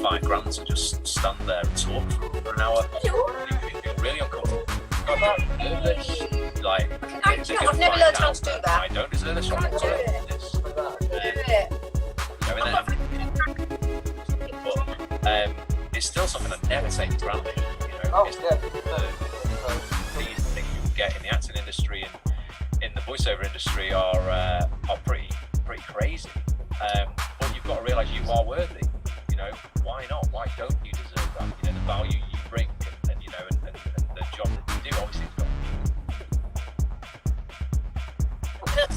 5 grants and just stand there and talk for an hour. You feel really uncomfortable. I'm not nervous. Like, I've never learned how to do that. I don't deserve this. I don't deserve this. But it's still something I never take for granted. You know, these things you get in the acting industry and in the voiceover industry are pretty crazy. But you've got to realise you are worthy. You know, why not? Why don't you deserve that? You know, the value you bring and you know, and the job that you do obviously is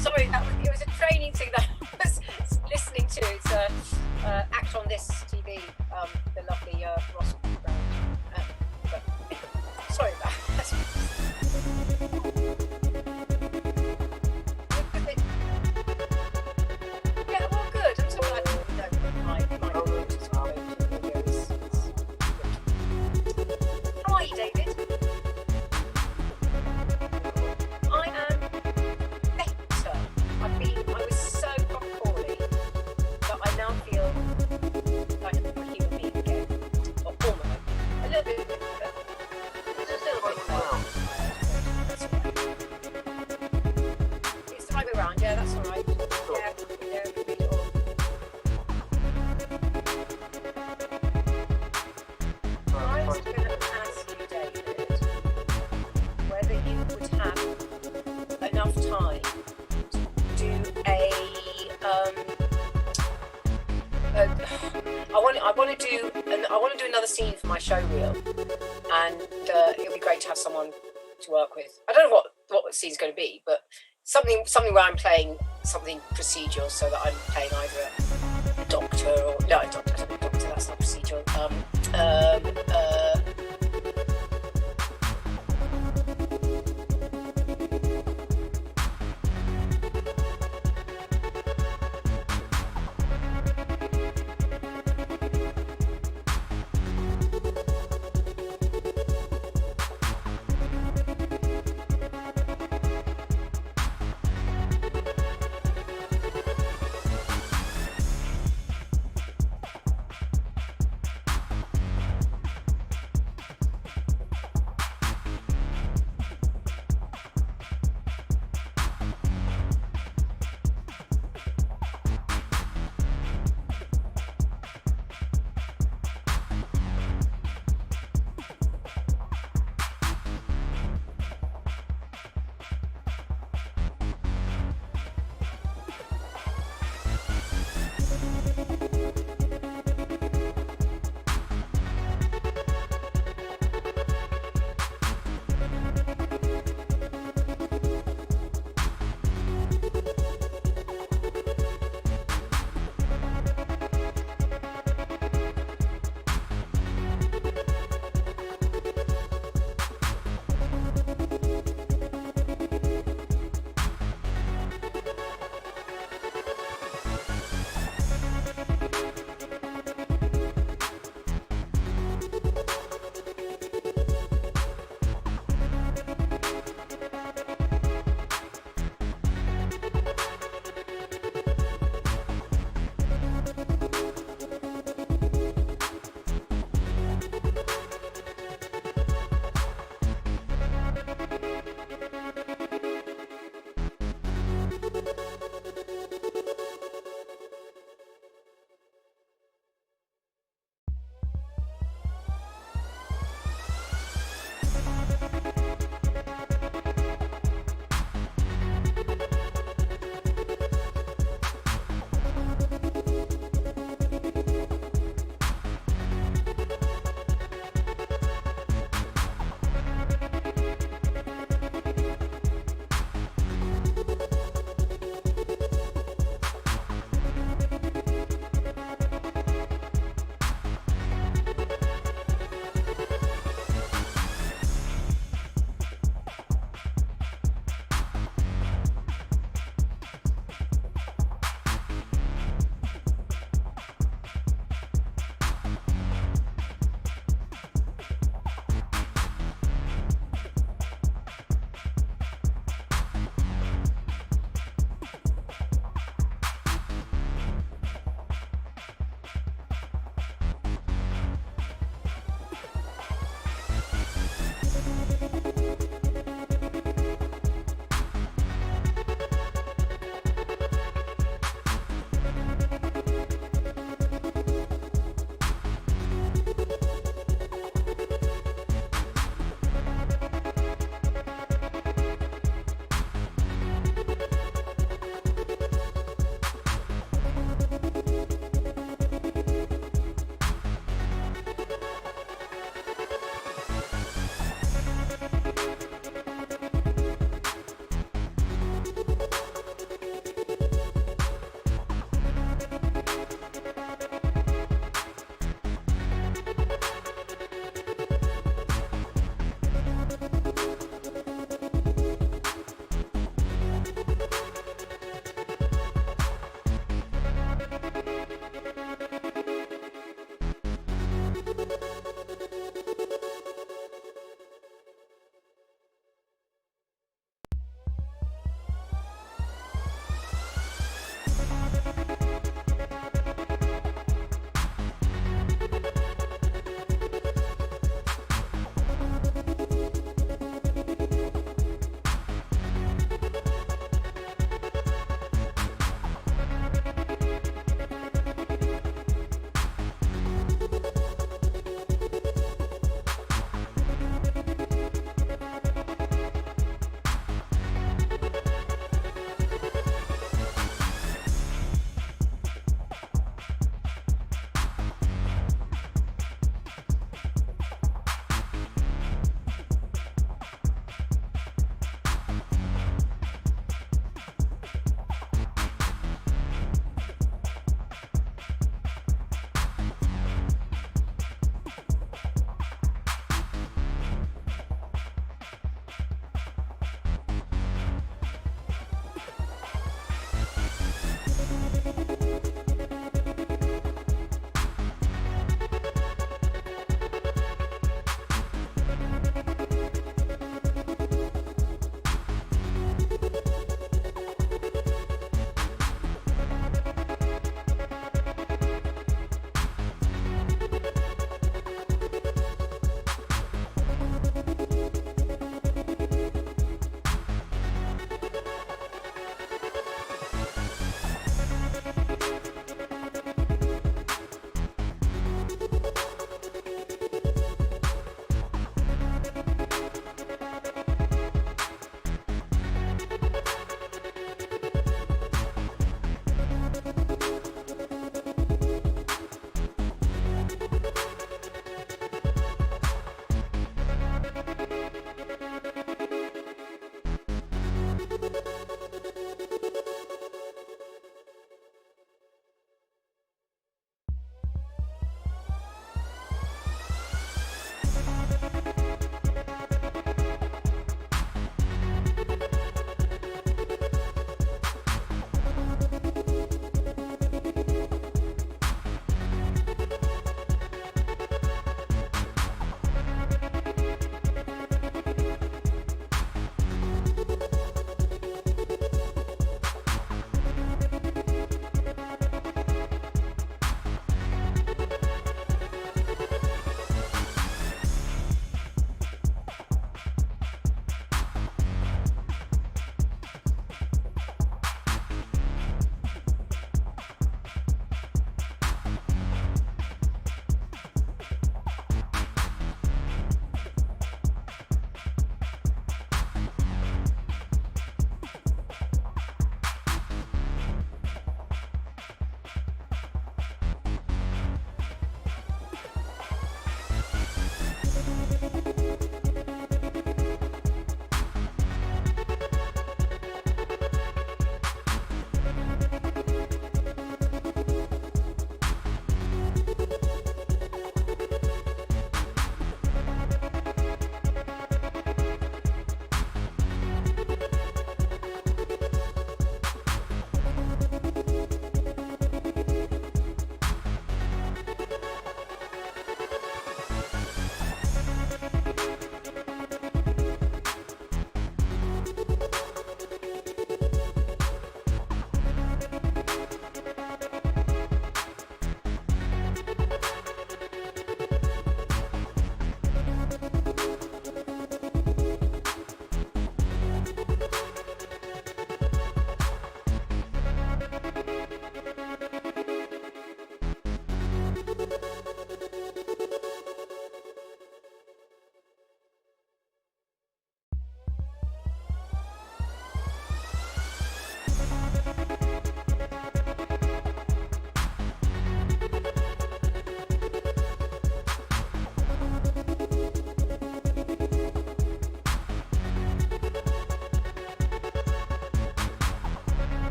Sorry, it was a training thing that I was listening to. It's Act on This TV, the lovely Ross Brown. Sorry about that. Yeah, well, good. I'm so glad my mood as well. How are you, David? I am better. I was so poorly that I now feel like a human being again. Or almost. A little bit better. It's the right way around, yeah, that's alright. Yeah, read it all. I was going to ask you, David, whether you would have enough time to do I want to do another scene for my show reel, and it would be great to have someone to work with. I don't know what the scene's going to be, but something where I'm playing something procedural, so that I'm playing either a doctor or no, a doctor. I don't know, doctor. That's not procedural.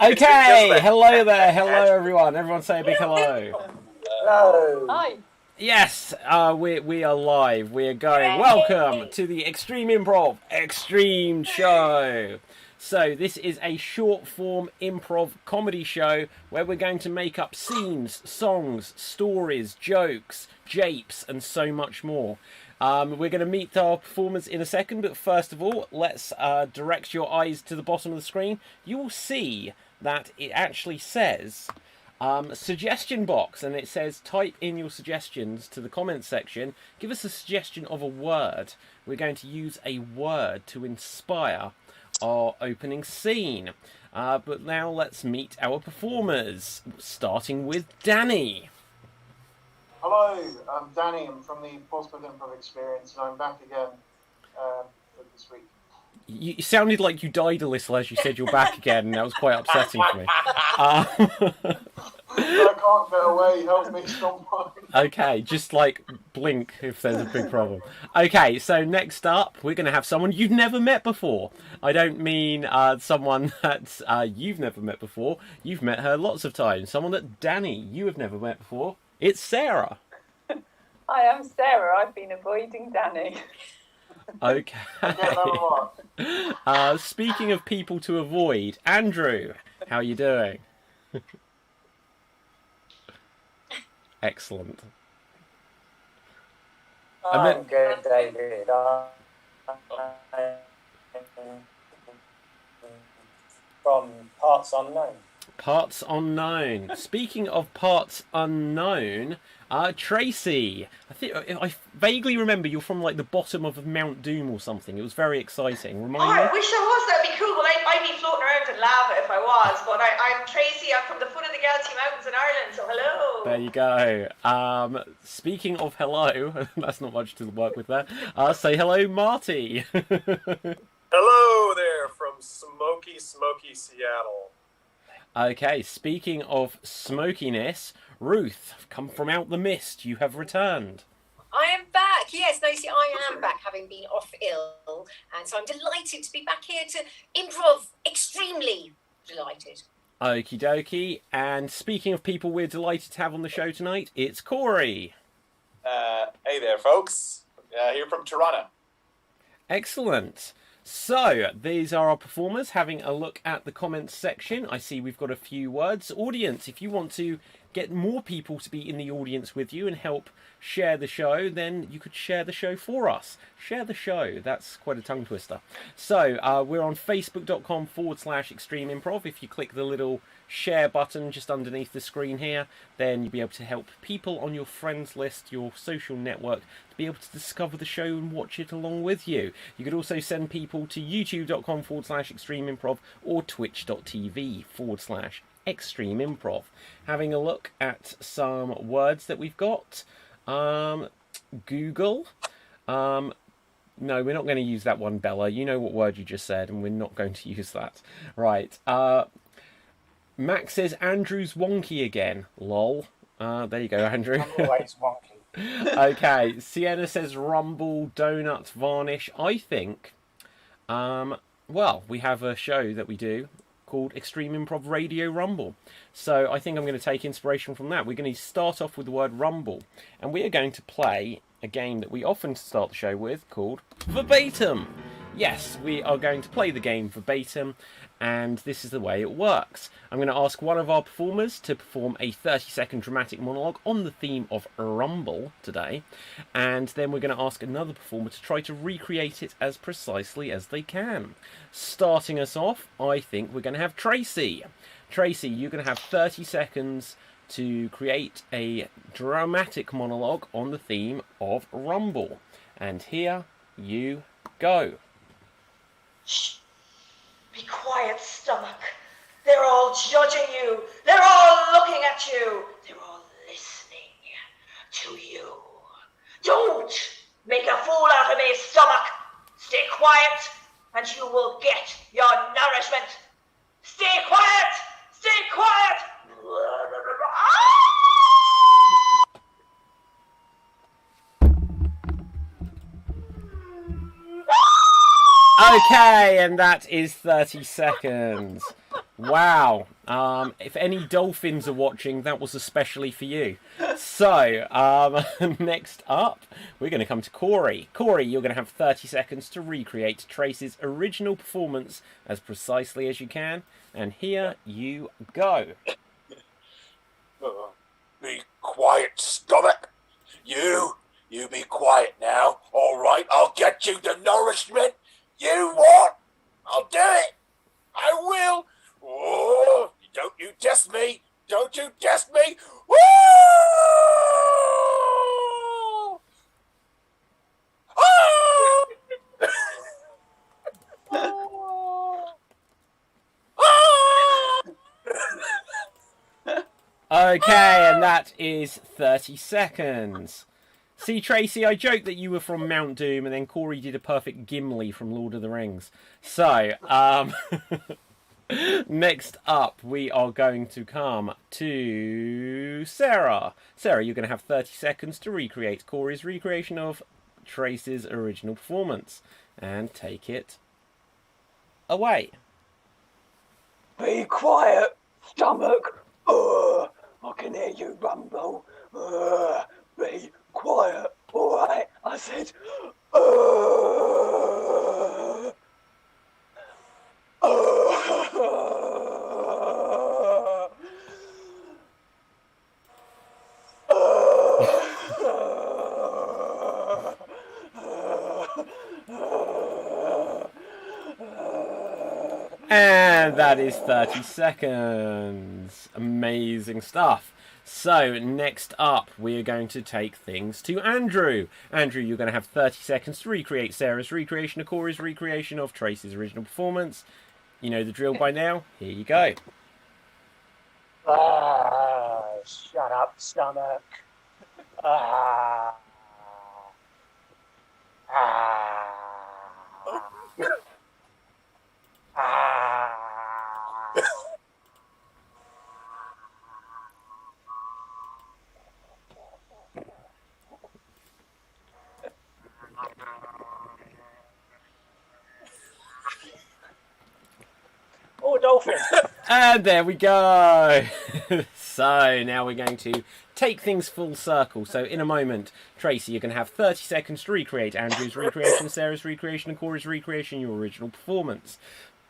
Okay, hello there, hello everyone. Everyone say a big hello. Hello. Hi. Yes, we are live. We are going. Welcome to the Extreme Improv Extreme Show. So this is a short form improv comedy show where we're going to make up scenes, songs, stories, jokes, japes, and so much more. We're going to meet our performers in a second, but first of all, let's direct your eyes to the bottom of the screen. You will see that it actually says suggestion box, and it says type in your suggestions to the comments section. Give us a suggestion of a word. We're going to use a word to inspire our opening scene. But now let's meet our performers, starting with Danny. Hello, I'm Danny. I'm from the Portsmouth Improv Experience, and I'm back again for this week. You sounded like you died a little as you said you're back again, and that was quite upsetting for me. I can't get away. Help me, someone. Okay, just like blink if there's a big problem. Okay, so next up, we're going to have someone you've never met before. I don't mean someone that you've never met before. You've met her lots of times. Someone that, Danny, you have never met before. It's Sarah. Hi, I'm Sarah. I've been avoiding Danny. Okay. What? Speaking of people to avoid, Andrew, how are you doing? Excellent. And then- I'm good, David. From Parts Unknown. Parts unknown. Speaking of parts unknown, Tracy. I vaguely remember you're from like the bottom of Mount Doom or something. It was very exciting. Remind I me. wish I was. That'd be cool. Well, I'd be floating around in lava if I was. But I'm Tracy. I'm from the foot of the Galtee Mountains in Ireland. So hello. There you go. Speaking of hello, that's not much to work with there. Say hello, Marty. Hello there from smoky Seattle. Okay, speaking of smokiness, Ruth, come from out the mist. You have returned. I am back. Yes, no, see, I am back, having been off ill, and so I'm delighted to be back here to improv. Extremely delighted. Okie dokie. And speaking of people we're delighted to have on the show tonight, it's Corey. Hey there, folks. Here from Toronto. Excellent. So, these are our performers having a look at the comments section. I see we've got a few words. Audience, if you want to get more people to be in the audience with you and help share the show, then you could share the show for us. Share the show. That's quite a tongue twister. So, we're on facebook.com/extreme improv. If you click the little share button just underneath the screen here, then you'll be able to help people on your friends list, your social network, to be able to discover the show and watch it along with you. You could also send people to youtube.com/extreme improv or twitch.tv/extreme improv. Having a look at some words that we've got. Google. No, we're not going to use that one, Bella. You know what word you just said, and we're not going to use that. Right. Max says Andrew's wonky again. Lol. There you go, Andrew. I'm always wonky. Okay. Sienna says rumble, donut, varnish. I think, well, we have a show that we do called Extreme Improv Radio Rumble. So I think I'm going to take inspiration from that. We're going to start off with the word rumble, and we are going to play a game that we often start the show with called Verbatim. Yes, we are going to play the game verbatim, and this is the way it works. I'm going to ask one of our performers to perform a 30-second dramatic monologue on the theme of Rumble today, and then we're going to ask another performer to try to recreate it as precisely as they can. Starting us off, I think we're going to have Tracy. Tracy, you're going to have 30 seconds to create a dramatic monologue on the theme of Rumble. And here you go. Shh. Be quiet, stomach. They're all judging you. They're all looking at you. They're all listening to you. Don't make a fool out of me, stomach. Stay quiet, and you will get your nourishment. Stay quiet. Stay quiet. Okay, and that is 30 seconds. Wow. If any dolphins are watching, that was especially for you. So, next up, we're going to come to Corey. Corey, you're going to have 30 seconds to recreate Tracy's original performance as precisely as you can. And here you go. Be quiet, stomach. You be quiet now. All right, I'll get you the nourishment you want. I'll do it. I will. Oh, don't you test me. Don't you test me. Woo! Ah! Okay, and that is 30 seconds. See, Tracy, I joked that you were from Mount Doom, and then Corey did a perfect Gimli from Lord of the Rings. So, Next up, we are going to come to Sarah. Sarah, you're going to have 30 seconds to recreate Corey's recreation of Trace's original performance. And take it away. Be quiet, stomach. I can hear you rumble. Be quiet. All right, I said. And that is 30 seconds. Amazing stuff. So, next up, we're going to take things to Andrew. Andrew, you're going to have 30 seconds to recreate Sarah's recreation of Corey's recreation of Tracy's original performance. You know the drill by now. Here you go. Shut up, stomach. Ah. Ah. Ah. Oh, dolphin. And there we go. So now we're going to take things full circle. So in a moment, Tracy, you're going to have 30 seconds to recreate Andrew's recreation, Sarah's recreation, and Corey's recreation, your original performance.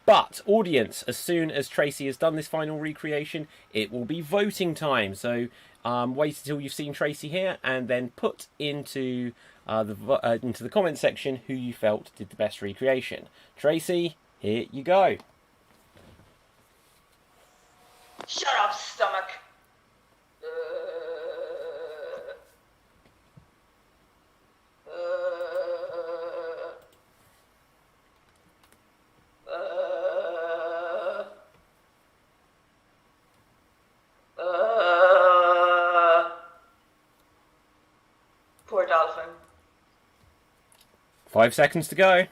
But, audience, as soon as Tracy has done this final recreation, it will be voting time. So wait until you've seen Tracy here, and then put into the comment section who you felt did the best recreation. Tracy, here you go. Shut up, stomach. Poor dolphin. 5 seconds to go.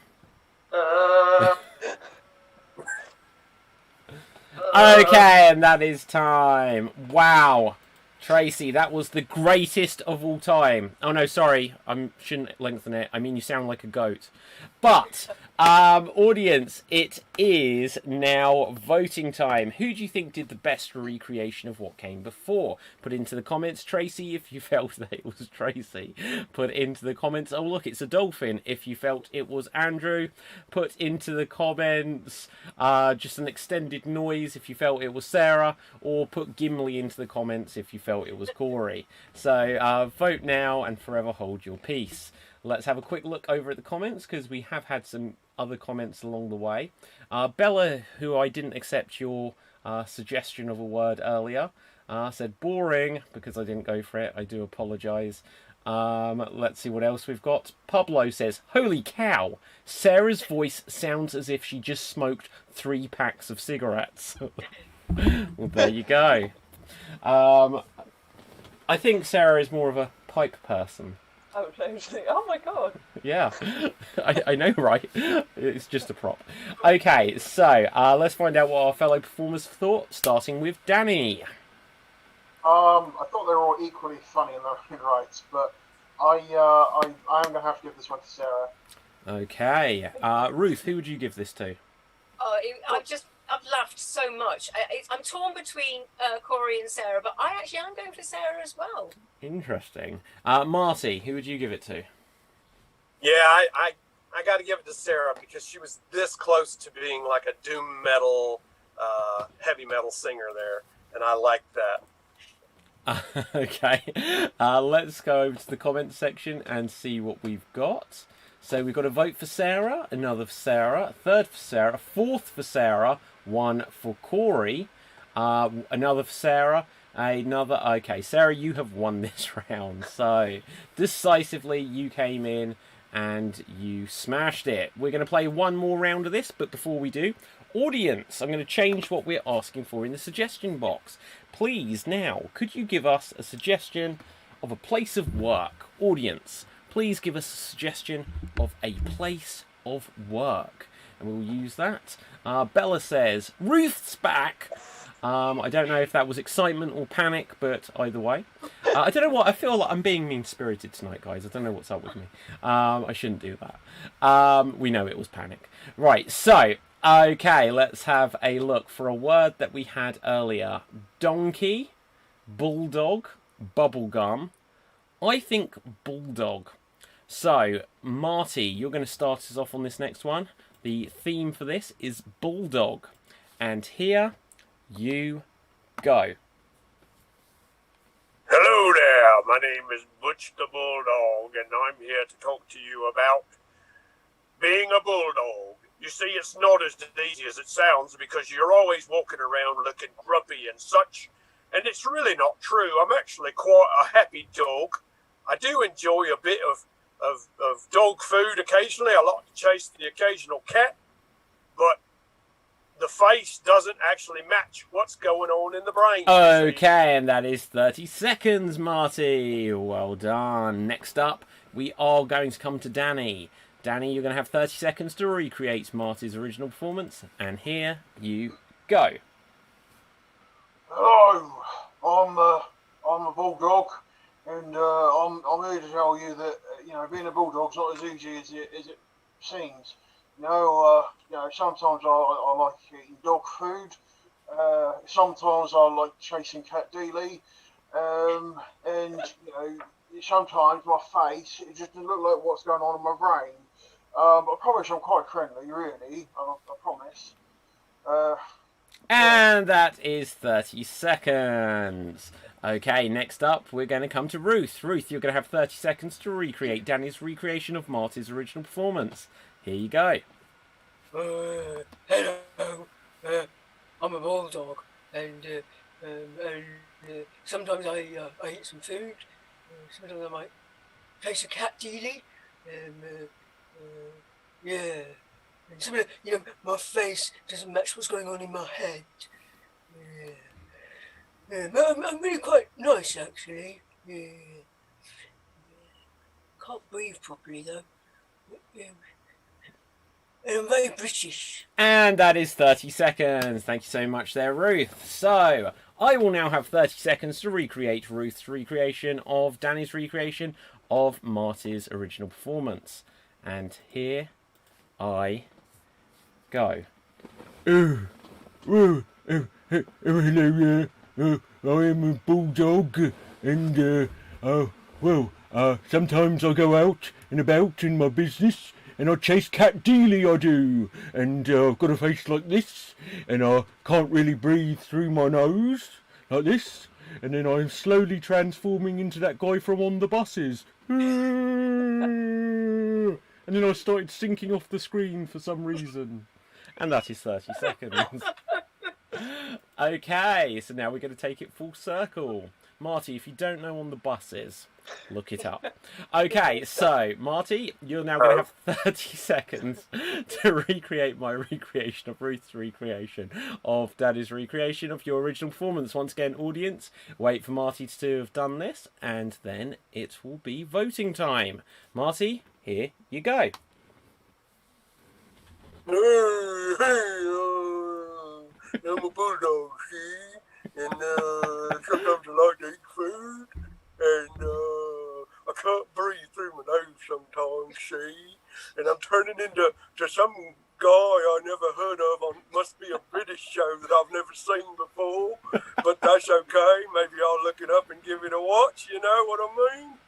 Okay, and that is time. Wow. Tracy, that was the greatest of all time. Oh no, sorry. I shouldn't lengthen it. I mean, you sound like a goat. But, audience, it is now voting time. Who do you think did the best recreation of what came before? Put into the comments, Tracy, if you felt that it was Tracy. Put into the comments, oh look, it's a dolphin, if you felt it was Andrew. Put into the comments just an extended noise if you felt it was Sarah. Or put Gimli into the comments if you felt it was Corey. So vote now and forever hold your peace. Let's have a quick look over at the comments, because we have had some other comments along the way. Bella, who I didn't accept your suggestion of a word earlier, said boring, because I didn't go for it. I do apologise. Let's see what else we've got. Pablo says, holy cow, Sarah's voice sounds as if she just smoked 3 packs of cigarettes. Well, there you go. I think Sarah is more of a pipe person. Oh, totally. Oh my god. Yeah, I know, right? It's just a prop. Okay, so let's find out what our fellow performers thought, starting with Danny. I thought they were all equally funny in their own rights, but I am going to have to give this one to Sarah. Okay, Ruth, who would you give this to? I've laughed so much. I'm torn between Corey and Sarah, but I actually am going for Sarah as well. Interesting. Marty, who would you give it to? Yeah, I got to give it to Sarah, because she was this close to being like a doom metal, heavy metal singer there, and I liked that. Okay, let's go over to the comments section and see what we've got. So we've got a vote for Sarah, another for Sarah, third for Sarah, fourth for Sarah, one for Corey, another for Sarah, another... Okay, Sarah, you have won this round. So, decisively, you came in and you smashed it. We're going to play one more round of this, but before we do, audience, I'm going to change what we're asking for in the suggestion box. Please, now, could you give us a suggestion of a place of work? Audience, please give us a suggestion of a place of work. and we'll use that. Bella says, Ruth's back. I don't know if that was excitement or panic, but either way. I don't know what, I feel like I'm being mean-spirited tonight, guys. I don't know what's up with me. I shouldn't do that. We know it was panic. Right, so, okay, let's have a look for a word that we had earlier. Donkey, bulldog, bubblegum. I think bulldog. So, Marty, you're going to start us off on this next one. The theme for this is bulldog. And here you go. Hello there, my name is Butch the Bulldog, and I'm here to talk to you about being a bulldog. You see, it's not as easy as it sounds because you're always walking around looking grumpy and such, and it's really not true. I'm actually quite a happy dog. I do enjoy a bit of dog food occasionally. I like to chase the occasional cat, but the face doesn't actually match what's going on in the brain. Okay, and that is 30 seconds, Marty. Well done. Next up, we are going to come to Danny. Danny, you're going to have 30 seconds to recreate Marty's original performance, and here you go. Hello, I'm a bulldog, and I'm here to tell you that being a bulldog's not as easy as it seems. Sometimes I like eating dog food. Sometimes I like chasing cat dealy, and sometimes my face it just doesn't look like what's going on in my brain. I promise I'm quite friendly, really. I promise. And that is 30 seconds. Okay, next up, we're going to come to Ruth. Ruth, you're going to have 30 seconds to recreate Danny's recreation of Marty's original performance. Here you go. Hello, I'm a bulldog, and sometimes I eat some food. Sometimes I might chase a cat dealy. Yeah. And sometimes, my face doesn't match what's going on in my head. Yeah. But I'm really quite nice, actually. Yeah. Can't breathe properly, though. Yeah. And I'm very British. And that is 30 seconds. Thank you so much there, Ruth. So, I will now have 30 seconds to recreate Ruth's recreation of Danny's recreation of Marty's original performance. And here I go. Hello, I am a bulldog, and sometimes I go out and about in my business, and I chase cat dealy, I do, and I've got a face like this, and I can't really breathe through my nose, like this, and then I'm slowly transforming into that guy from On the Buses. And then I started sinking off the screen for some reason. And that is 30 seconds. Okay, so now we're going to take it full circle. Marty, if you don't know On the Buses, look it up. Okay, so, Marty, you're now going to have 30 seconds to recreate my recreation of Ruth's recreation of Daddy's recreation of your original performance. Once again, audience, wait for Marty to have done this, and then it will be voting time. Marty, here you go. I'm a bulldog, see? And sometimes I like to eat food, and I can't breathe through my nose sometimes, see? And I'm turning into some guy I never heard of. Must be a British show that I've never seen before, but that's okay. Maybe I'll look it up and give it a watch, you know what I mean?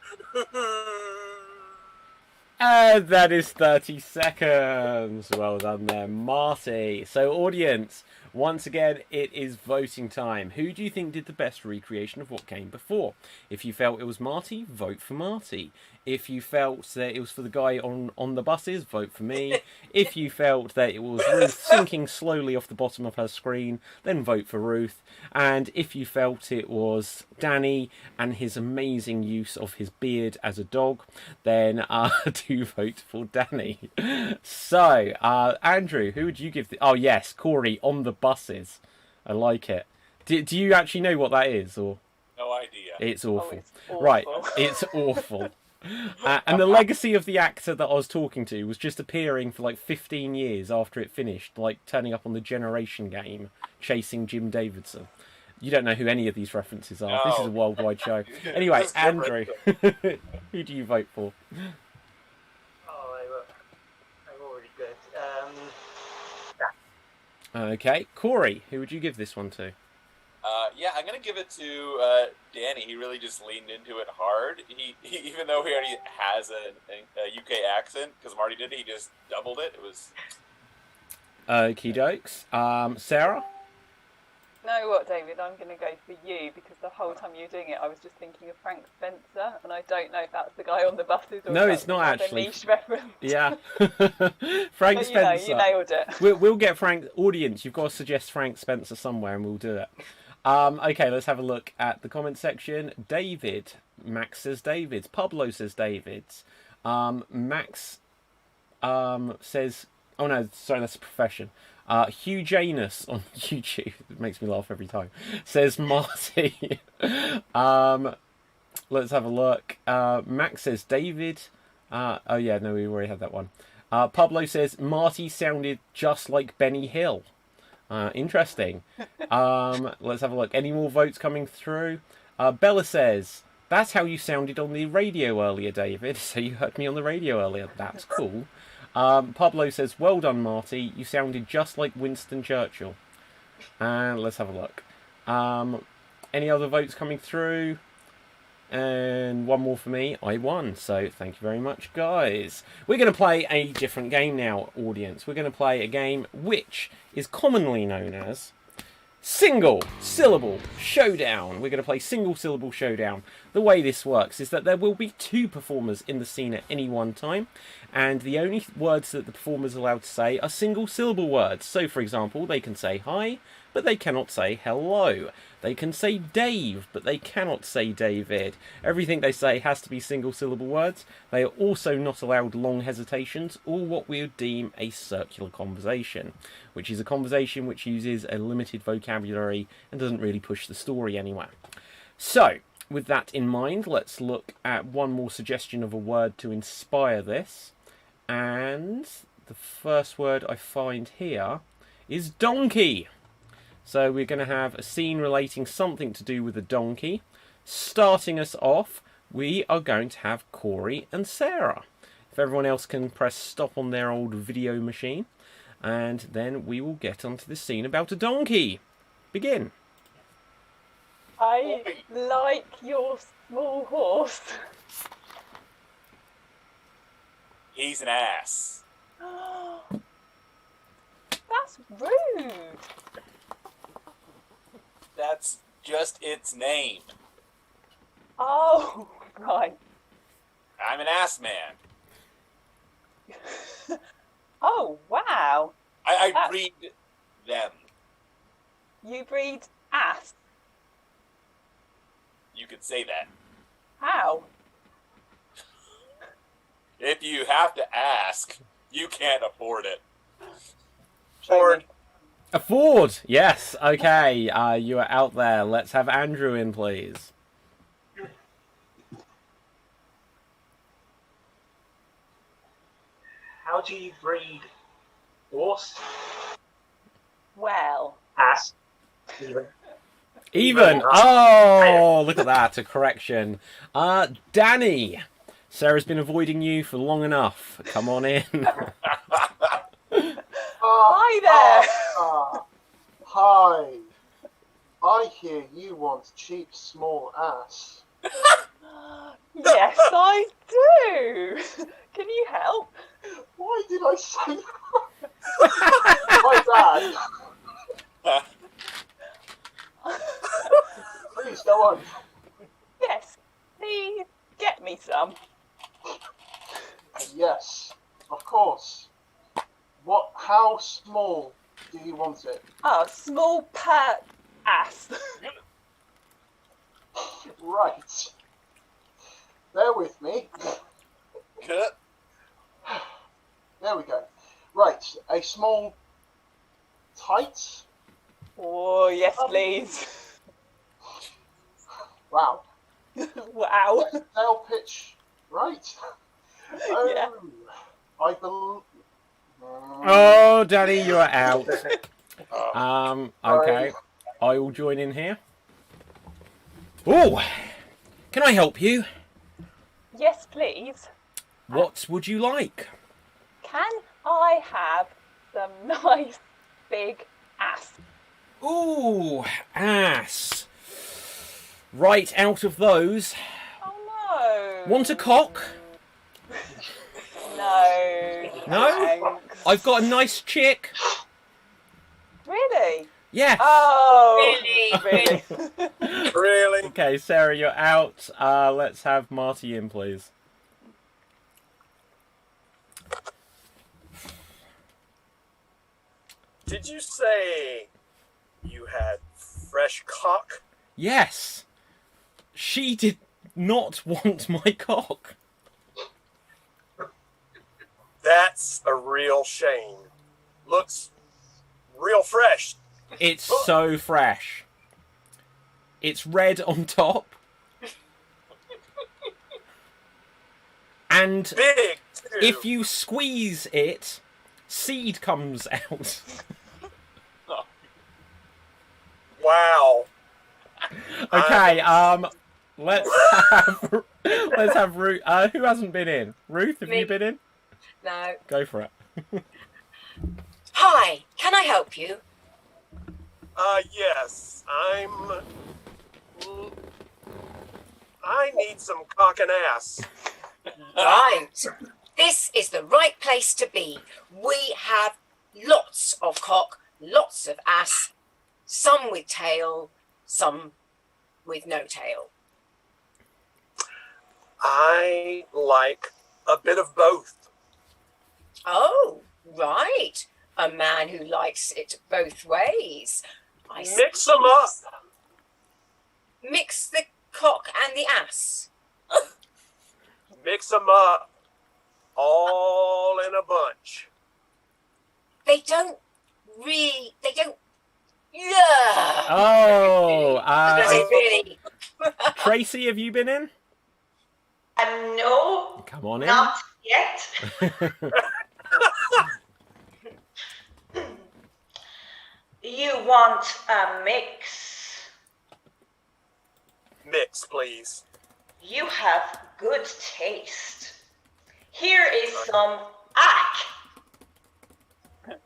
And that is 30 seconds. Well done there, Marty. So, audience, once again, it is voting time. Who do you think did the best recreation of what came before? If you felt it was Marty, vote for Marty. If you felt that it was for the guy on the buses, vote for me. If you felt that it was Ruth sinking slowly off the bottom of her screen, then vote for Ruth. And if you felt it was Danny and his amazing use of his beard as a dog, then do vote for Danny. So, Andrew, who would you give the... Oh, yes, Corey, On the Buses. I like it. Do you actually know what that is? Or No idea. It's awful. It's awful. Right, it's awful. And the legacy of the actor that I was talking to was just appearing for like 15 years after it finished, like turning up on the Generation game, chasing Jim Davidson. You don't know who any of these references are. This is a worldwide show. Anyway, Just Andrew, different. who do you vote for? Oh, they were already good. Okay, Corey, who would you give this one to? Yeah, I'm gonna give it to Danny. He really just leaned into it hard. He even though he already has a UK accent, because Marty did, he just doubled it. It was. Okie dokes. Sarah? Know what, David? I'm going to go for you because the whole time you were doing it, I was just thinking of Frank Spencer, and I don't know if that's the guy on the buses or No, if it's not that's a actually. niche reference. Yeah. Frank But Spencer. you nailed it. We'll get Frank. Audience, you've got to suggest Frank Spencer somewhere and we'll do it. Okay, let's have a look at the comment section. David. Max says David's. Pablo says David's. Max says... Oh no, sorry, that's a profession. Hugh Janus on YouTube, it makes me laugh every time, says Marty. Let's have a look. Max says David. Oh yeah, no, we already had that one. Pablo says Marty sounded just like Benny Hill. Interesting. Let's have a look. Any more votes coming through? Bella says, that's how you sounded on the radio earlier, David. So you heard me on the radio earlier. That's cool. Pablo says, well done, Marty. You sounded just like Winston Churchill. And let's have a look. Any other votes coming through? And one more for me. I won. So thank you very much, guys. We're going to play a different game now, audience. We're going to play a game which is commonly known as Single Syllable Showdown. We're going to play Single Syllable Showdown. The way this works is that there will be two performers in the scene at any one time, and the only words that the performers are allowed to say are single syllable words. So, for example, they can say hi, but they cannot say hello. They can say Dave, but they cannot say David. Everything they say has to be single syllable words. They are also not allowed long hesitations or what we would deem a circular conversation, which is a conversation which uses a limited vocabulary and doesn't really push the story anywhere. So, with that in mind, let's look at one more suggestion of a word to inspire this. And the first word I find here is donkey. So we're going to have a scene relating something to do with a donkey. Starting us off, we are going to have Corey and Sarah. If everyone else can press stop on their old video machine, and then we will get onto the scene about a donkey. Begin. I like your small horse. He's an ass. That's rude. That's just its name. Oh, right. I'm an ass man. Oh, wow. I breed them. You breed ass. You could say that. How? If you have to ask, you can't afford it. Ford. Afford! Yes, okay, you are out there. Let's have Andrew in, please. How do you breed horse? Well. Ass. Even! Oh, look at that, a correction. Danny! Sarah's been avoiding you for long enough. Come on in. Hi there! Hi. I hear you want cheap small ass. Yes, I do. Can you help? Why did I say that? My bad. Please go on. Yes, please get me some. Yes, of course. What? How small do you want it? Oh, small per ass. Right. Bear with me. There we go. Right, a small tight. Oh, yes, please. Wow. Wow. Tail pitch Right. Yeah. I believe. Oh, Danny, you're out. Oh, Okay. I will join in here. Oh, can I help you? Yes, please. What would you like? Can I have some nice big ass? Ooh, ass. Right out of those. Oh no. Want a cock? No. No? Thanks. I've got a nice chick. Really? Yes. Oh. Really? Really? Okay, Sarah, you're out. Let's have Marty in, please. Did you say you had fresh cock? Yes. She did not want my cock. That's a real shame. Looks real fresh. It's so fresh. It's red on top. And Big, too. if you squeeze it, seed comes out. Wow. Okay, let's have Ruth. Who hasn't been in? Ruth, have Me. you been in? No. Go for it. Hi, can I help you? Yes. I need some cock and ass. Right. This is the right place to be. We have lots of cock, lots of ass, some with tail, some with no tail. I like a bit of both. Oh, right. A man who likes it both ways. I see. Mix them up. Mix the cock and the ass. Mix them up. All in a bunch. They don't. Yeah. Oh, Really. Tracy, have you been in? No, Come on in. not yet. You want a mix? Mix, please. You have good taste. Here is some ack. Ack?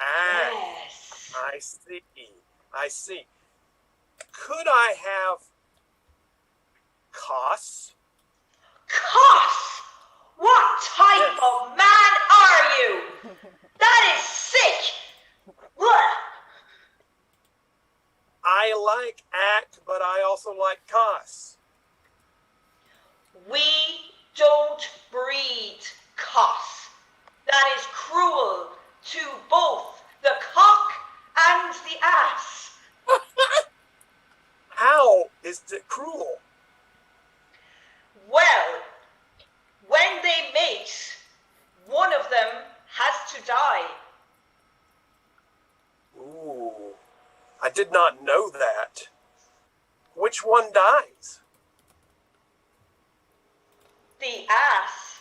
Ack. Yes. I see. I see. Could I have Koss? Koss! What type of man are you? That is sick! What? I like Ack, but I also like Koss. We don't breed Koss. That is cruel to both the cock and the ass. How is it cruel? Well, when they mate, one of them has to die. Ooh, I did not know that. Which one dies? The ass.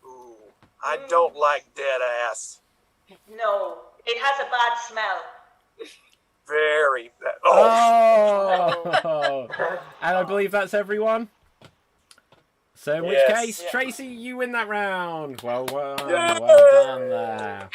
Ooh, I don't like dead ass. No, it has a bad smell. Very bad. Oh, Oh, and I believe that's everyone. So in which Yes. case, Tracy, you win that round. Well done, Yay! well done there.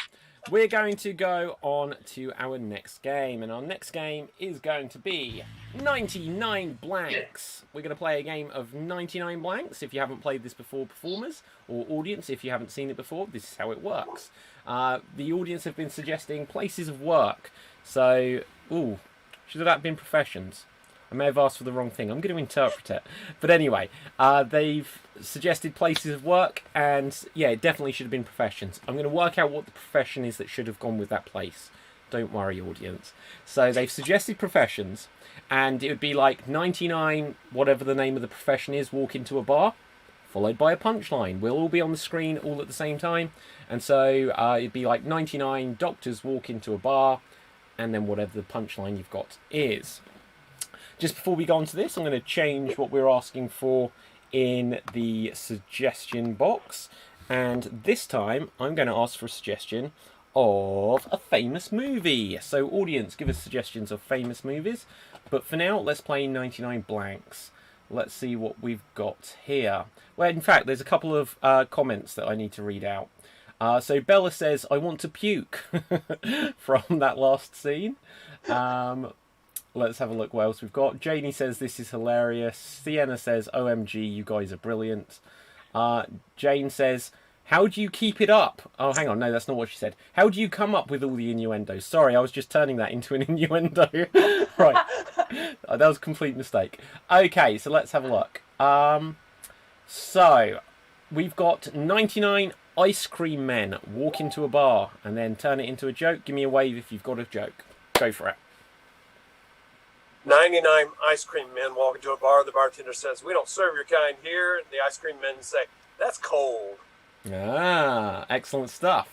We're going to go on to our next game, and our next game is going to be 99 blanks. We're going to play a game of 99 blanks. If you haven't played this before, performers or audience, if you haven't seen it before, this is how it works. The audience have been suggesting places of work. So, ooh, should that have been professions? I may have asked for the wrong thing. I'm going to interpret it. But anyway, they've suggested places of work, and yeah, it definitely should have been professions. I'm going to work out what the profession is that should have gone with that place. Don't worry, audience. So they've suggested professions, and it would be like 99, whatever the name of the profession is, walk into a bar, followed by a punchline. We'll all be on the screen all at the same time. And so it'd be like 99 doctors walk into a bar, and then whatever the punchline you've got is. just before we go on to this, I'm going to change what we're asking for in the suggestion box. And this time, I'm going to ask for a suggestion of a famous movie. So, audience, give us suggestions of famous movies. But for now, let's play 99 blanks. Let's see what we've got here. Well, in fact, there's a couple of comments that I need to read out. So Bella says, I want to puke from that last scene. Let's have a look what else we've got. Janie says, this is hilarious. Sienna says, OMG, you guys are brilliant. Jane says, how do you keep it up? Oh, hang on. No, that's not what she said. How do you come up with all the innuendos? Sorry, I was just turning that into an innuendo. Right. That was a complete mistake. Okay, so let's have a look. So, we've got 99 ice cream men walk into a bar and then turn it into a joke. Give me a wave if you've got a joke. Go for it. 99 ice cream men walk into a bar. The bartender says, we don't serve your kind here. The ice cream men say, that's cold. Ah, excellent stuff.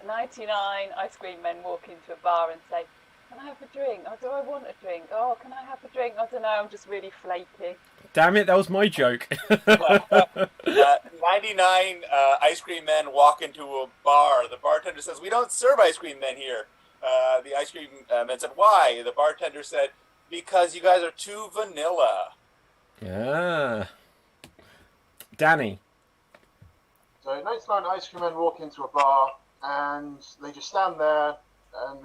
99 ice cream men walk into a bar and say, can I have a drink? Oh, do I want a drink? Oh, can I have a drink? I don't know, I'm just really flaky. Damn it, that was my joke. 99 ice cream men walk into a bar. The bartender says, we don't serve ice cream men here. The ice cream men said, why? The bartender said, because you guys are too vanilla. Yeah. Danny. So 99 ice cream men walk into a bar and they just stand there and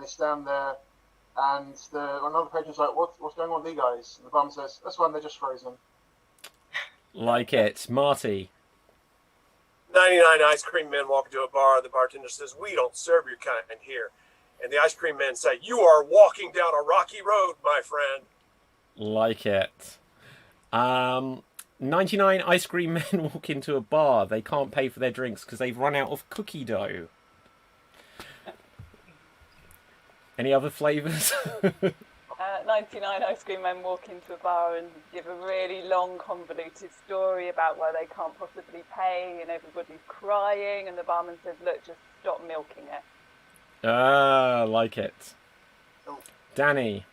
another patron's like, what's going on with you guys? And the bum says, that's fine, they're just frozen. Like it. Marty. 99 ice cream men walk into a bar. The bartender says, we don't serve your kind here. And the ice cream men say, you are walking down a rocky road, my friend. Like it. 99 ice cream men walk into a bar. They can't pay for their drinks because they've run out of cookie dough. Any other flavours? 99 ice cream men walk into a bar and give a really long, convoluted story about why they can't possibly pay, and everybody's crying, and the barman says, look, just stop milking it. Ah, like it. Oh. Danny.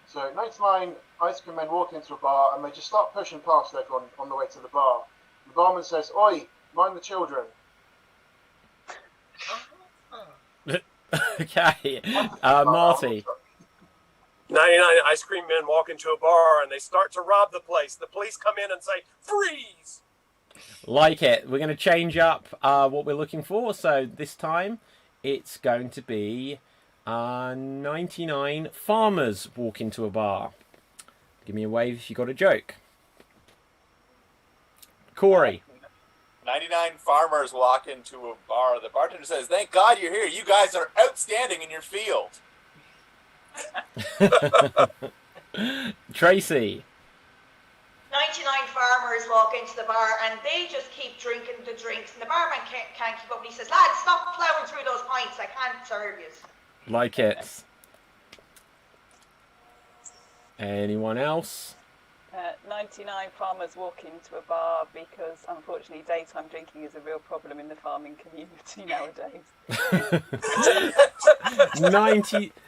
So 99 ice cream men walk into a bar and they just start pushing past everyone on the way to the bar. The barman says, oi, mind the children. Okay. Marty. 99 ice cream men walk into a bar and they start to rob the place. The police come in and say, freeze! Like it. We're going to change up what we're looking for. So this time it's going to be 99 farmers walk into a bar. Give me a wave if you got a joke. Corey. 99 farmers walk into a bar. The bartender says, thank God you're here. You guys are outstanding in your field. Tracy. 99 farmers walk into the bar and they just keep drinking the drinks, and the barman can't keep up, and he says, lads, stop plowing through those pints, I can't serve you. Like it. Anyone else? 99 farmers walk into a bar because, unfortunately, daytime drinking is a real problem in the farming community nowadays.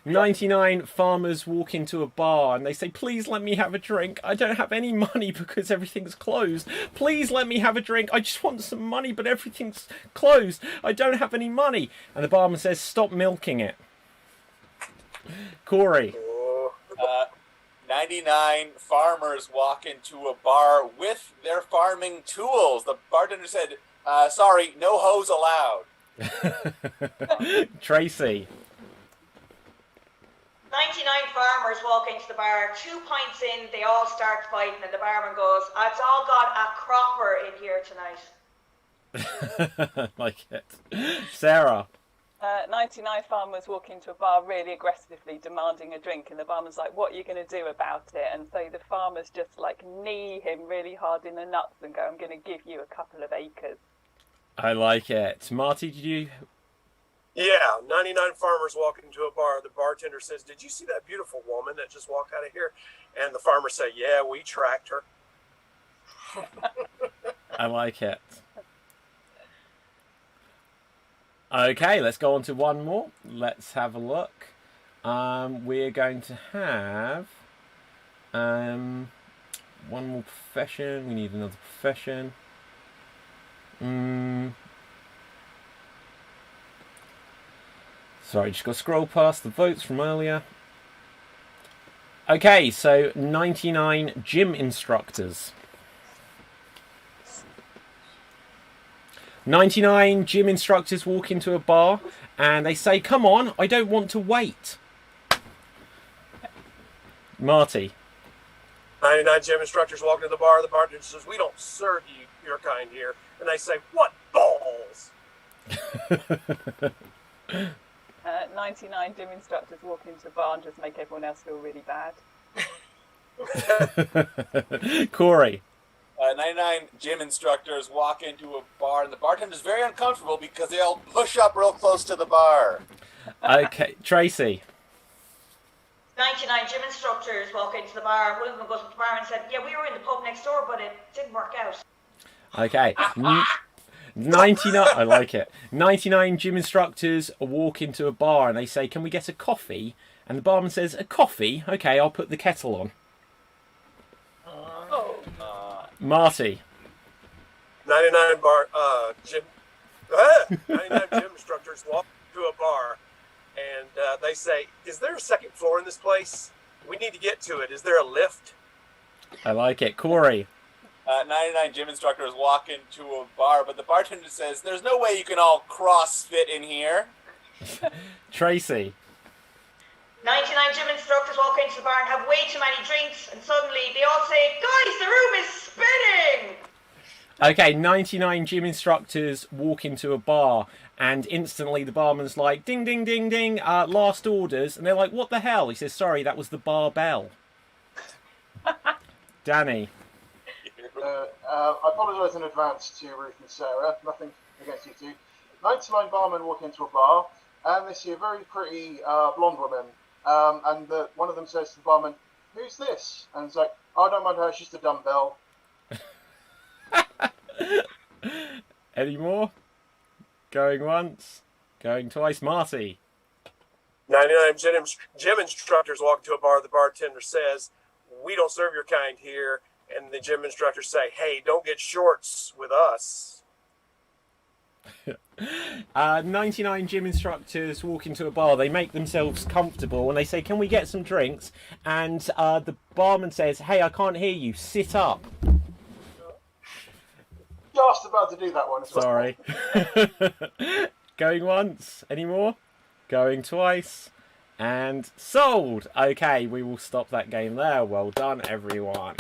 99 farmers walk into a bar and they say, please let me have a drink. I don't have any money because everything's closed. Please let me have a drink. I just want some money, but everything's closed. I don't have any money. And the barman says, stop milking it. Corey. 99 farmers walk into a bar with their farming tools. The bartender said, sorry, no hose allowed. Tracy. 99 farmers walk into the bar, 2 pints in, they all start fighting, and the barman goes, I've all got a cropper in here tonight. Like it. Sarah. 99 farmers walk into a bar really aggressively demanding a drink, and the barman's like, what are you going to do about it? And so the farmers just like knee him really hard in the nuts and go, I'm going to give you a couple of acres. I like it. Marty, did you? Yeah, 99 farmers walk into a bar. The bartender says, did you see that beautiful woman that just walked out of here? And the farmers say, yeah, we tracked her. I like it. Okay, let's go on to one more. Let's have a look. we're going to have one more profession. We need another profession. Sorry, just got to scroll past the votes from earlier. Okay, so 99 gym instructors. 99 gym instructors walk into a bar and they say, "Come on, I don't want to wait." Marty. 99 gym instructors walk into the bar. The bartender says, "We don't serve you your kind here." And they say, "What balls?" 99 gym instructors walk into a bar and just make everyone else feel really bad. Corey. 99 gym instructors walk into a bar, and the bartender's very uncomfortable because they all push up real close to the bar. Okay, Tracy. 99 gym instructors walk into the bar. One of them goes to the bar and said, "Yeah, we were in the pub next door, but it didn't work out." Okay. 99, I like it. 99 gym instructors walk into a bar and they say, "Can we get a coffee?" And the barman says, "A coffee? Okay, I'll put the kettle on." Marty. 99 gym 99 gym instructors walk to a bar and they say, "Is there a second floor in this place? We need to get to it. Is there a lift?" I like it. Corey. 99 gym instructors walk into a bar, but the bartender says, "There's no way you can all CrossFit in here." Tracy. 99 gym instructors walk into the bar and have way too many drinks, and suddenly they all say, "Guys, the room is spinning!" Okay, 99 gym instructors walk into a bar and instantly the barman's like, "Ding, ding, ding, ding, last orders." And they're like, "What the hell?" He says, "Sorry, that was the bar bell." Danny. I apologise in advance to Ruth and Sarah. Nothing against you two. 99 barmen walk into a bar and they see a very pretty blonde woman. And one of them says to the barman, "Who's this?" And it's like, "Oh, I don't mind her, she's just a dumbbell." Any more? Going once, going twice. Marty. 99 gym instructors walk into a bar. The bartender says, "We don't serve your kind here." And the gym instructors say, "Hey, don't get shorts with us." 99 gym instructors walk into a bar. They make themselves comfortable and they say, "Can we get some drinks?" And the barman says, "Hey, I can't hear you. Sit up." Just about to do that one as well. Sorry. Going once. Any more? Going twice. And sold. Okay, we will stop that game there. Well done, everyone.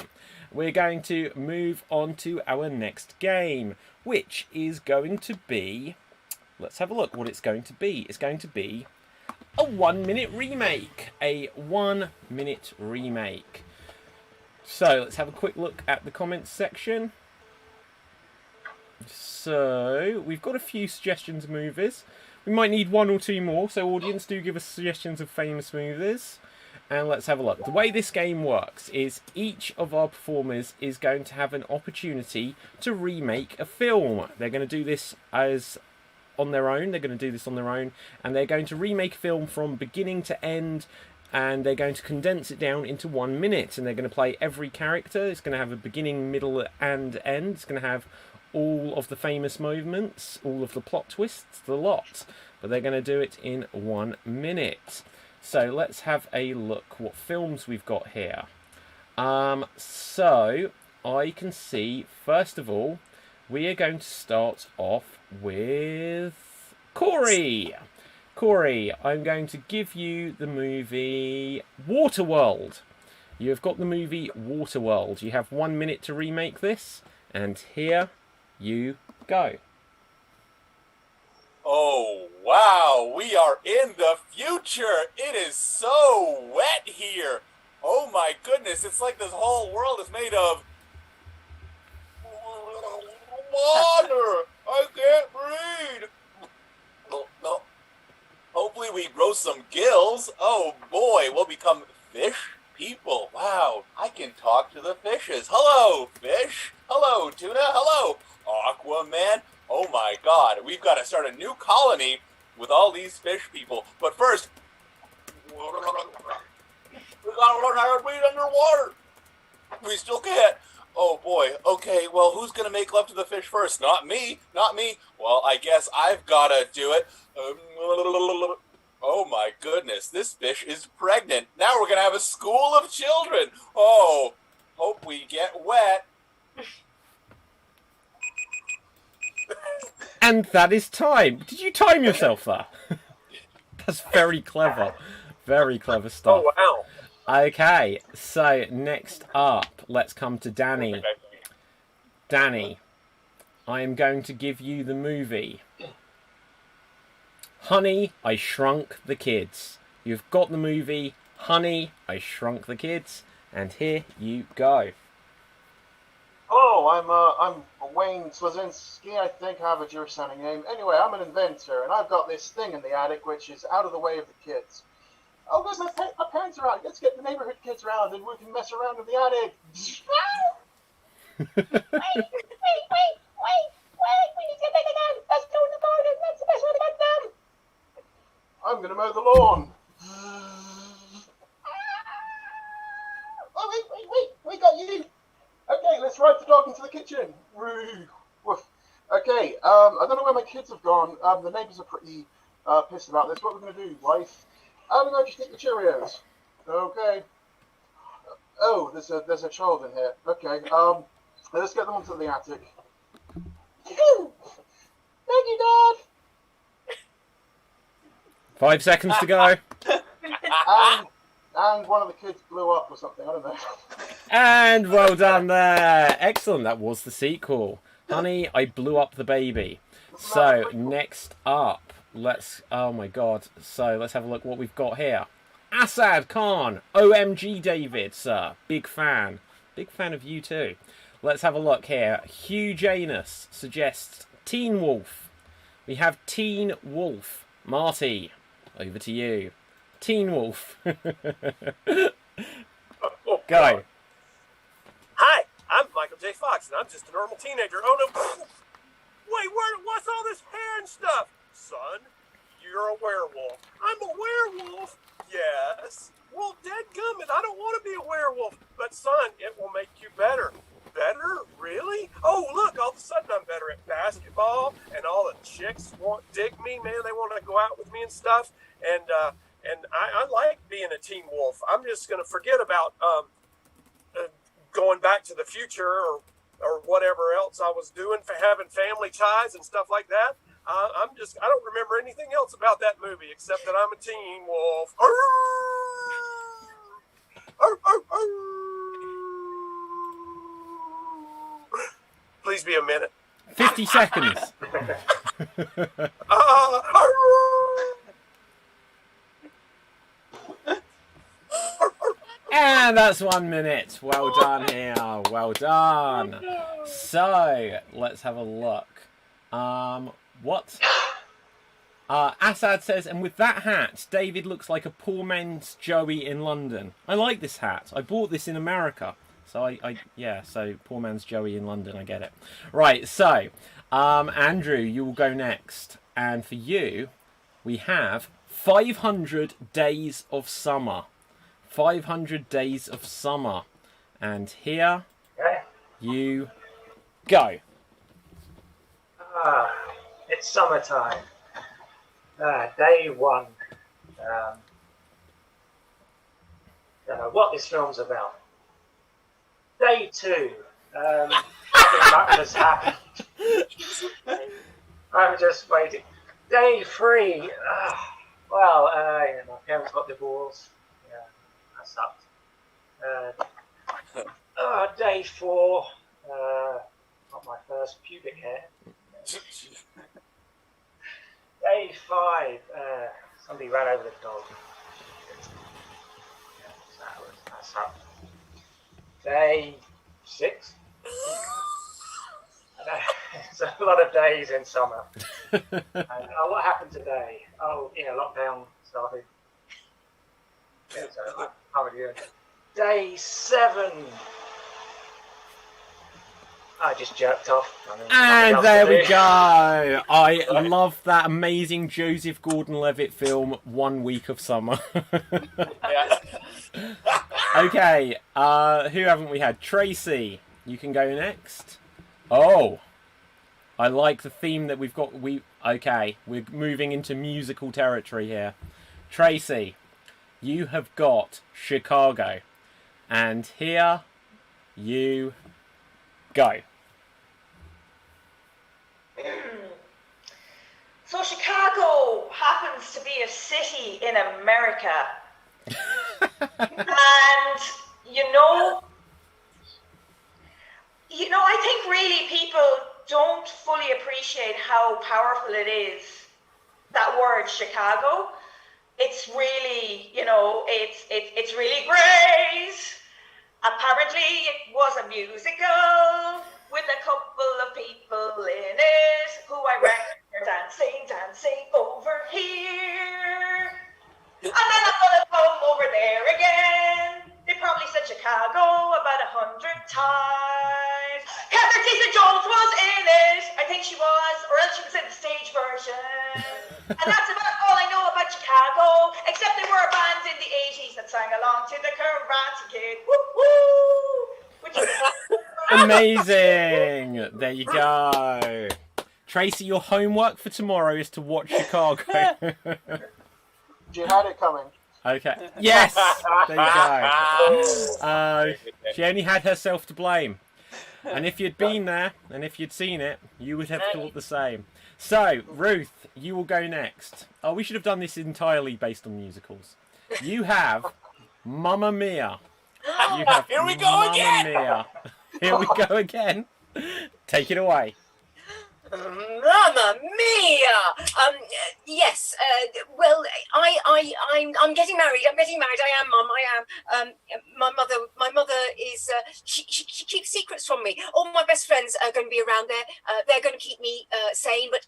We're going to move on to our next game, which is going to be... Let's have a look what it's going to be. It's going to be a 1-minute remake. A 1-minute remake. So, let's have a quick look at the comments section. So, we've got a few suggestions of movies. We might need one or two more, so audience, do give us suggestions of famous movies. And let's have a look. The way this game works is each of our performers is going to have an opportunity to remake a film. They're going to do this on their own. They're going to do this on their own. And they're going to remake a film from beginning to end. And they're going to condense it down into 1 minute. And they're going to play every character. It's going to have a beginning, middle, and end. It's going to have all of the famous moments, all of the plot twists, the lot. But they're going to do it in 1 minute. So let's have a look what films we've got here. So I can see, first of all, we are going to start off with Corey. Corey, I'm going to give you the movie Waterworld. You have got the movie Waterworld. You have 1 minute to remake this, and here you go. Oh, wow, we are in the future. It is so wet here. Oh my goodness, it's like this whole world is made of water. I can't breathe. No. Hopefully we grow some gills. Oh boy, we'll become fish people. Wow, I can talk to the fishes. Hello, fish. Hello, tuna. Hello, Aquaman. Oh my god, we've got to start a new colony with all these fish people. But first, remain underwater. We still can't. Oh boy. Okay, well, who's gonna make love to the fish first? Not me. Not me. Well, I guess I've gotta do it. Oh my goodness, this fish is pregnant. Now we're gonna have a school of children. Oh, hope we get wet. And that is time. Did you time yourself there? That's very clever. Very clever stuff. Oh, wow. Okay, so next up, let's come to Danny. Danny, I am going to give you the movie Honey, I Shrunk the Kids. You've got the movie Honey, I Shrunk the Kids, and here you go. Oh, I'm Wayne Slazinski, I think I have a Jewish sounding name. Anyway, I'm an inventor, and I've got this thing in the attic which is out of the way of the kids. Oh, guys, my parents are out. Let's get the neighborhood kids around, and we can mess around in the attic. Wait! We need to make it again! Let's go in the garden! That's the best way to get them! I'm gonna mow the lawn. Oh, wait! We got you! Okay, let's ride the dog into the kitchen. Woof. Okay, I don't know where my kids have gone. The neighbors are pretty pissed about this. What are we gonna do, wife? I'm going to just eat the Cheerios. Okay. Oh, there's a child in here. Okay. Let's get them onto the attic. Thank you, Dad. 5 seconds to go. And one of the kids blew up or something. I don't know. And well done there. Excellent. That was the sequel. Honey, I Blew Up the Baby. So next up. Oh my god, so let's have a look what we've got here. Assad Khan, OMG David, sir, big fan of you too. Let's have a look here. Hugh Janus suggests Teen Wolf. We have Teen Wolf. Marty, over to you. Teen Wolf. Go. Hi, I'm Michael J. Fox, and I'm just a normal teenager. Oh no! Wait, what's all this hair and stuff? Son, you're a werewolf. I'm a werewolf? Yes. Well, dadgummit, I don't want to be a werewolf. But son, it will make you better. Better? Really? Oh, look, all of a sudden I'm better at basketball, and all the chicks want dig me, man. They want to go out with me and stuff. And I like being a teen wolf. I'm just going to forget about going back to the future or whatever else I was doing for having family ties and stuff like that. I don't remember anything else about that movie except that I'm a teen wolf. Please be a minute. 50 seconds. And that's 1 minute. Well done here. Well done. So, let's have a look. What? Assad says, and with that hat, David looks like a poor man's Joey in London. I like this hat. I bought this in America. So so poor man's Joey in London, I get it. Right, so, Andrew, you will go next. And for you, we have 500 Days of Summer. 500 Days of Summer. And here you go. It's summertime. Day one. Don't know what this film's about. Day two. Nothing much has happened. I'm just waiting. Day three. My parents got divorced. Yeah, that sucked. Day four. Got my first pubic hair. Day five. Somebody ran over the dog. That sucked. Day six. It's a lot of days in summer. What happened today? Lockdown started. Yeah, so how are you? Day 7. I just jerked off. And there we go. I love that amazing Joseph Gordon-Levitt film, 1 Week of Summer. Okay, who haven't we had? Tracy, you can go next. Oh, I like the theme that we've got. Okay, we're moving into musical territory here. Tracy, you have got Chicago, and here you go. So Chicago happens to be a city in America. And I think really people don't fully appreciate how powerful it is, that word Chicago. It's really, it's really great. Apparently it was a musical with a couple of people in it who I reckon are dancing over here. And then I'm gonna come over there again. They probably said Chicago about 100 times. Catherine Zeta-Jones was in it. I think she was, or else she was in the stage version. And that's about all I know about Chicago, except there were bands in the 80s that sang along to the Karate Kid. Woo woo! Which is Amazing! There you go. Tracy, your homework for tomorrow is to watch Chicago. You had it coming. Okay. Yes! There you go. She only had herself to blame. And if you'd been there, and if you'd seen it, you would have thought the same. So, Ruth, you will go next. Oh, we should have done this entirely based on musicals. You have Mamma Mia. You have Here we go again! Mia. Here we go again. Take it away. Mamma mia! Yes. Well, I'm getting married. I am, Mum. I am. My mother is. She keeps secrets from me. All my best friends are going to be around there. They're going to keep me sane. But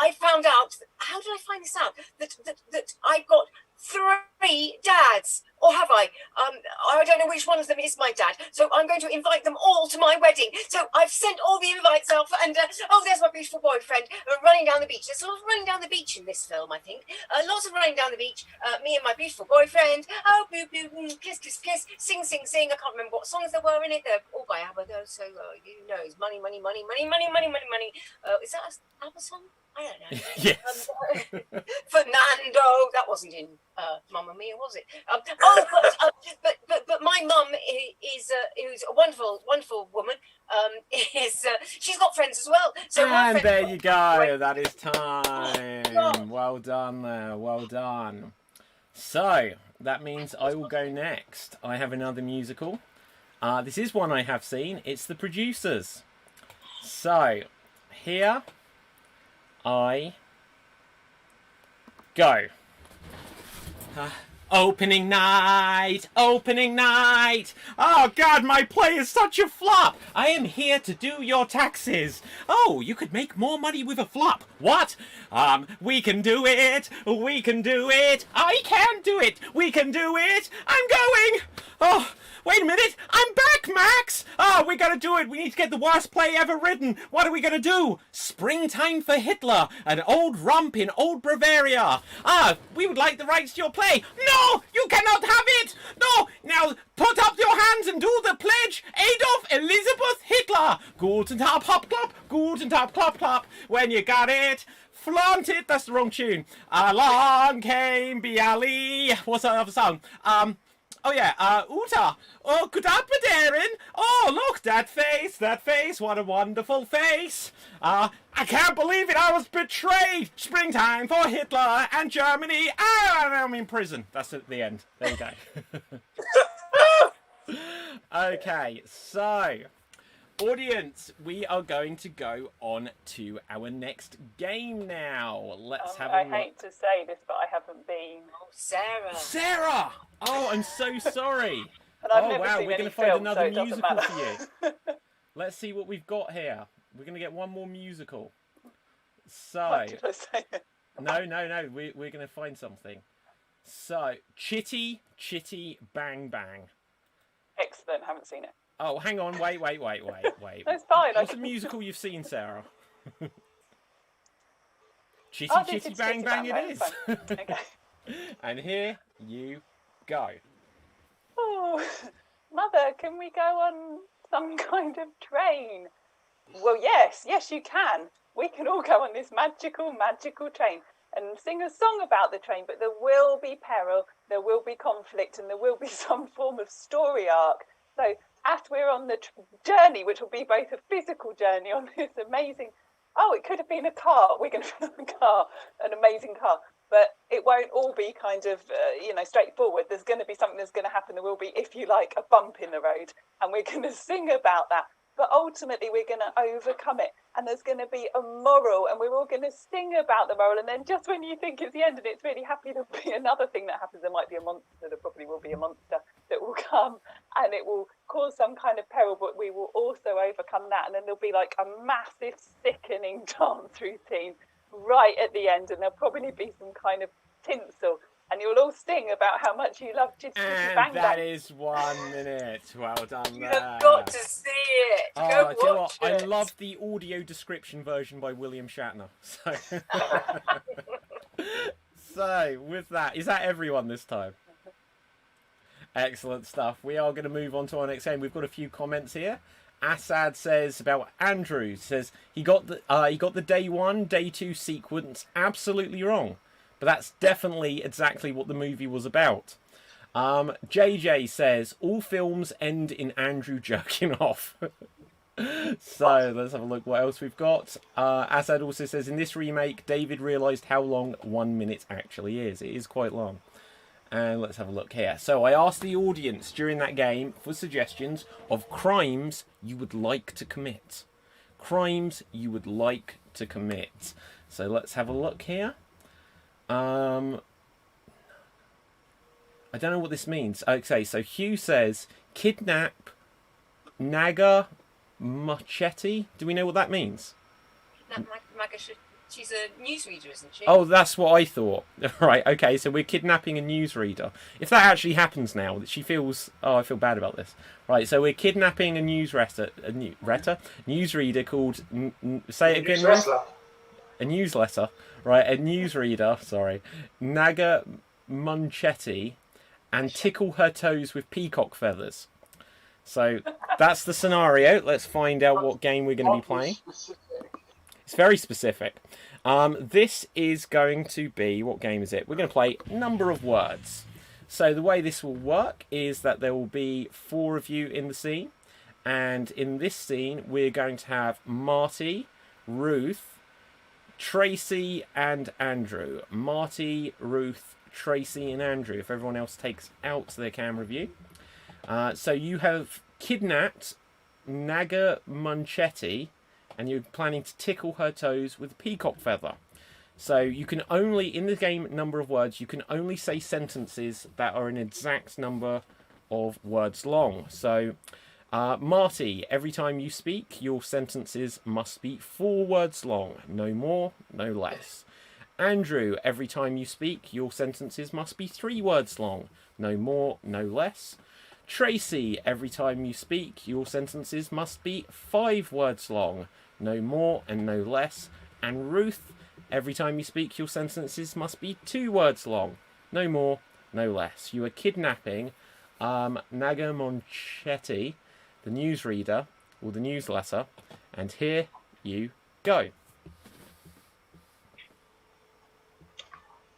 I found out. How did I find this out? That I've got 3 dads. Or have I? I don't know which one of them is my dad. So I'm going to invite them all to my wedding. So I've sent all the invites off, and there's my beautiful boyfriend running down the beach. There's a lot of running down the beach in this film, I think. Lots of running down the beach. Me and my beautiful boyfriend. Oh, boo, boo, kiss, kiss, kiss. Sing, sing, sing. I can't remember what songs there were in it. They're all by ABBA, though. So you know, it's money, money, money, money, money, money, money, money. Is that an ABBA song? I don't know. Yes. Fernando, that wasn't in Mamma Mia, was it? But my mum is who's a wonderful, wonderful woman. She's got friends as well. So and there you go. That is time. Well done there. Well done. So that means I will go next. I have another musical. This is one I have seen. It's The Producers. So here I go. Opening night! Opening night! Oh God, my play is such a flop! I am here to do your taxes. Oh, you could make more money with a flop. What? We can do it! We can do it! I can do it! We can do it! I'm going! Oh, wait a minute! I'm back, Max! Oh, we gotta do it! We need to get the worst play ever written! What are we gonna do? Springtime for Hitler! An old rump in old Bavaria! We would like the rights to your play! No! You cannot have it! No! Now, put up your hands and do the pledge! Adolf Elizabeth Hitler! Guten Tag, hop, klop! Guten Tag, klop, klop! When you got it, flaunt it! That's the wrong tune. Along came Bialy. What's that other song? Oh yeah, Uta. Oh, good afternoon. Oh, look, that face, what a wonderful face. I can't believe it, I was betrayed. Springtime for Hitler and Germany. I'm in prison. That's at the end. There you go. Okay, so, audience, we are going to go on to our next game now. Let's have a look. I hate to say this, but I haven't been. Oh, Sarah. Sarah! Oh, I'm so sorry. And I've never wow, seen we're going any to find film, another so it doesn't musical matter. for you. Let's see what we've got here. We're going to get one more musical. So, What did I say? no, we're going to find something. So, Chitty Bang Bang. Excellent, haven't seen it. Oh, hang on, wait. That's fine. What's a musical you've seen, Sarah? Chitty Oh, this is Bang Bang it Bang, is. fine. Okay. And here you go. Oh. oh, Mother, can we go on some kind of train? Well, yes, you can. We can all go on this magical train and sing a song about the train, but there will be peril, there will be conflict, and there will be some form of story arc. So as we're on the journey, which will be both a physical journey on this amazing, it could have been a car, we're going to film a car, an amazing car, but it won't all be kind of, straightforward. There's going to be something that's going to happen. There will be, if you like, a bump in the road, and we're going to sing about that. But ultimately, we're going to overcome it, and there's going to be a moral, and we're all going to sing about the moral. And then just when you think it's the end and it's really happy, there'll be another thing that happens. There might be a monster. There probably will be a monster that will come, and it will cause some kind of peril, but we will also overcome that. And then there'll be like a massive, sickening dance routine right at the end, and there'll probably be some kind of tinsel. And you'll all sing about how much you love Chitty Chitty Bang Bang. That is 1 minute. Well done there. You've got to see it. Oh, Go do you know what? watch it. I love the audio description version by William Shatner. So with that, is that everyone this time? Excellent stuff. We are going to move on to our next game. We've got a few comments here. Assad says about Andrew, says he got the day 1, day 2 sequence absolutely wrong. But that's definitely exactly what the movie was about. JJ says, all films end in Andrew jerking off. So let's have a look what else we've got. Assad also says, in this remake, David realised how long 1 minute actually is. It is quite long. And let's have a look here. So I asked the audience during that game for suggestions of crimes you would like to commit. Crimes you would like to commit. So let's have a look here. I don't know what this means. Okay, so Hugh says, kidnap Naga Machete. Do we know what that means? She's a newsreader, isn't she? Oh, that's what I thought. Right, okay, so we're kidnapping a newsreader. If that actually happens now, that she feels... Oh, I feel bad about this. Right, so we're kidnapping a newsreader called... say it again, Ron? A newsletter. Right, a newsreader, sorry. Naga Munchetti, and tickle her toes with peacock feathers. So that's the scenario. Let's find out what game we're going to be playing. It's very specific. This is going to be... What game is it? We're going to play Number of Words. So the way this will work is that there will be 4 of you in the scene. And in this scene, we're going to have Marty, Ruth, Tracy and Andrew. Marty, Ruth, Tracy and Andrew, if everyone else takes out their camera view. So you have kidnapped Naga Munchetti and you're planning to tickle her toes with a peacock feather. So you can only, in the game Number of Words, you can only say sentences that are an exact number of words long. So Marty, every time you speak, your sentences must be 4 words long. No more, no less. Andrew, every time you speak, your sentences must be 3 words long. No more, no less. Tracy, every time you speak, your sentences must be 5 words long. No more and no less. And Ruth, every time you speak, your sentences must be 2 words long. No more, no less. You are kidnapping Naga Munchetti, the newsreader, or the newsletter, and here you go.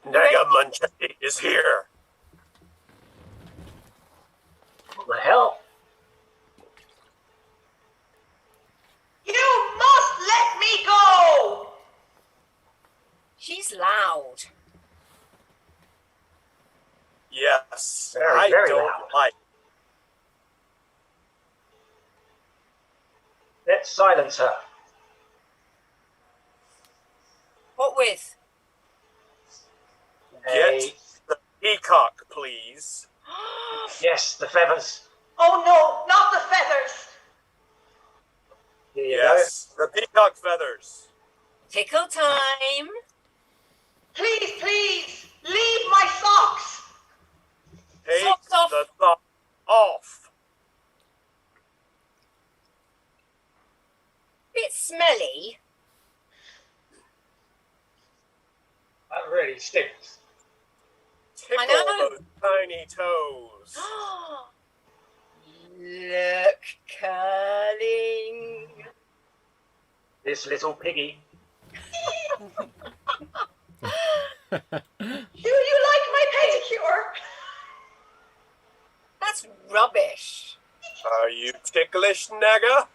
Naga Munchetti is here. What the hell? You must let me go! She's loud. Yes, Very, I very don't loud. like. Let's silence her. What with? Get the peacock, please. Yes, the feathers. Oh no, not the feathers! Here you Yes, the peacock feathers. Tickle time. Please, please, leave my socks! Take Socks off. the sock off. Bit smelly. go. That really stinks. Tickle I know. those tiny toes. Look, curling. This little piggy. Do you like my pedicure? That's rubbish. Are you ticklish, Nega?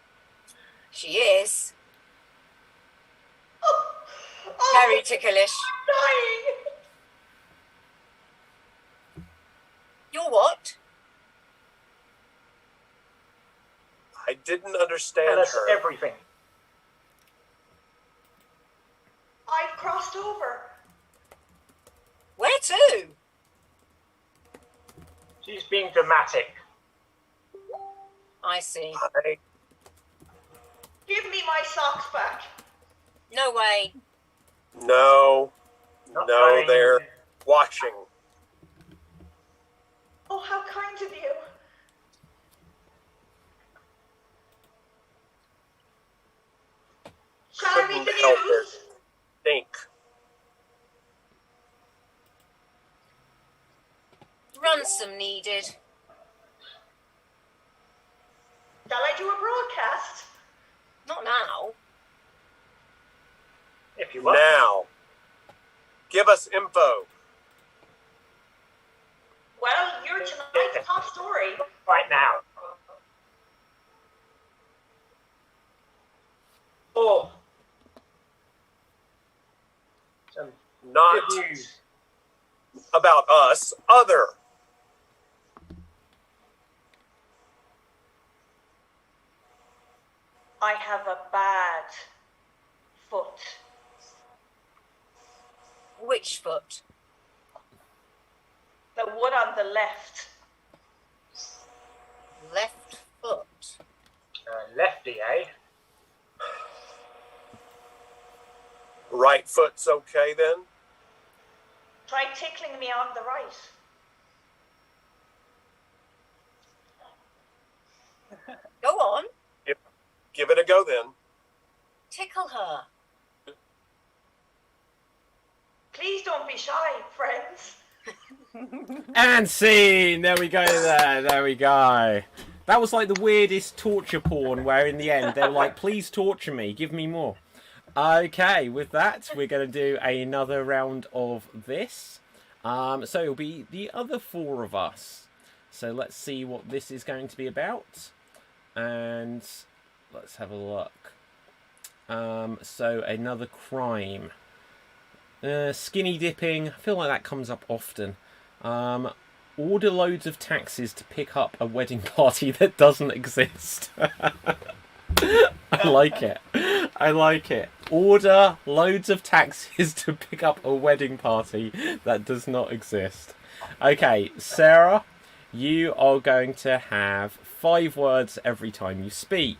She is. Oh, Very ticklish. dying. You're what? I didn't understand Tell us her. everything. I've crossed over. Where to? She's being dramatic. I see. Give me my socks back. No way. No, Not no, playing. they're watching. Oh, how kind of you. Shall I read Couldn't the help news? it. Think. Ransom needed. Shall I do a broadcast? Not now. If you want. Now, give us info. Well, you're tonight's top story. Right now. Oh. Some Not good news. about us, other. I have a bad foot. Which foot? The one on the left. Left foot. Lefty, eh? Right foot's okay then? Try tickling me on the right. Go on. Give it a go then. Tickle her. Please don't be shy, friends. And scene! There we go there we go. That was like the weirdest torture porn where in the end they were like, please torture me, give me more. Okay, with that, we're going to do another round of this. So it'll be the other four of us. So let's see what this is going to be about. And let's have a look. So another crime. Skinny dipping. I feel like that comes up often. Order loads of taxis to pick up a wedding party that doesn't exist. I like it. I like it. Order loads of taxis to pick up a wedding party that does not exist. Okay, Sarah, you are going to have 5 words every time you speak.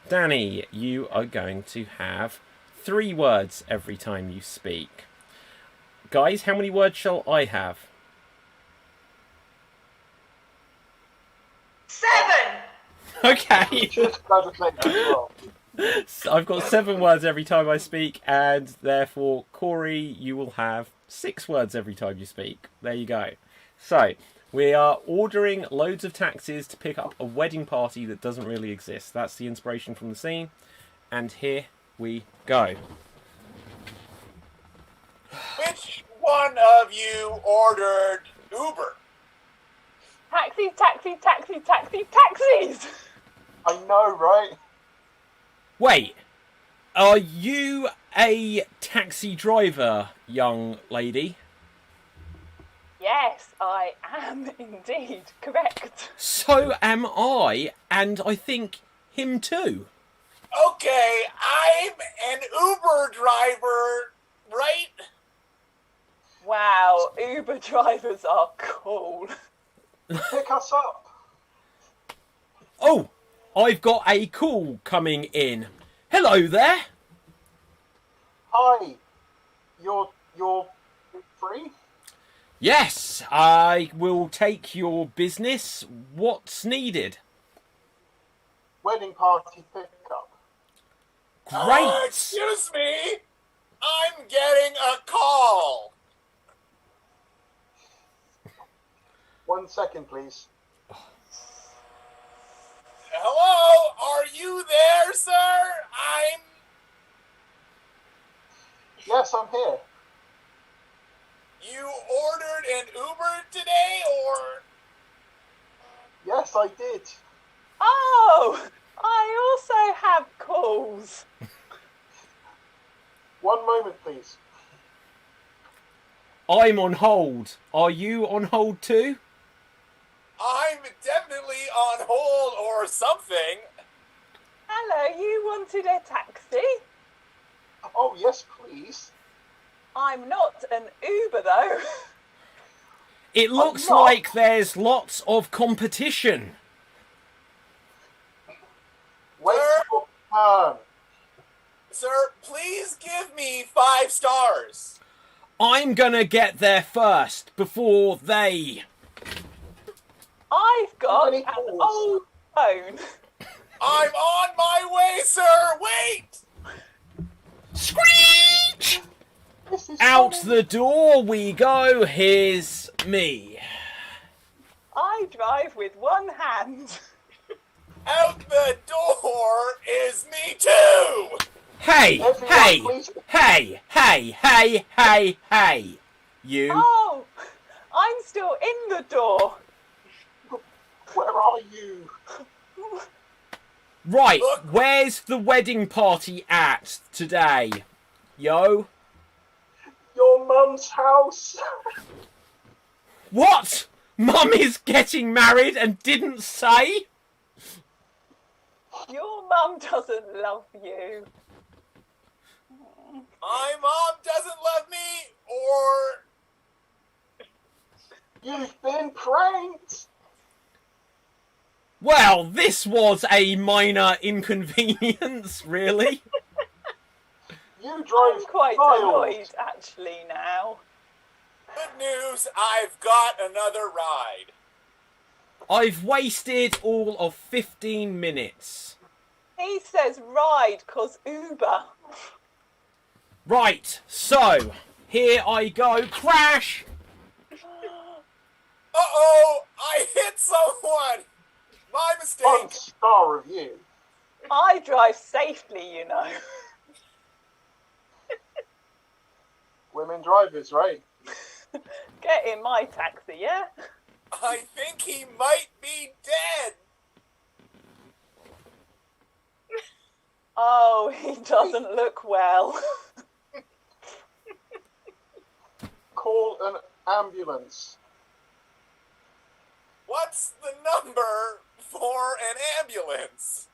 Danny, you are going to have 3 words every time you speak. Guys, how many words shall I have? 7. Okay. Just go to click as well. So I've got 7 words every time I speak, and therefore, Corey, you will have 6 words every time you speak. There you go. So, we are ordering loads of taxis to pick up a wedding party that doesn't really exist. That's the inspiration from the scene. And here we go. Which one of you ordered Uber? Taxis, taxis, taxis, taxis, taxis! I know, right? Wait, are you a taxi driver, young lady? Yes, I am indeed correct. So am I, and I think him too. Okay, I'm an Uber driver, right? Wow, Uber drivers are cool. Pick us up. Oh, I've got a call coming in. Hello there. Hi. You're free? Yes, I will take your business. What's needed? Wedding party pickup. Great. Excuse me, I'm getting a call. 1 second, please. Hello? Are you there, sir? Yes, I'm here. You ordered an Uber today, or? Yes, I did. Oh, I also have calls. One moment, please. I'm on hold. Are you on hold too? I'm definitely on hold or something. Hello, you wanted a taxi? Oh, yes, please. I'm not an Uber though. It looks not. like there's lots of competition. Wait Sir? your turn. Sir, please give me 5 stars. I'm gonna get there first before they. I've got many an calls? old phone. I'm on my way, sir. Wait. Screech! This is Out funny. the door we go. Here's me. I drive with one hand. Out the door is me too. Hey, Everyone, hey, please. hey, hey, hey, hey, hey. You. Oh, I'm still in the door. Where are you? Right, Look. where's the wedding party at today? Yo? Your mum's house. What? Mum is getting married and didn't say? Your mum doesn't love you. My mom doesn't love me, or You've been pranked. Well, this was a minor inconvenience, really. You drove I'm quite miles. annoyed actually now. good news, I've got another ride. I've wasted all of 15 minutes. He says ride 'cause Uber. Right, so, here I go. Crash! Uh-oh, I hit someone. My mistake. 1 star review. I drive safely, you know. Women drivers, right? Get in my taxi, yeah? I think he might be dead. Oh, he doesn't look well. Call an ambulance. What's the number for an ambulance?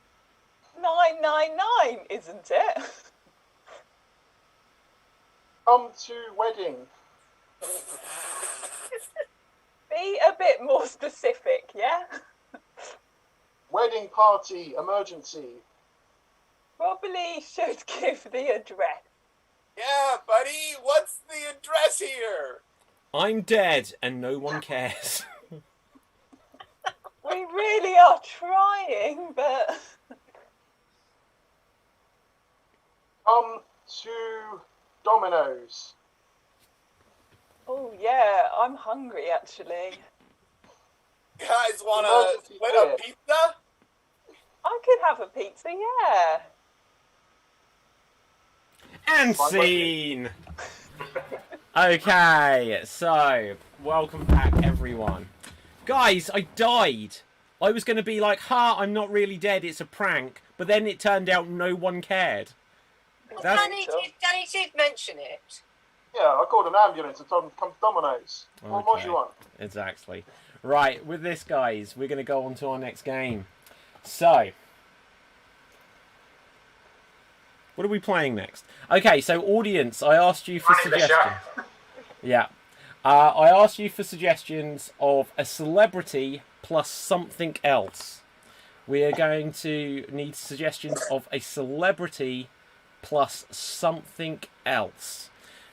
999, isn't it? Come to wedding. Be a bit more specific, yeah? Wedding party emergency. Probably should give the address. Yeah, buddy, what's the address here? I'm dead and no one cares. We really are trying, but... Come to Domino's. Oh, yeah, I'm hungry, actually. Guys want Emergency to split a care. pizza? I could have a pizza, yeah. And scene! Okay, so, welcome back, everyone. Guys, I died. I was going to be like, ha, I'm not really dead, it's a prank. But then it turned out no one cared. Danny did mention it. Yeah, I called an ambulance and told them to come to Domino's. What more do Okay. you want? Exactly. Right, with this, guys, we're going to go on to our next game. So, what are we playing next? Okay, so audience, I asked you for Running the suggestions. Yeah. I asked you for suggestions of a celebrity plus something else. We are going to need suggestions of a celebrity plus something else.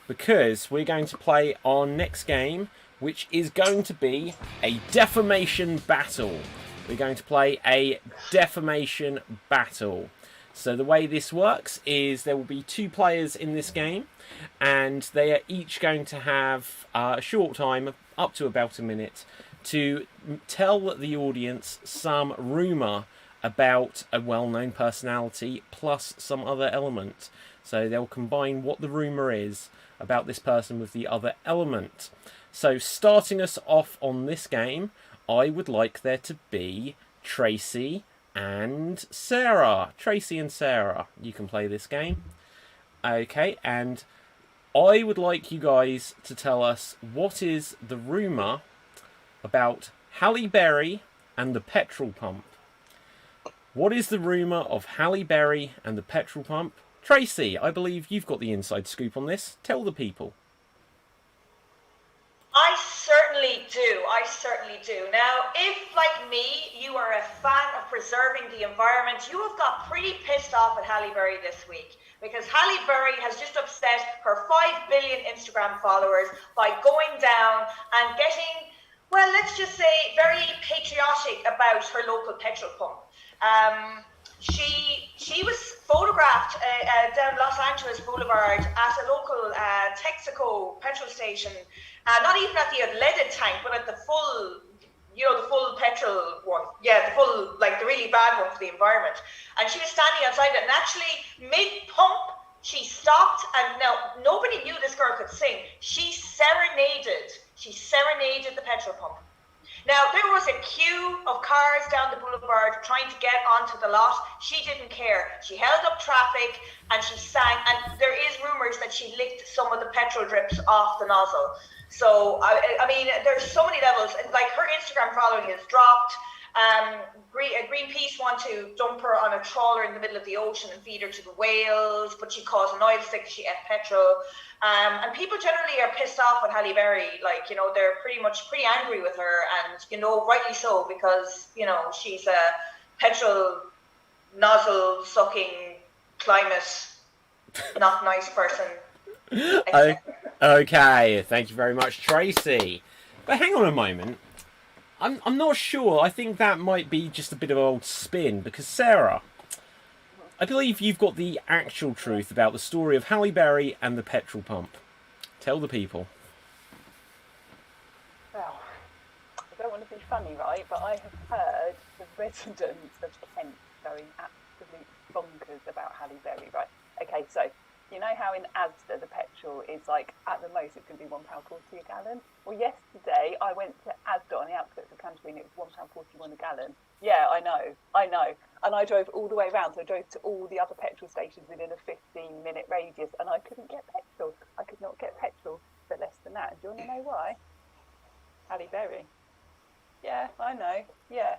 Because we're going to play our next game, which is going to be a defamation battle. We're going to play a defamation battle. So the way this works is there will be 2 players in this game, and they are each going to have a short time, up to about a minute, to tell the audience some rumour about a well-known personality plus some other element. So they'll combine what the rumour is about this person with the other element. So starting us off on this game, I would like there to be Tracy and Sarah. Tracy and Sarah, you can play this game. Okay, and I would like you guys to tell us what is the rumour about Halle Berry and the petrol pump. What is the rumour of Halle Berry and the petrol pump? Tracy, I believe you've got the inside scoop on this. Tell the people. I certainly do. Now, if, like me, you are a fan of preserving the environment, you have got pretty pissed off at Halle Berry this week, because Halle Berry has just upset her 5 billion Instagram followers by going down and getting, well, let's just say, very patriotic about her local petrol pump. She was photographed down Los Angeles Boulevard at a local Texaco petrol station, not even at the unleaded tank, but at the full, the full petrol one. Yeah, the full, like the really bad one for the environment. And she was standing outside it, and actually mid-pump, she stopped, and now nobody knew this girl could sing. She serenaded the petrol pump. Now, there was a queue of cars down the boulevard trying to get onto the lot. She didn't care. She held up traffic and she sang. And there is rumours that she licked some of the petrol drips off the nozzle. So, I mean, there's so many levels. Like, her Instagram following has dropped. Greenpeace want to dump her on a trawler in the middle of the ocean and feed her to the whales, but she caused an oil slick. She ate petrol. And people generally are pissed off with Halle Berry. Like, they're pretty angry with her, and, rightly so, because, she's a petrol nozzle sucking climate not nice person. Okay, thank you very much, Tracy. But hang on a moment. I'm not sure. I think that might be just a bit of an old spin, because Sarah, I believe you've got the actual truth about the story of Halle Berry and the petrol pump. Tell the people. Well, I don't want to be funny, right? But I have heard the residents of Kent going absolute bonkers about Halle Berry, right? Okay, so you know how in Asda the petrol is like, at the most it can be £1.40 a gallon? Well, yesterday I went to Asda on the outskirts of Canterbury and it was £1.41 a gallon. Yeah, I know. And I drove all the way around, so I drove to all the other petrol stations within a 15-minute radius, and I couldn't get petrol. I could not get petrol for less than that. Do you want to know why? Halle Berry. Yeah, I know. Yeah.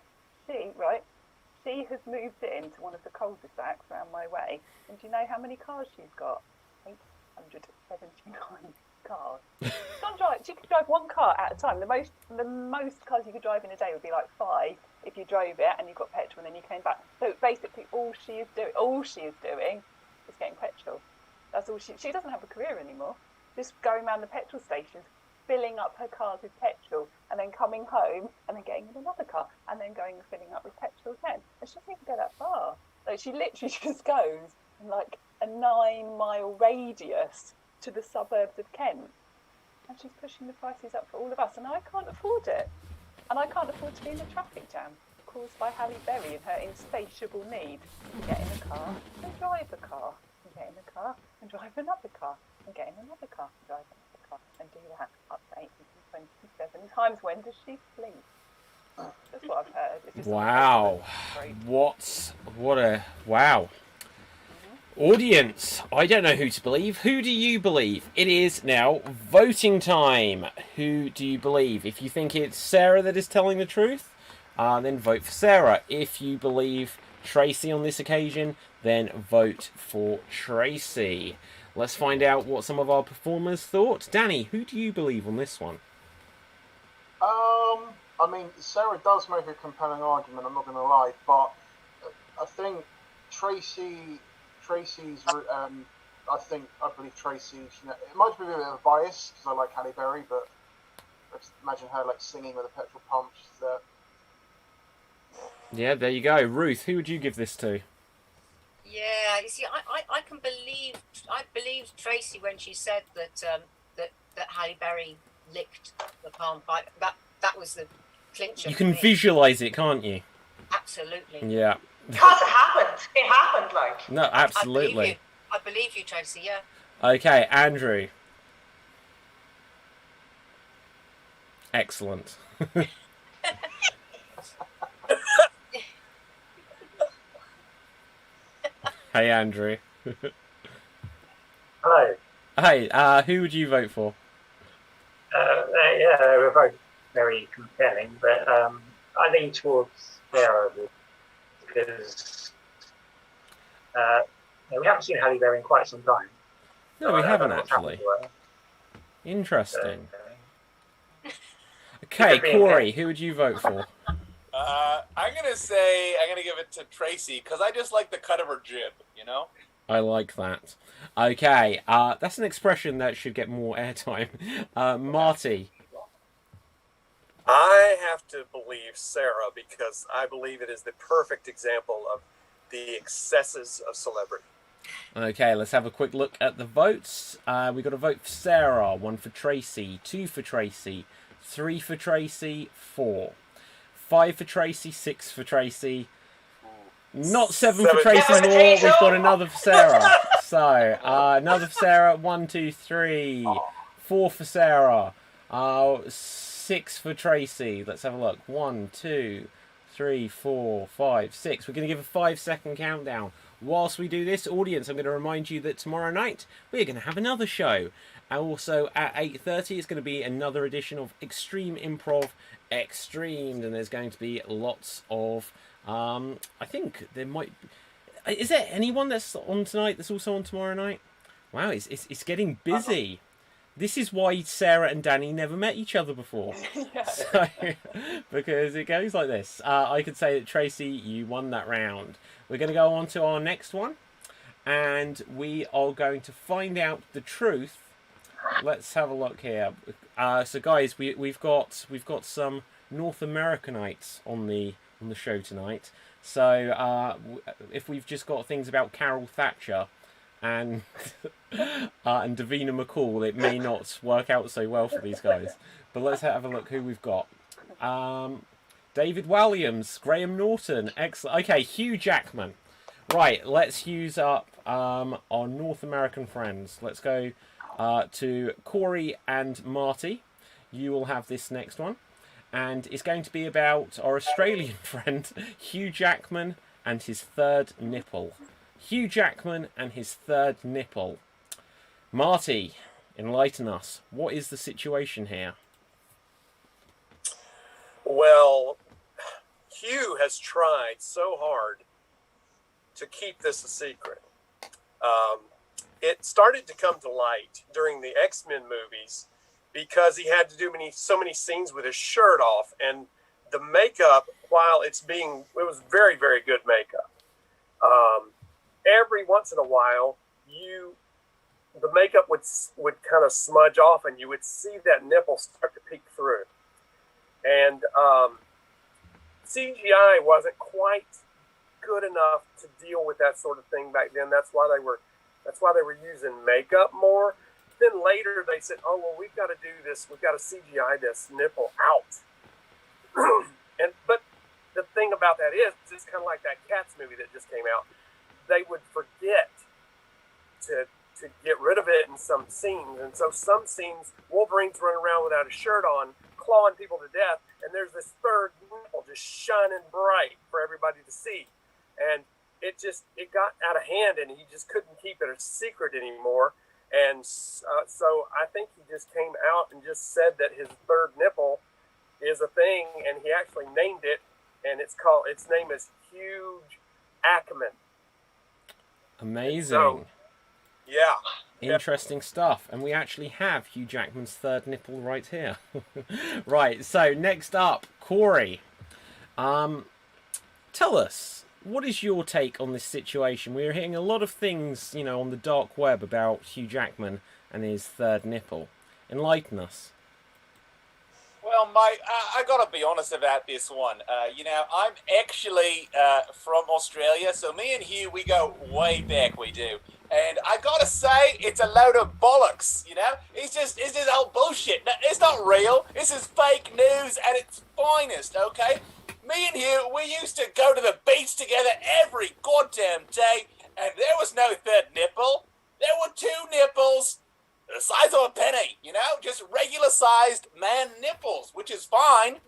She has moved into one of the cul-de-sacs around my way, and do you know how many cars she's got? 879 cars. She could drive one car at a time. The most cars you could drive in a day would be like 5 if you drove it and you got petrol and then you came back. So basically, all she is doing is getting petrol. That's all she doesn't have a career anymore. Just going around the petrol stations, filling up her cars with petrol, and then coming home and then getting in another car, and then going and filling up with petrol again. And she doesn't even go that far. Like, she literally just goes in like a 9-mile radius to the suburbs of Kent. And she's pushing the prices up for all of us, and I can't afford it. And I can't afford to be in a traffic jam caused by Halle Berry and her insatiable need to get in a car and drive a car, and get in a car and drive another car, and get in another car and drive another car, and do that up to 827 times. When does she sleep? That's what I've heard. It's just wow. Wow. Audience, I don't know who to believe. Who do you believe? It is now voting time. Who do you believe? If you think it's Sarah that is telling the truth, then vote for Sarah. If you believe Tracy on this occasion, then vote for Tracy. Let's find out what some of our performers thought. Danny, who do you believe on this one? I mean, Sarah does make a compelling argument, I'm not going to lie, but I think Tracy's, I believe Tracy, it might be a bit of a bias, because I like Halle Berry, but I just imagine her, like, singing with a petrol pump. Yeah, there you go. Ruth, who would you give this to? Yeah, you see, I believed Tracy when she said that Halle Berry licked the pump. That was the clincher. You can visualise it, can't you? Absolutely. Yeah. Because it happened. It happened, like. No, absolutely. I believe you, Tracy. Yeah. Okay, Andrew. Excellent. Hey, Andrew. Hello. Hey, who would you vote for? Yeah, they were both very compelling, but I lean towards Sarah because we haven't seen Halle Berry in quite some time. No, we I don't haven't know what's happened actually. to her. Interesting. So, Okay, Corey, who would you vote for? I'm gonna give it to Tracy because I just like the cut of her jib. You know. I like that. Okay, that's an expression that should get more airtime. Marty. I have to believe Sarah because I believe it is the perfect example of the excesses of celebrity. Okay, let's have a quick look at the votes. We got a vote for Sarah, 1 for Tracy, 2 for Tracy, 3 for Tracy, 4, 5 for Tracy, 6 for Tracy, not 7 for Tracy more. We've got another for Sarah. So another for Sarah, 1, 2, 3, 4 for Sarah, 6 for Tracy. Let's have a look. 1, 2, 3, 4, 5, 6. We're going to give a 5-second countdown. Whilst we do this, audience, I'm going to remind you that tomorrow night we're going to have another show. And also at 8:30 it's going to be another edition of Extreme Improv XStreamed. And there's going to be lots of... I think there might... Is there anyone that's on tonight that's also on tomorrow night? Wow, it's getting busy. This is why Sarah and Danny never met each other before. So, because it goes like this. I could say that, Tracy, you won that round. We're going to go on to our next one. And we are going to find out the truth. Let's have a look here. So, guys, we've got some North Americanites on the show tonight. So, if we've just got things about Carol Thatcher and Davina McCall, it may not work out so well for these guys. But let's have a look who we've got. David Williams, Graham Norton, excellent. Okay, Hugh Jackman. Right, let's use up our North American friends. Let's go to Corey and Marty. You will have this next one. And it's going to be about our Australian friend, Hugh Jackman, and his third nipple. Hugh Jackman and his third nipple. Marty, enlighten us. What is the situation here? Well, Hugh has tried so hard to keep this a secret. It started to come to light during the X-Men movies because he had to do so many scenes with his shirt off, and the makeup, while it was very, very good makeup. Every once in a while, the makeup would kind of smudge off, and you would see that nipple start to peek through. And CGI wasn't quite good enough to deal with that sort of thing back then. That's why they were using makeup more. Then later they said, "Oh well, we've got to do this. We've got to CGI this nipple out." But the thing about that is, it's kind of like that Cats movie that just came out. They would forget to get rid of it in some scenes, and so some scenes Wolverine's running around without a shirt on, clawing people to death, and there's this third nipple just shining bright for everybody to see, and it got out of hand, and he just couldn't keep it a secret anymore. And so I think he just came out and just said that his third nipple is a thing, and he actually named it, and its name is Hugh Jackman. Amazing. So, yeah. Interesting stuff. And we actually have Hugh Jackman's third nipple right here. Right, so next up, Corey. Tell us, what is your take on this situation? We're hearing a lot of things, on the dark web about Hugh Jackman and his third nipple. Enlighten us. Well, Mike, I got to be honest about this one. I'm actually from Australia, so me and Hugh, we go way back, we do. And I got to say, it's a load of bollocks, It's just all bullshit. It's not real. This is fake news at its finest, okay? Me and you, we used to go to the beach together every goddamn day, and there was no third nipple. There were 2 nipples, the size of a penny, you know, just regular-sized man nipples, which is fine,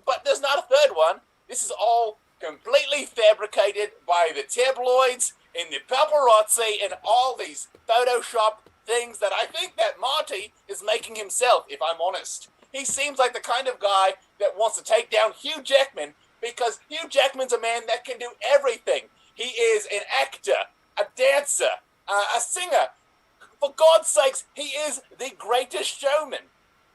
but there's not a third one. This is all completely fabricated by the tabloids and the paparazzi and all these Photoshop things that I think that Marty is making himself, if I'm honest. He seems like the kind of guy that wants to take down Hugh Jackman because Hugh Jackman's a man that can do everything. He is an actor, a dancer, a singer. For God's sakes, he is the greatest showman.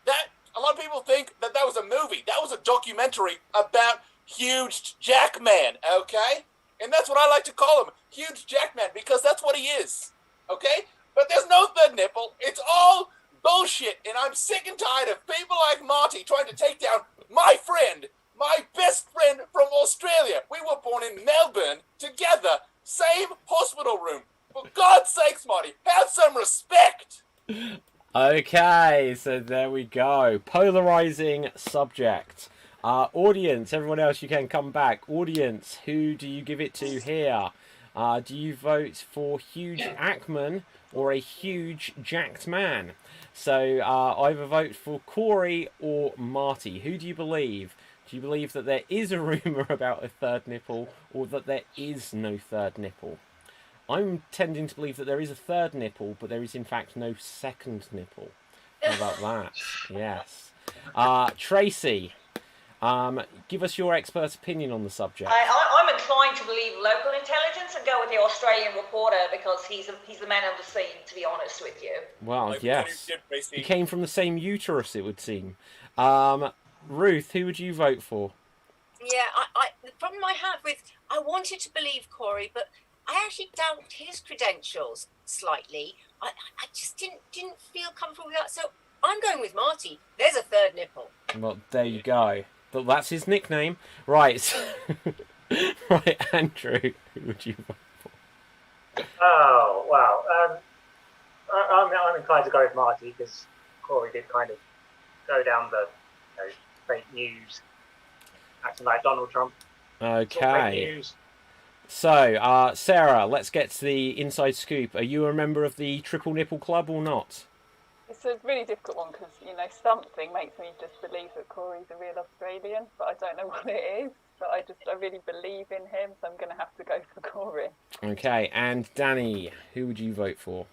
That a lot of people think that was a movie. That was a documentary about Huge Jackman, okay? And that's what I like to call him, Huge Jackman, because that's what he is, okay? But there's no third nipple. It's all bullshit, and I'm sick and tired of people like Marty trying to take down my friend, my best friend from Australia. We were born in Melbourne together, same hospital room. For God's sakes, Marty, have some respect. Okay, so there we go. Polarizing subject. Audience, everyone else, you can come back. Audience, who do you give it to here? Do you vote for Hugh Jackman or a huge jacked man? So either vote for Corey or Marty. Who do you believe? Do you believe that there is a rumour about a third nipple or that there is no third nipple? I'm tending to believe that there is a third nipple, but there is in fact no second nipple. How about that? Yes. Tracy, give us your expert opinion on the subject. I'm inclined to believe local intelligence and go with the Australian reporter because he's the man on the scene, to be honest with you. Well, yes. He came from the same uterus, it would seem. Ruth, who would you vote for? Yeah, the problem I have with, I wanted to believe Corey, but I actually doubt his credentials slightly. I just didn't feel comfortable with that. So I'm going with Marty. There's a third nipple. Well, there you go. But that's his nickname. Right. Right, Andrew, who would you vote for? Oh, wow. I'm inclined to go with Marty because Corey did kind of go down the fake news, acting like Donald Trump. Okay. Fake news. So, Sarah, let's get to the inside scoop. Are you a member of the Triple Nipple Club or not? It's a really difficult one because, something makes me just believe that Corey's a real Australian, but I don't know what it is. But I really believe in him, so I'm going to have to go for Corey. Okay, and Danny, who would you vote for?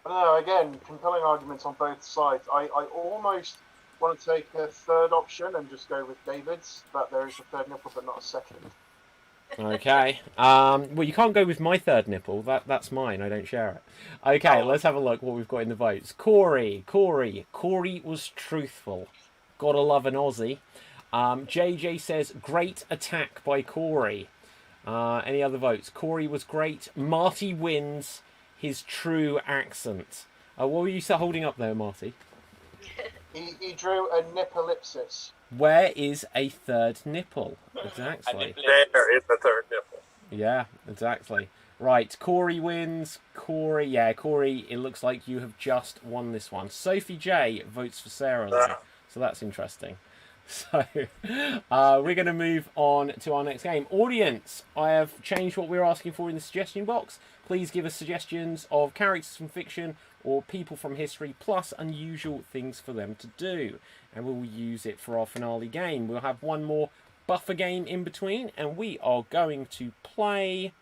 Again, compelling arguments on both sides. I almost want to take a third option and just go with David's, but there is a third nipple, but not a second. Okay. Well, you can't go with my third nipple. That's mine. I don't share it. Okay, let's have a look what we've got in the votes. Corey was truthful. Gotta love an Aussie. JJ says, great attack by Corey. Any other votes? Corey was great. Marty wins his true accent. What were you holding up there, Marty? He drew a nippellipsis. Where is a third nipple? Exactly. There is a third nipple. Yeah, exactly. Right, Corey wins. Corey, it looks like you have just won this one. Sophie J votes for Sarah, though, so that's interesting. So, we're going to move on to our next game. Audience, I have changed what we're asking for in the suggestion box. Please give us suggestions of characters from fiction or people from history, plus unusual things for them to do. And we'll use it for our finale game. We'll have one more buffer game in between, and we are going to play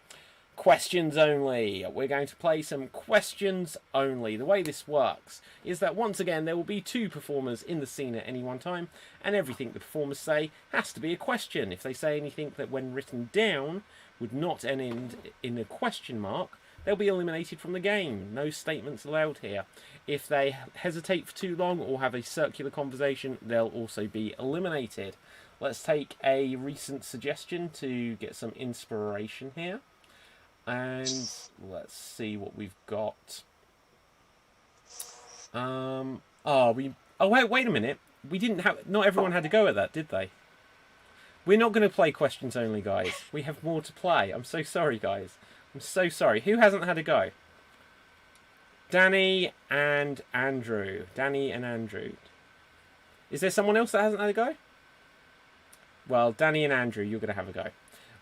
questions only. We're going to play some questions only. The way this works is that once again there will be 2 performers in the scene at any one time, and everything the performers say has to be a question. If they say anything that when written down would not end in a question mark, they'll be eliminated from the game. No statements allowed here. If they hesitate for too long or have a circular conversation, they'll also be eliminated. Let's take a recent suggestion to get some inspiration here. And let's see what we've got. Wait a minute. Not everyone had to go at that, did they? We're not going to play questions only, guys. We have more to play. I'm so sorry, guys. I'm so sorry. Who hasn't had a go? Danny and Andrew. Is there someone else that hasn't had a go? Well, Danny and Andrew, you're going to have a go.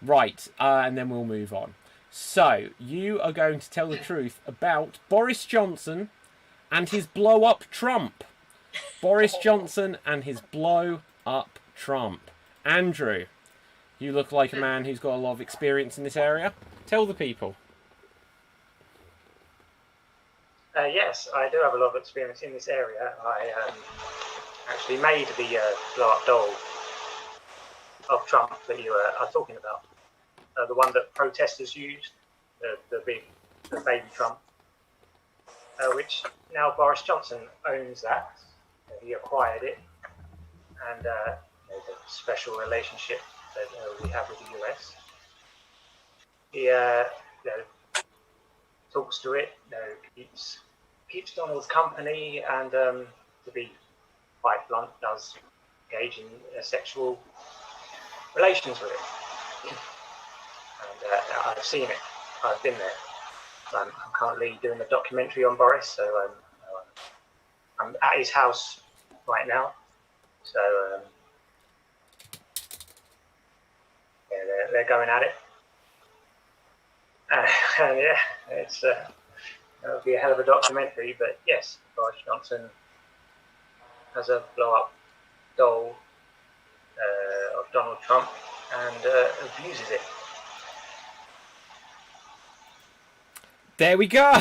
Right, and then we'll move on. So, you are going to tell the truth about Boris Johnson and his blow-up Trump. Boris Johnson and his blow-up Trump. Andrew, you look like a man who's got a lot of experience in this area. Tell the people. Yes, I do have a lot of experience in this area. I actually made the blow-up doll of Trump that you are talking about. The one that protesters used, the baby Trump, which now Boris Johnson owns that. He acquired it, and the special relationship that we have with the US. He talks to it, keeps Donald's company, and to be quite blunt, does engage in sexual relations with it. And I've seen it. I've been there. I'm currently doing a documentary on Boris, so I'm at his house right now. So yeah, they're going at it. And yeah, it'll be a hell of a documentary. But yes, Boris Johnson has a blow-up doll of Donald Trump and abuses it. There we go.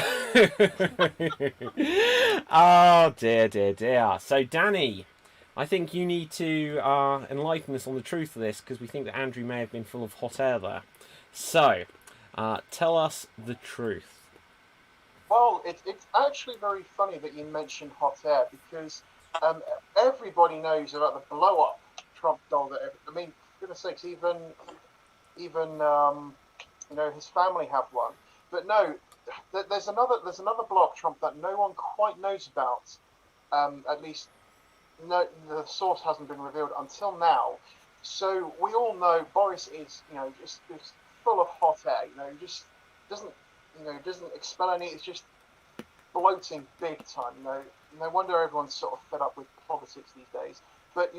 Oh dear. So Danny, I think you need to enlighten us on the truth of this, because we think that Andrew may have been full of hot air there. So tell us the truth. Well, it's actually very funny that you mentioned hot air, because everybody knows about the blow-up Trump doll. I mean, for goodness sakes, even his family have one. But no, there's another blow-up Trump that no one quite knows about. At least, no, the source hasn't been revealed until now. So we all know Boris is, just full of hot air. Just doesn't expel any. It's just bloating big time. No wonder everyone's sort of fed up with politics these days. But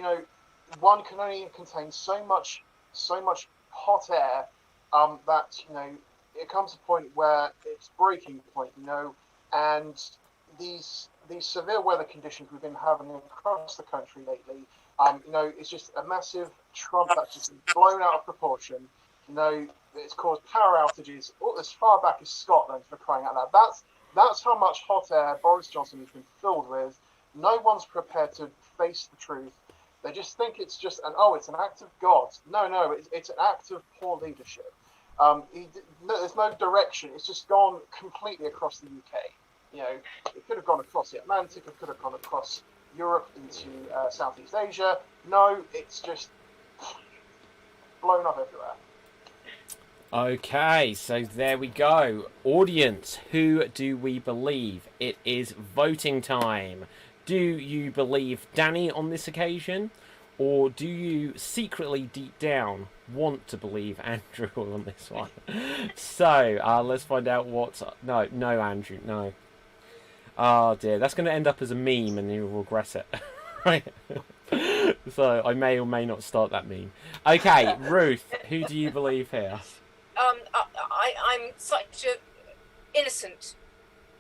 one can only contain so much hot air that it comes to a point where it's breaking point. And these severe weather conditions we've been having across the country lately. It's just a massive Trump that's just blown out of proportion. It's caused power outages as far back as Scotland, for crying out loud. That's how much hot air Boris Johnson has been filled with. No one's prepared to face the truth. They just think it's just it's an act of God. No, it's an act of poor leadership. There's no direction. It's just gone completely across the UK. It could have gone across the Atlantic. It could have gone across Europe into Southeast Asia. No, it's just blown up everywhere. Okay, so there we go. Audience, who do we believe? It is voting time. Do you believe Danny on this occasion? Or do you secretly, deep down, want to believe Andrew on this one? So, let's find out what... No, Andrew, no. Oh dear, that's going to end up as a meme and you'll regret it. Right? So, I may or may not start that meme. Okay, Ruth, who do you believe here? I'm such an innocent,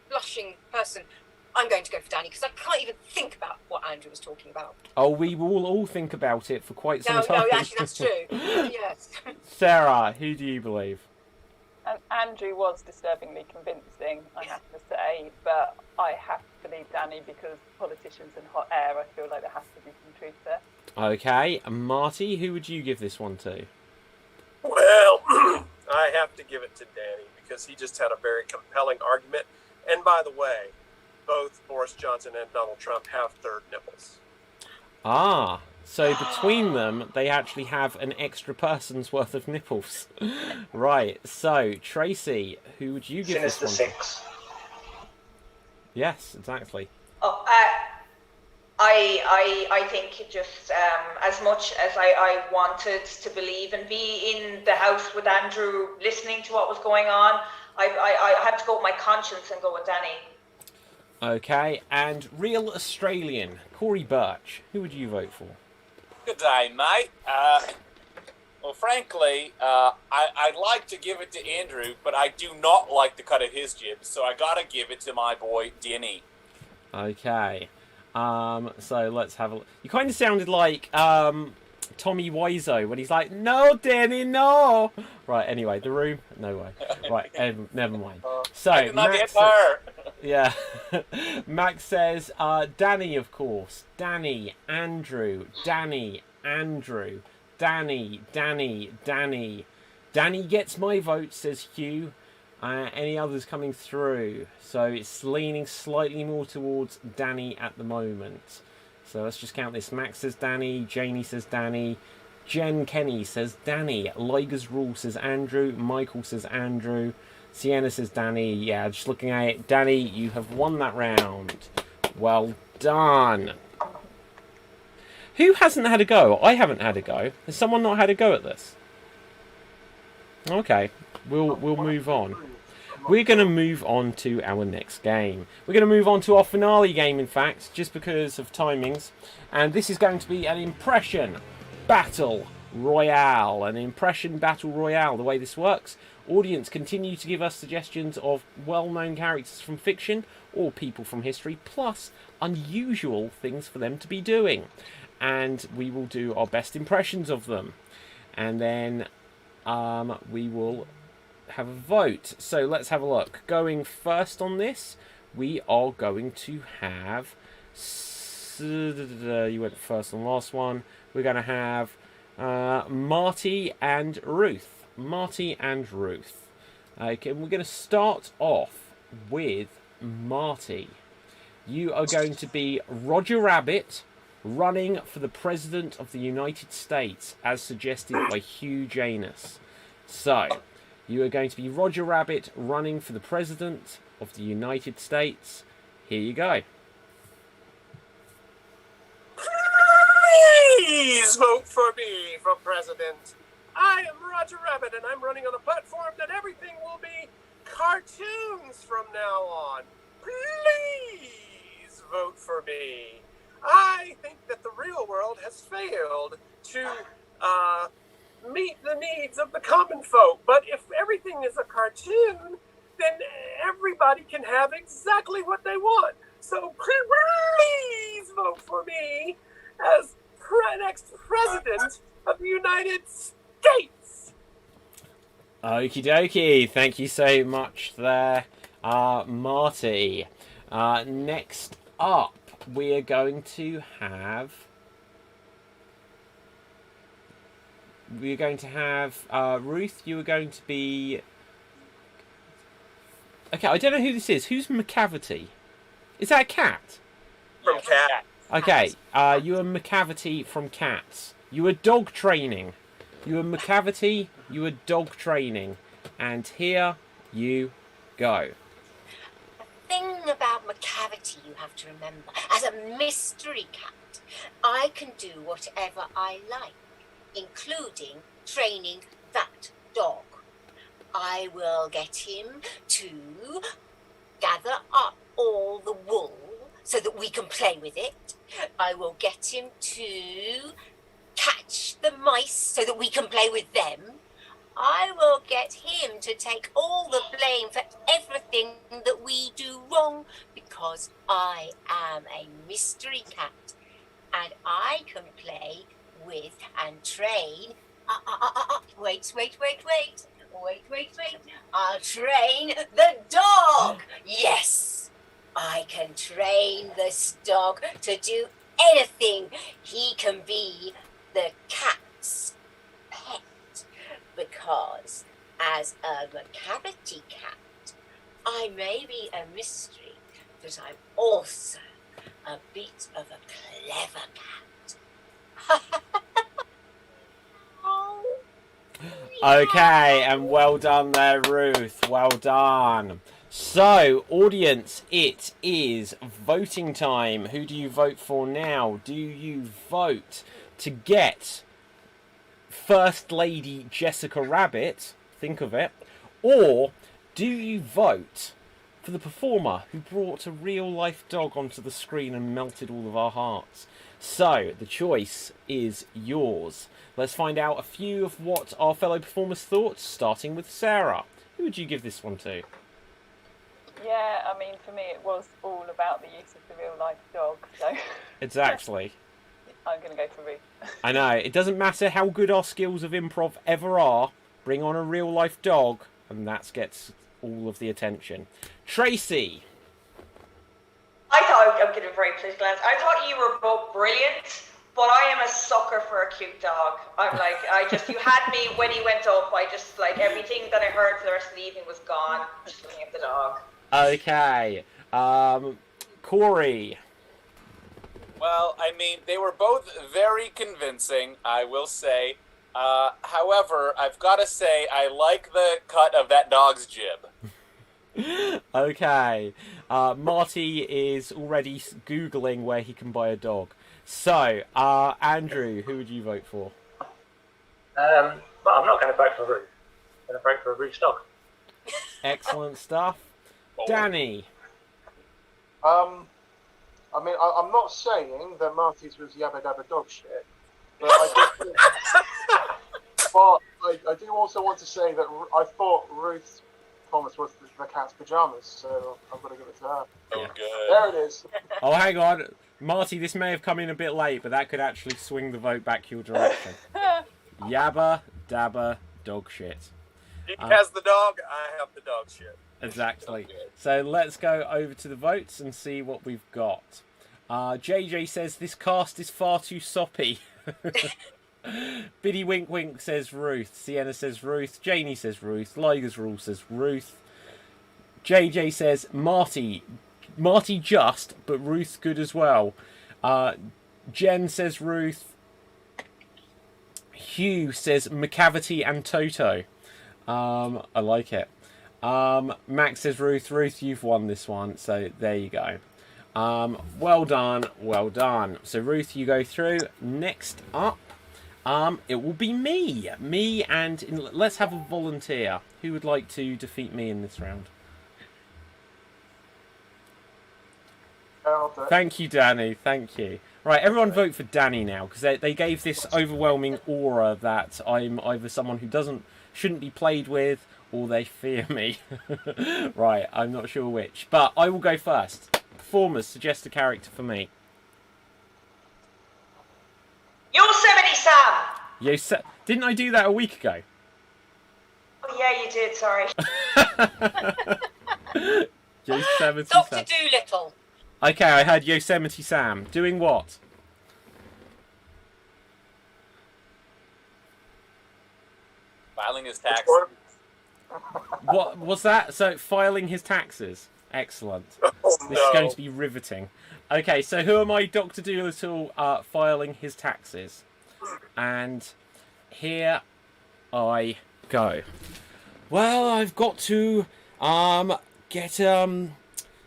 blushing person. I'm going to go for Danny, because I can't even think about what Andrew was talking about. Oh, we will all think about it for quite some time. No, actually, that's true. Yes. Sarah, who do you believe? Andrew was disturbingly convincing, I have to say, but I have to believe Danny because politicians and hot air, I feel like there has to be some truth there. Okay, Marty, who would you give this one to? Well, I have to give it to Danny because he just had a very compelling argument. And by the way, both Boris Johnson and Donald Trump have third nipples. Ah, so between them, they actually have an extra person's worth of nipples. Right, so, Tracy, who would you give this one? Sinister Six. Yes, exactly. Oh, I think just as much as I wanted to believe and be in the house with Andrew, listening to what was going on, I had to go with my conscience and go with Danny. Okay, and real Australian, Corey Birch, who would you vote for? Good day, mate. Well, frankly, I'd like to give it to Andrew, but I do not like the cut of his jib, so I gotta give it to my boy, Denny. Okay. So let's have a look. You kind of sounded like Tommy Wiseau when he's like, "No, Danny, no." Right. Anyway, the room. No way. Right. Never mind. So I did not Max. hit her. Yeah. Max says, Danny, of course. Danny, Andrew, Danny, Andrew, Danny, Danny, Danny. Danny gets my vote, says Hugh. Any others coming through? So it's leaning slightly more towards Danny at the moment. So let's just count this. Max says Danny, Janie says Danny, Jen Kenny says Danny, Liger's Rule says Andrew, Michael says Andrew, Sienna says Danny. Yeah, just looking at it. Danny, you have won that round. Well done. Who hasn't had a go? I haven't had a go. Has someone not had a go at this? Okay, we'll move on. We're going to move on to our next game. We're going to move on to our finale game, in fact, just because of timings. And this is going to be an impression battle royale. An impression battle royale. The way this works, audience continue to give us suggestions of well-known characters from fiction or people from history, plus unusual things for them to be doing. And we will do our best impressions of them. And then we will have a vote. So let's have a look. Going first on this, we are going to have... You went first on the last one. We're going to have Marty and Ruth. Marty and Ruth. Okay, and we're going to start off with Marty. You are going to be Roger Rabbit running for the President of the United States, as suggested by Hugh Janus. So, you are going to be Roger Rabbit running for the President of the United States. Here you go. Please vote for me for president. I am Roger Rabbit, and I'm running on a platform that everything will be cartoons from now on. Please vote for me. I think that the real world has failed to meet the needs of the common folk. But if everything is a cartoon, then everybody can have exactly what they want. So please vote for me as next president of the United States. Okie dokie. Thank you so much there, Marty. Next up, we are going to have... Ruth, you are going to be... Okay, I don't know who this is. Who's McCavity? Is that a cat? From Cat. Okay, you are McCavity from Cats. You are dog training. You are McCavity, you are dog training. And here you go. The thing about McCavity you have to remember, as a mystery cat, I can do whatever I like, including training that dog. I will get him to gather up all the wool so that we can play with it. I will get him to catch the mice so that we can play with them. I will get him to take all the blame for everything that we do wrong, because I am a mystery cat and I can play with and train. Wait. I'll train the dog. Yes, I can train this dog to do anything. He can be the cat's pet, because as a McCavity cat, I may be a mystery, but I'm also a bit of a clever cat. Okay, and well done there, Ruth. Well done. So, audience, it is voting time. Who do you vote for now? Do you vote to get First Lady Jessica Rabbit? Think of it. Or do you vote for the performer who brought a real-life dog onto the screen and melted all of our hearts? So, the choice is yours. Let's find out a few of what our fellow performers thought, starting with Sarah. Who would you give this one to? Yeah, I mean, for me, it was all about the use of the real life dog. So Exactly. I'm going to go for Ruth. I know, it doesn't matter how good our skills of improv ever are, bring on a real life dog, and that gets all of the attention. Tracy! I thought, I'm getting a very political answer. I thought you were both brilliant, but I am a sucker for a cute dog. I'm like, you had me when he went up. I just, like, everything that I heard for the rest of the evening was gone. Just looking at the dog. Okay. Corey. Well, I mean, they were both very convincing, I will say. However, I've got to say, I like the cut of that dog's jib. Okay. Marty is already Googling where he can buy a dog. So, Andrew, who would you vote for? But I'm not going to vote for Ruth. I'm going to vote for Ruth's dog. Excellent stuff. Danny. I mean, I'm not saying that Marty's was yabba dabba dog shit, but I do also want to say that I thought Ruth Thomas was the cat's pajamas, so I'm going to give it to her. Oh, good. There it is. Oh, hang on. Marty, this may have come in a bit late, but that could actually swing the vote back your direction. Yabba dabba dog shit. He has the dog, I have the dog shit. Exactly. So let's go over to the votes and see what we've got. JJ says this cast is far too soppy. Biddy Wink Wink says Ruth. Sienna says Ruth. Janie says Ruth. Liger's Rule says Ruth. JJ says Marty. Marty just, but Ruth good as well. Jen says Ruth. Hugh says McCavity and Toto. I like it. Max says Ruth. Ruth, you've won this one, so there you go. Well done, well done. So Ruth, you go through. Next up, it will be me. Me, and let's have a volunteer. Who would like to defeat me in this round? Thank you, Danny. Thank you. Right, everyone vote for Danny now, because they gave this overwhelming aura that I'm either someone who shouldn't be played with, or they fear me. Right, I'm not sure which. But I will go first. Performers, suggest a character for me. Yosemite Sam! Didn't I do that a week ago? Oh, yeah, you did, sorry. Yosemite Dr. Sam. Doolittle. Okay, I had Yosemite Sam. Doing what? Filing his taxes. What was that? So, filing his taxes. Excellent. Oh, This is going to be riveting. Okay, so who am I, Dr. Doolittle, filing his taxes? And here I go. Well, I've got to get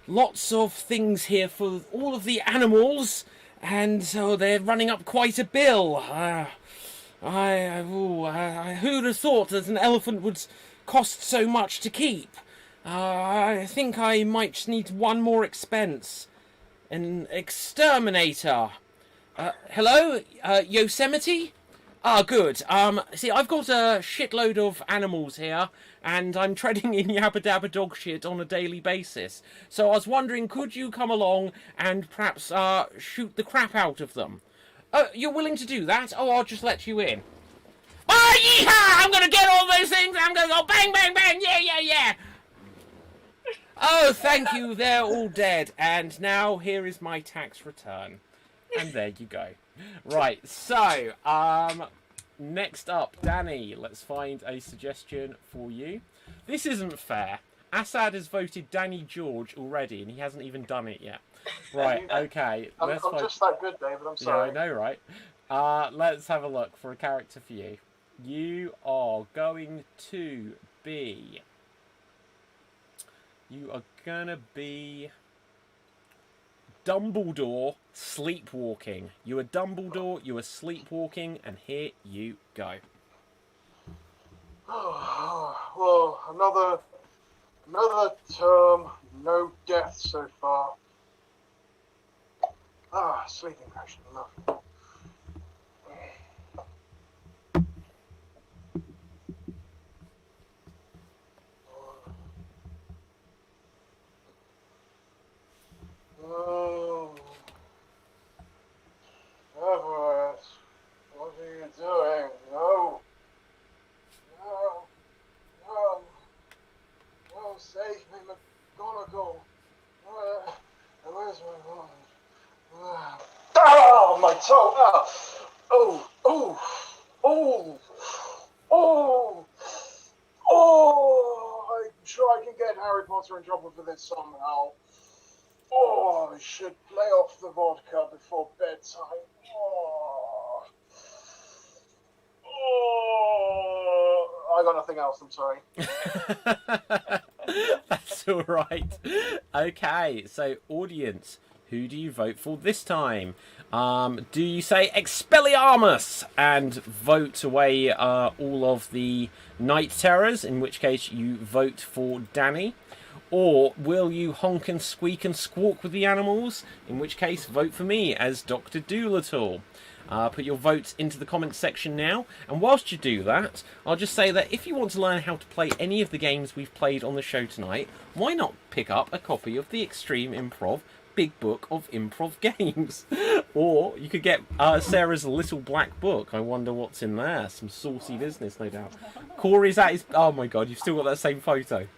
lots of things here for all of the animals, and so they're running up quite a bill. Who'd have thought that an elephant would cost so much to keep? I think I might just need one more expense. An exterminator. Hello? Yosemite? Ah, good. See, I've got a shitload of animals here, and I'm treading in yabba dabba dog shit on a daily basis. So I was wondering, could you come along and perhaps shoot the crap out of them? You're willing to do that? Oh, I'll just let you in. Oh, yeehaw! I'm gonna get all those things, I'm gonna go bang, bang, bang, yeah, yeah, yeah! Oh, thank you, they're all dead. And now here is my tax return. And there you go. Right, so, next up, Danny, let's find a suggestion for you. This isn't fair. Assad has voted Danny George already, and he hasn't even done it yet. Right, okay. I'm just that good, David, I'm sorry. Yeah, I know, right? Let's have a look for a character for you. You are going to be... You are gonna be... Dumbledore sleepwalking. You are Dumbledore, you are sleepwalking, and here you go. Well, another term, no death so far. Sleeping potion, enough. right. I'm sure I can get Harry Potter in trouble for this somehow. Oh, I should lay off the vodka before bedtime. I got nothing else, I'm sorry. That's all right. Okay, so audience, who do you vote for this time? Do you say Expelliarmus and vote away all of the Night Terrors, in which case you vote for Danny? Or will you honk and squeak and squawk with the animals, in which case vote for me as Dr. Doolittle? Put your votes into the comments section now, and whilst you do that, I'll just say that if you want to learn how to play any of the games we've played on the show tonight, why not pick up a copy of the Extreme Improv Big Book of Improv Games? Or you could get Sarah's little black book. I wonder what's in there. Some saucy business, no doubt. Corey's at his... Oh my god, you've still got that same photo.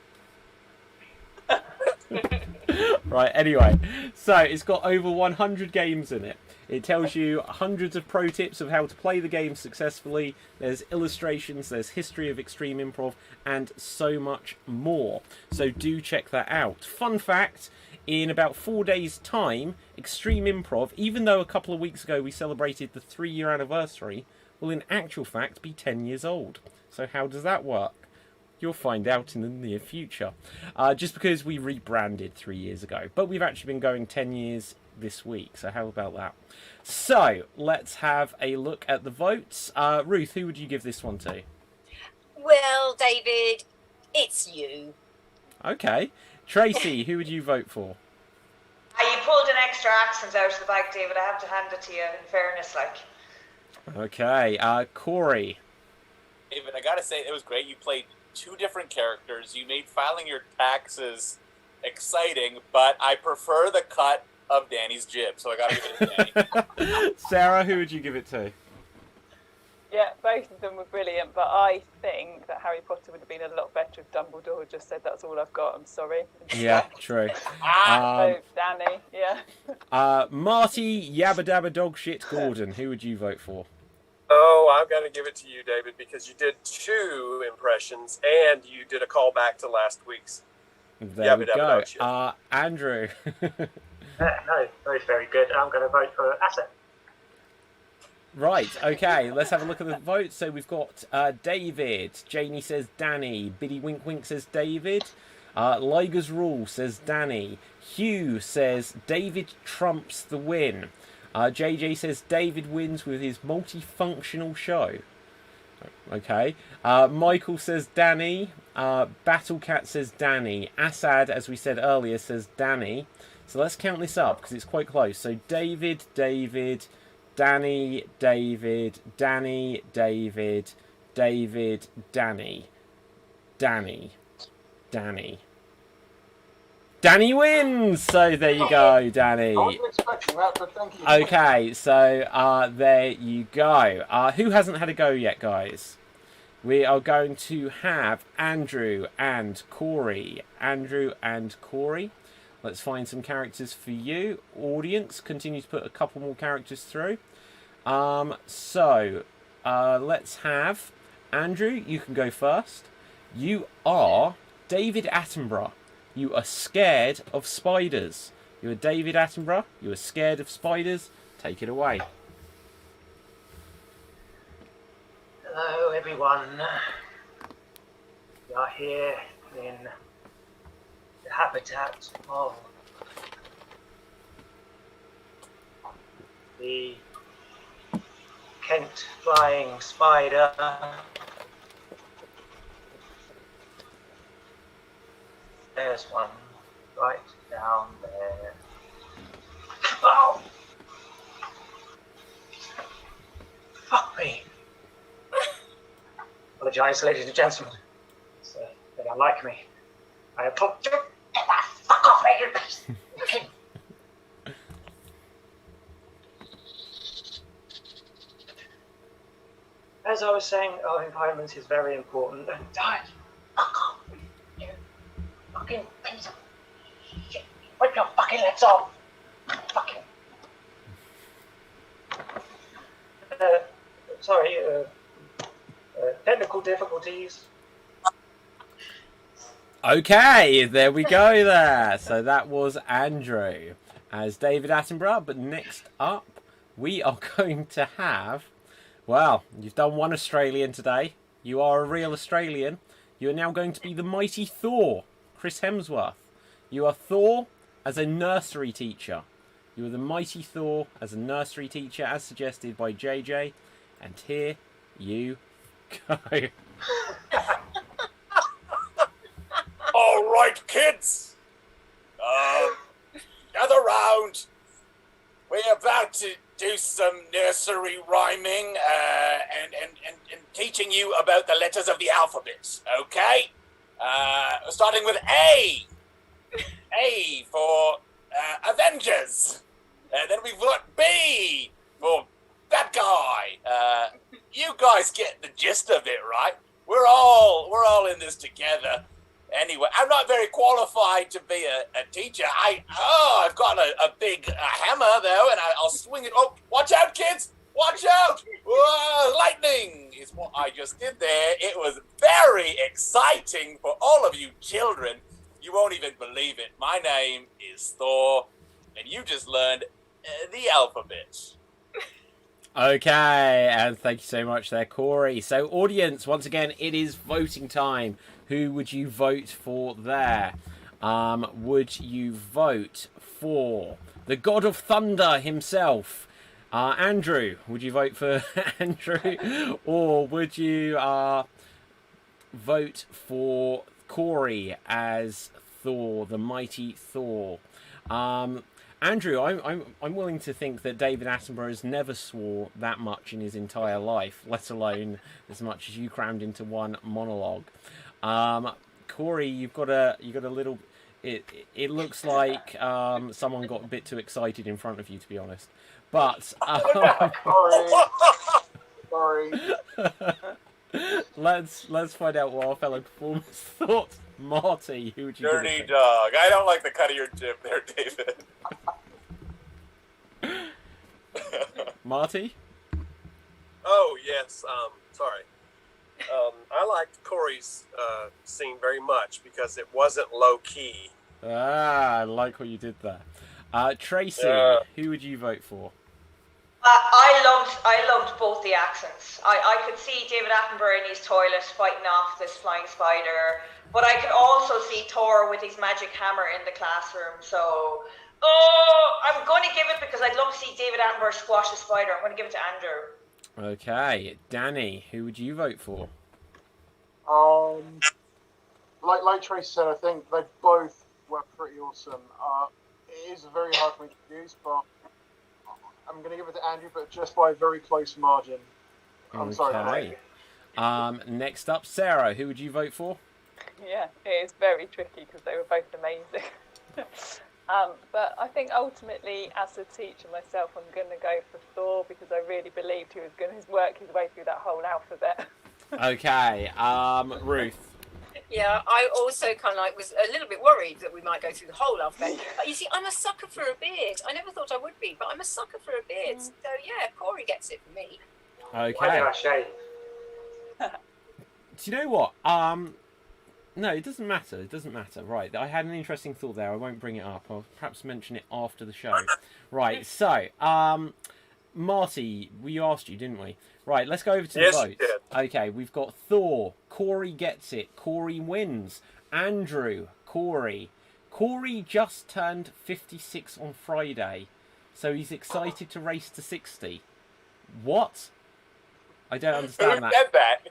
Right, anyway, so it's got over 100 games in it. It tells you hundreds of pro tips of how to play the game successfully. There's illustrations, there's history of Extreme Improv, and so much more. So do check that out. Fun fact, in about 4 days' time, Extreme Improv, even though a couple of weeks ago we celebrated the 3-year anniversary, will in actual fact be 10 years old. So how does that work? You'll find out in the near future. Just because we rebranded 3 years ago. But we've actually been going 10 years this week, so how about that? So, let's have a look at the votes. Ruth, who would you give this one to? Well, David, it's you. Okay. Tracy, who would you vote for? You pulled an extra accent out of the bag, David. I have to hand it to you, in fairness, like. Okay. Corey. David, I gotta say, it was great. You played 2 different characters. You made filing your taxes exciting, but I prefer the cut of Danny's jib, so I gotta give it to Danny. Sarah, who would you give it to? Yeah, both of them were brilliant, but I think that Harry Potter would have been a lot better if Dumbledore had just said, "That's all I've got, I'm sorry." Yeah, true. So, Danny, yeah. Marty Yabba Dabba Dog Shit Gordon, who would you vote for? Oh, I've got to give it to you, David, because you did 2 impressions and you did a callback to last week's. There we go. Andrew. No, both very good. I'm going to vote for Asset. Right, okay, let's have a look at the votes. So we've got David. Janie says Danny. Biddy Wink Wink says David. Liger's Rule says Danny. Hugh says David trumps the win. JJ says David wins with his multifunctional show. Okay. Michael says Danny. Battlecat says Danny. Assad, as we said earlier, says Danny. So let's count this up because it's quite close. So David, David, Danny, David, Danny, David, David, Danny, Danny, Danny. Danny wins! So there you go, Danny. I wasn't expecting that, but thank you. Okay, so there you go. Who hasn't had a go yet, guys? We are going to have Andrew and Corey. Andrew and Corey. Let's find some characters for you. Audience, continue to put a couple more characters through. Let's have Andrew, you can go first. You are David Attenborough. You are scared of spiders. You are David Attenborough. You are scared of spiders. Take it away. Hello, everyone. We are here in the habitat of the Kent flying spider. There's one right down there. Oh! Fuck me. Apologise, ladies and gentlemen. They don't like me. I apologize. Fuck off, ladies. As I was saying, our environment is very important. And die. Fuck off. You fucking piece of shit. Wipe your fucking legs off. Fucking. technical difficulties. Okay, there we go there. So that was Andrew as David Attenborough. But next up, we are going to have... Well, you've done one Australian today. You are a real Australian. You are now going to be the mighty Thor, Chris Hemsworth. You are Thor as a nursery teacher. You are the mighty Thor as a nursery teacher, as suggested by JJ. And here you go. All right, kids. Gather round. We're about to do some nursery rhyming and teaching you about the letters of the alphabet. Okay. Starting with A. A for Avengers. Then we've got B for bad guy. You guys get the gist of it, right? We're all in this together. Anyway, I'm not very qualified to be a teacher. I've got a big hammer though, and I'll swing it. Oh, watch out, kids! Watch out! Whoa, lightning is what I just did there. It was very exciting for all of you children. You won't even believe it. My name is Thor, and you just learned the alphabet. Okay, and thank you so much there, Corey. So, audience, once again, it is voting time. Who would you vote for there? Would you vote for the God of Thunder himself? Andrew, would you vote for Andrew? Or would you vote for Corey as Thor, the mighty Thor? Andrew, I'm willing to think that David Attenborough has never swore that much in his entire life, let alone as much as you crammed into one monologue. Corey, you've got a little. It looks like someone got a bit too excited in front of you, to be honest. But Sorry. let's find out what our fellow performers thought. Marty, who would you? Dirty dog. I don't like the cut of your jib there, David. Marty? Oh, yes. Sorry. I liked Corey's scene very much because it wasn't low key. I like what you did there. Tracy, who would you vote for? I loved both the accents. I could see David Attenborough in his toilet fighting off this flying spider, but I could also see Thor with his magic hammer in the classroom. So, I'm going to give it because I'd love to see David Attenborough squash a spider. I'm going to give it to Andrew. Okay, Danny, who would you vote for? Like Tracy said, I think they both were pretty awesome. It is very hard for me to choose, but I'm going to give it to Andrew, but just by a very close margin. I'm sorry. Next up, Sarah, who would you vote for? Yeah, it is very tricky because they were both amazing. But I think ultimately, as a teacher myself, I'm going to go for Thor because I really believed he was going to work his way through that whole alphabet. Okay, Ruth. Yeah, I also kind of was a little bit worried that we might go through the whole alphabet. But you see, I'm a sucker for a beard. I never thought I would be, but I'm a sucker for a beard. So yeah, Corey gets it for me. Okay. Why did I shave? Do you know what? No, it doesn't matter. It doesn't matter. Right, I had an interesting thought there. I won't bring it up. I'll perhaps mention it after the show. Right, so, Marty, we asked you, didn't we? Right, let's go over to the votes. Did. Okay, we've got Thor. Corey gets it. Corey wins. Andrew. Corey. Corey just turned 56 on Friday, so he's excited to race to 60. What? I don't understand Who said that?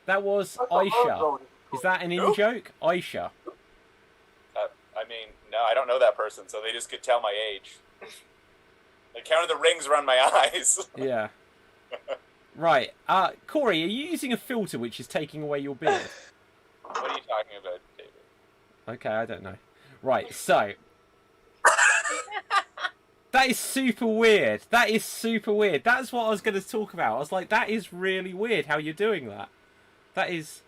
That was Aisha. Is that an in-joke? Aisha. I mean, no, I don't know that person, so they just could tell my age. They counted the rings around my eyes. Yeah. Right. Corey, are you using a filter which is taking away your beard? What are you talking about, David? Okay, I don't know. Right, so... That is super weird. That is super weird. That's what I was going to talk about. I was like, that is really weird how you're doing that. That is...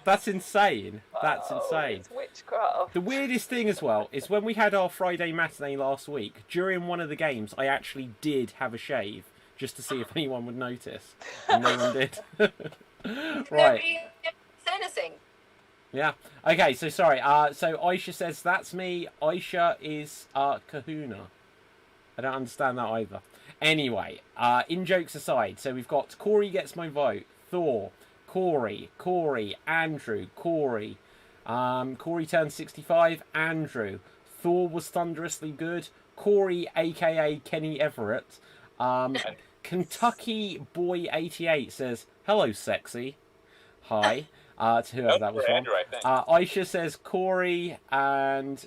That's insane. That's insane. It's witchcraft. The weirdest thing as well is when we had our Friday matinee last week, during one of the games, I actually did have a shave just to see if anyone would notice. And no one did. Right. Nobody said anything. Yeah. Okay, so sorry. So Aisha says, that's me. Aisha is Kahuna. I don't understand that either. Anyway, in jokes aside, so we've got Corey gets my vote, Thor, Corey, Andrew, Corey. Corey turned 65, Andrew. Thor was thunderously good. Corey, aka Kenny Everett. Kentucky Boy 88 says, hello, sexy. Hi. To whoever that was from. Andrew, I think. Aisha says Corey, and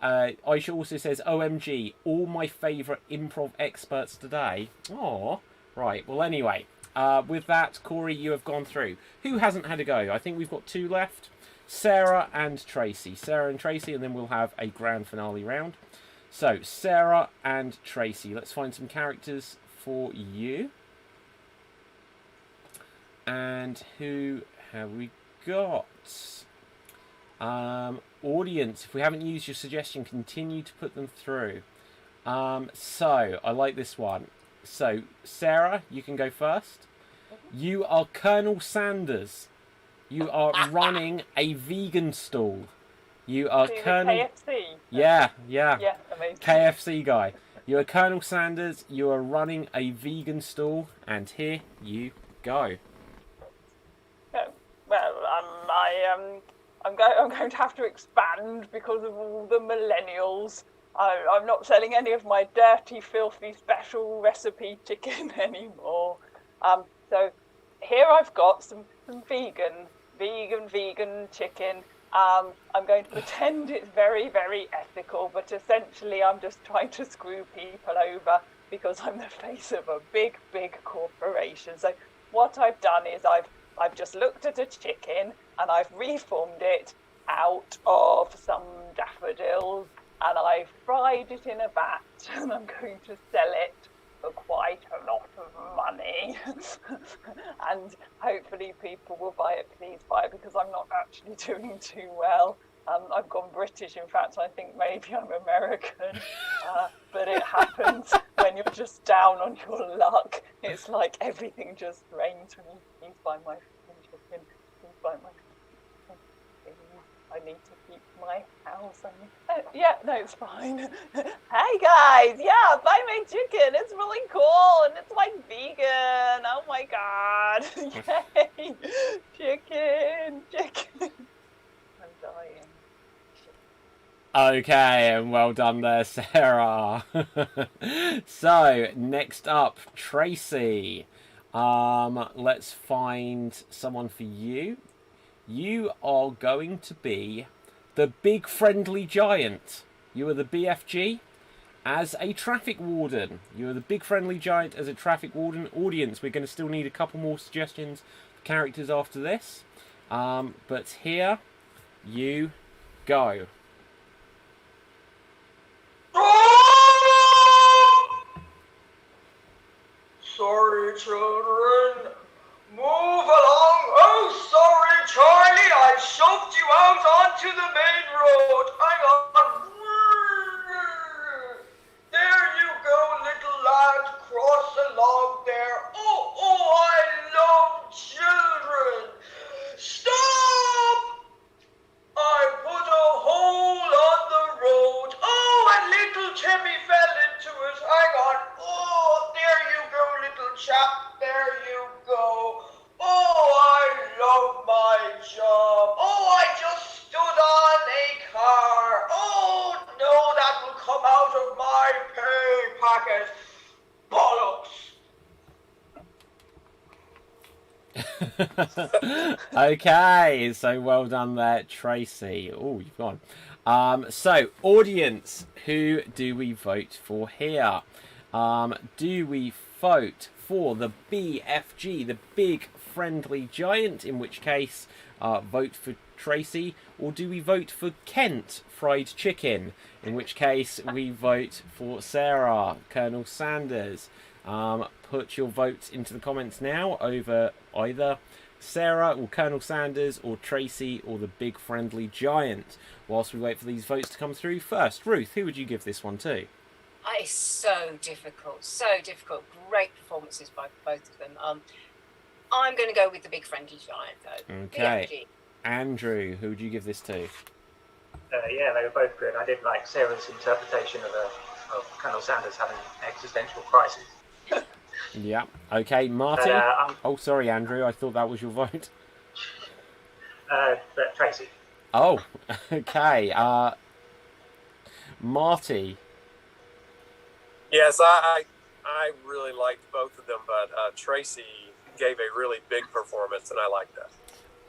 Aisha also says, OMG, all my favourite improv experts today. Oh, right. Well, anyway, with that, Corey, you have gone through. Who hasn't had a go? I think we've got 2 left. Sarah and Tracy. Sarah and Tracy, and then we'll have a grand finale round. So, Sarah and Tracy. Let's find some characters for you. And who have we got? Audience, if we haven't used your suggestion, continue to put them through. So, I like this one. So, Sarah, you can go first. You are Colonel Sanders. You are running a vegan stall. You are Colonel... KFC? Yeah. Yeah, amazing. KFC guy. You are Colonel Sanders. You are running a vegan stall. And here you go. Well, I'm going to have to expand because of all the millennials. I'm not selling any of my dirty, filthy, special recipe chicken anymore. So here I've got some vegan chicken. I'm going to pretend it's very, very ethical, but essentially I'm just trying to screw people over because I'm the face of a big, big corporation. So what I've done is I've just looked at a chicken and I've reformed it out of some daffodils and I've fried it in a vat and I'm going to sell it for quite a lot of money. And hopefully people will buy it. Please buy it because I'm not actually doing too well. I've gone British, in fact, I think maybe I'm American. But it happens when you're just down on your luck. It's like everything just rains when you please buy my chicken. Please buy my chicken. Please. I need to keep my house. Yeah, no, it's fine. Hey guys, yeah, buy my chicken. It's really cool and it's like vegan. Oh my god. Yay. Chicken. I'm dying. Okay, and well done there, Sarah. So, next up, Tracy. Let's find someone for you. You are going to be the big friendly giant. You are the BFG as a traffic warden. You are the big friendly giant as a traffic warden. Audience, we're going to still need a couple more suggestions for characters after this. But here you go. Sorry, children. Move along. Oh, sorry, Charlie. I shoved you out onto the main road. Hang on. There you go, little lad. Cross along there. Oh, I love children. Stop! I put a hole on the road. Oh, and little Timmy fell into it. Hang on. Oh, there you go, little chap. There you go. Oh, I love my job. Oh, I just stood on a car. Oh, no, that will come out of my pay packet. Bollocks. Okay, so well done there, Tracy. Oh, you've gone. So, audience, who do we vote for here? Do we vote for the BFG, the big friendly giant, in which case vote for Tracy, or do we vote for Kent fried chicken, in which case we vote for Sarah, Colonel Sanders? Put your votes into the comments now over either Sarah or Colonel Sanders or Tracy or the big friendly giant? Whilst we wait for these votes to come through, first, Ruth, who would you give this one to? It's so difficult, so difficult. Great performances by both of them. I'm going to go with the big friendly giant, though. Okay. BFG. Andrew, who would you give this to? Yeah, they were both good. I did like Sarah's interpretation of Colonel Sanders having an existential crisis. Yeah. Okay, Marty. Oh, sorry, Andrew. I thought that was your vote. But Tracy. Oh, okay. Marty. Yes, I really liked both of them, but Tracy gave a really big performance, and I liked that.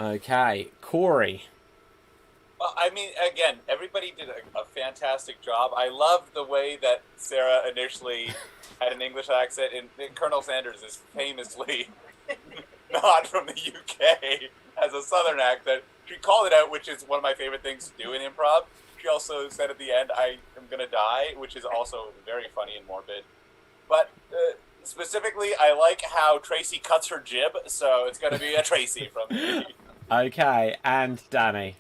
Okay, Corey. Well, I mean, again, everybody did a fantastic job. I love the way that Sarah initially had an English accent, and Colonel Sanders is famously not from the UK, has a Southern accent. She called it out, which is one of my favorite things to do in improv. She also said at the end, "I am going to die," which is also very funny and morbid. But specifically, I like how Tracy cuts her jib, so it's going to be a Tracy from me. Okay, and Danny.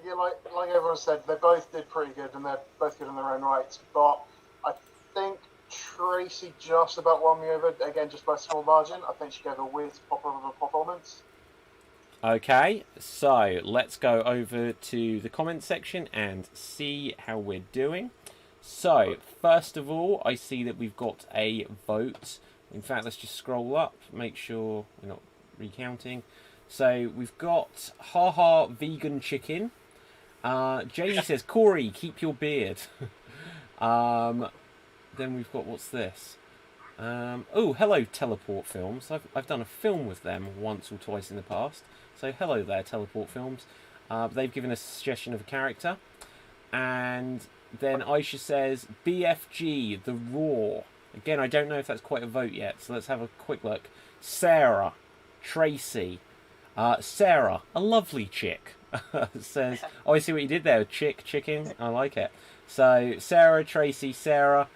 Yeah, like everyone said, they both did pretty good, and they're both good in their own rights. But I think Tracy just about won me over, again, just by a small margin. I think she gave a weird performance. Okay, so let's go over to the comment section and see how we're doing. So, first of all, I see that we've got a vote. In fact, let's just scroll up, make sure we're not recounting. So, we've got Haha Vegan Chicken. Jamie says, Corey, keep your beard. Then we've got, what's this? Oh, hello, Teleport Films. I've done a film with them once or twice in the past. So, hello there, Teleport Films. They've given a suggestion of a character. And then Aisha says, BFG, The Raw. Again, I don't know if that's quite a vote yet, so let's have a quick look. Sarah, Tracy. Sarah, a lovely chick, says, oh, I see what you did there, chicken, I like it. So, Sarah, Tracy, Sarah,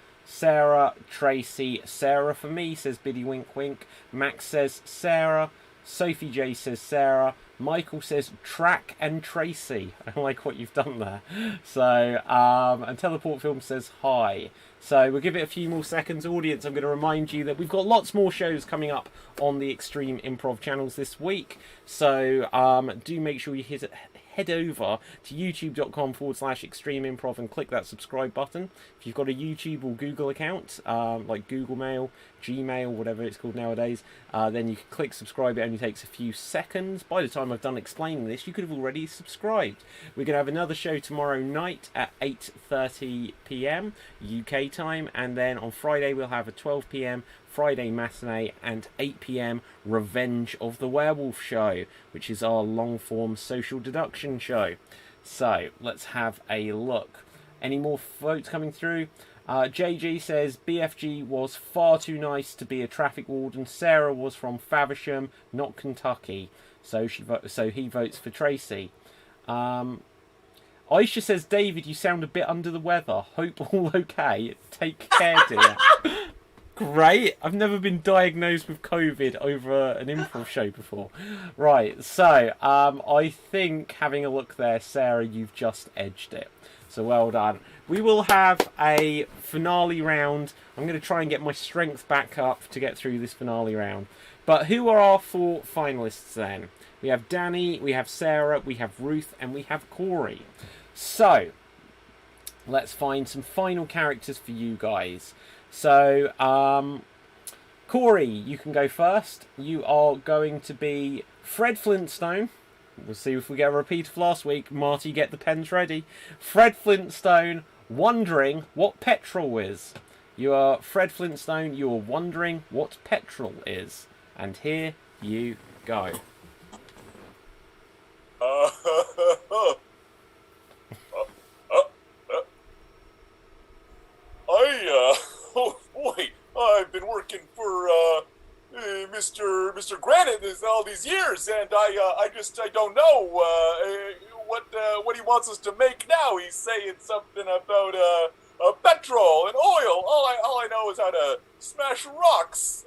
Tracy, Sarah for me, says Biddy Wink Wink. Max says Sarah, Sophie J says Sarah, Michael says Track and Tracy. I like what you've done there. So, and Teleport Film says hi. So we'll give it a few more seconds. Audience, I'm going to remind you that we've got lots more shows coming up on the Extreme Improv channels this week. So do make sure you head over to youtube.com/Extreme Improv and click that subscribe button. If you've got a YouTube or Google account, like Google Mail, Gmail, whatever it's called nowadays, then you can click subscribe. It only takes a few seconds. By the time I've done explaining this, you could have already subscribed. We're going to have another show tomorrow night at 8:30 p.m. UK time, and then on Friday we'll have a 12 p.m. Friday matinee and 8 p.m. Revenge of the Werewolf show, which is our long-form social deduction show. So let's have a look. Any more votes coming through? JG says BFG was far too nice to be a traffic warden. Sarah was from Faversham, not Kentucky, so he votes for Tracy. Aisha says, David, you sound a bit under the weather. Hope all okay. Take care, dear. Great. I've never been diagnosed with COVID over an improv show before. Right, so I think having a look there, Sarah, you've just edged it. So well done. We will have a finale round. I'm going to try and get my strength back up to get through this finale round. But who are our 4 finalists then? We have Danny, we have Sarah, we have Ruth, and we have Corey. So, let's find some final characters for you guys. So, Corey, you can go first. You are going to be Fred Flintstone. We'll see if we get a repeat of last week. Marty, get the pens ready. Fred Flintstone, wondering what petrol is. You are Fred Flintstone, you are wondering what petrol is. And here you go. Oh boy, I've been working for Mr. Granite all these years, and I don't know what he wants us to make now. He's saying something about petrol and oil. All I know is how to smash rocks.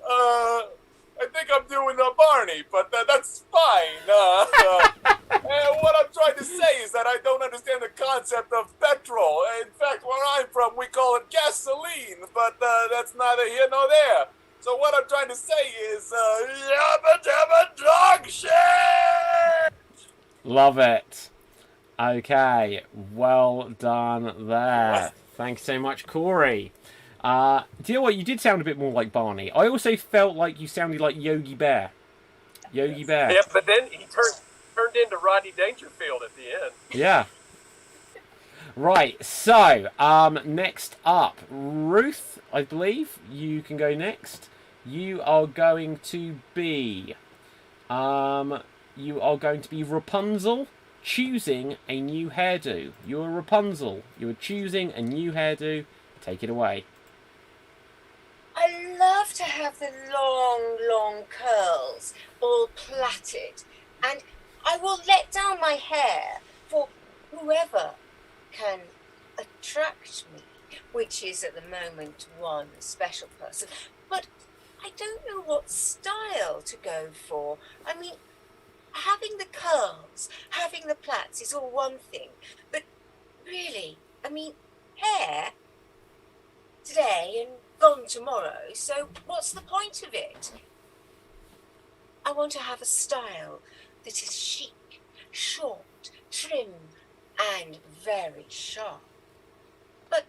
I think I'm doing Barney, but that's fine. What I'm trying to say is that I don't understand the concept of petrol. In fact, where I'm from, we call it gasoline, but that's neither here nor there. So what I'm trying to say is, yabba dabba dog shit! Love it. Okay, well done there. Thanks so much, Corey. Do you know what? You did sound a bit more like Barney. I also felt like you sounded like Yogi Bear. Yogi Bear. Yeah, but then he turned into Rodney Dangerfield at the end. Yeah. Right, so, next up, Ruth, I believe you can go next. You are going to be, Rapunzel, choosing a new hairdo. You're Rapunzel. You are choosing a new hairdo. Take it away. I love to have the long, long curls, all plaited, and I will let down my hair for whoever can attract me, which is at the moment one special person. But I don't know what style to go for. I mean, having the curls, having the plaits is all one thing, but really, I mean, hair today and gone tomorrow, so what's the point of it? I want to have a style that is chic, short, trim, and very sharp. But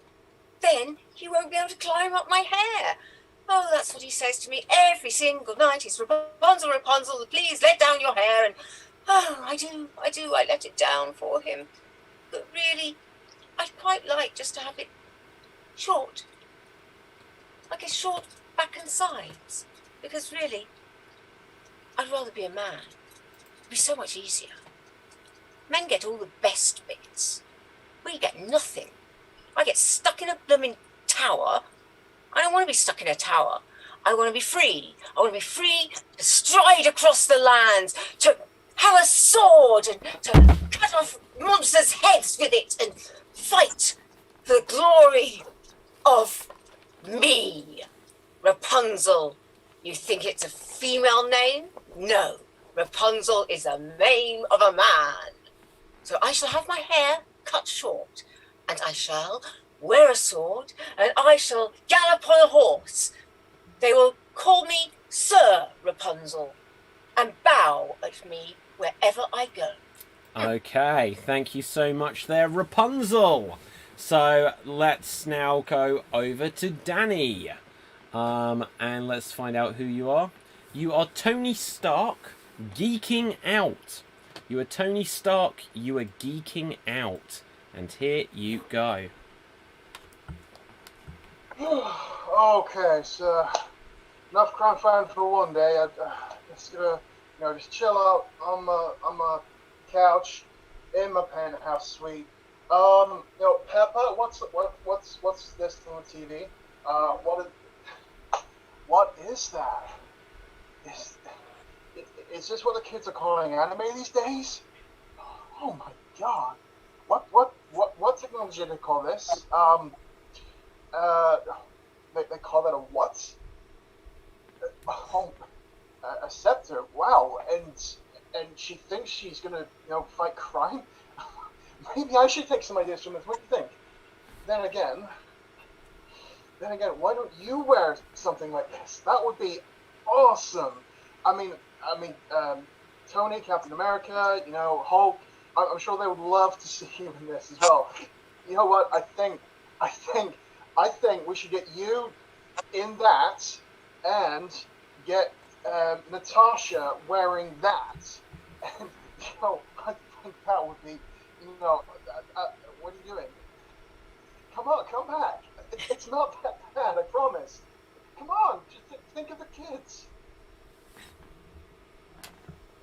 then you won't be able to climb up my hair. Oh, that's what he says to me every single night. He's Rapunzel, Rapunzel, please let down your hair. And oh, I do, I let it down for him. But really, I'd quite like just to have it short. Like a short back and sides. Because really, I'd rather be a man. It'd be so much easier. Men get all the best bits. We get nothing. I get stuck in a blooming tower. I don't want to be stuck in a tower. I want to be free. I want to be free to stride across the lands, to have a sword and to cut off monsters' heads with it and fight for the glory of me. Rapunzel. You think it's a female name? No. Rapunzel is the name of a man. So I shall have my hair cut short, and I shall wear a sword, and I shall gallop on a horse. They will call me Sir Rapunzel, and bow at me wherever I go. Okay, thank you so much there, Rapunzel. So let's now go over to Danny. And let's find out who you are. You are Tony Stark, geeking out. You are Tony Stark, you are geeking out. And here you go. Okay, so enough crime fighting for one day. I'm just gonna, just chill out on my couch in my penthouse suite. Peppa, what's this on the TV? What is that? Is this what the kids are calling anime these days? Oh my god! What technology do they call this? They call that a what? A scepter. Wow. And she thinks she's gonna, fight crime. Maybe I should take some ideas from this. What do you think? Then again, why don't you wear something like this? That would be awesome. I mean, Tony, Captain America, Hulk. I'm sure they would love to see you in this as well. You know what? I think we should get you in that and get Natasha wearing that. And, I think that would be, what are you doing? Come on, come back. It's not that bad, I promise. Come on, just think of the kids.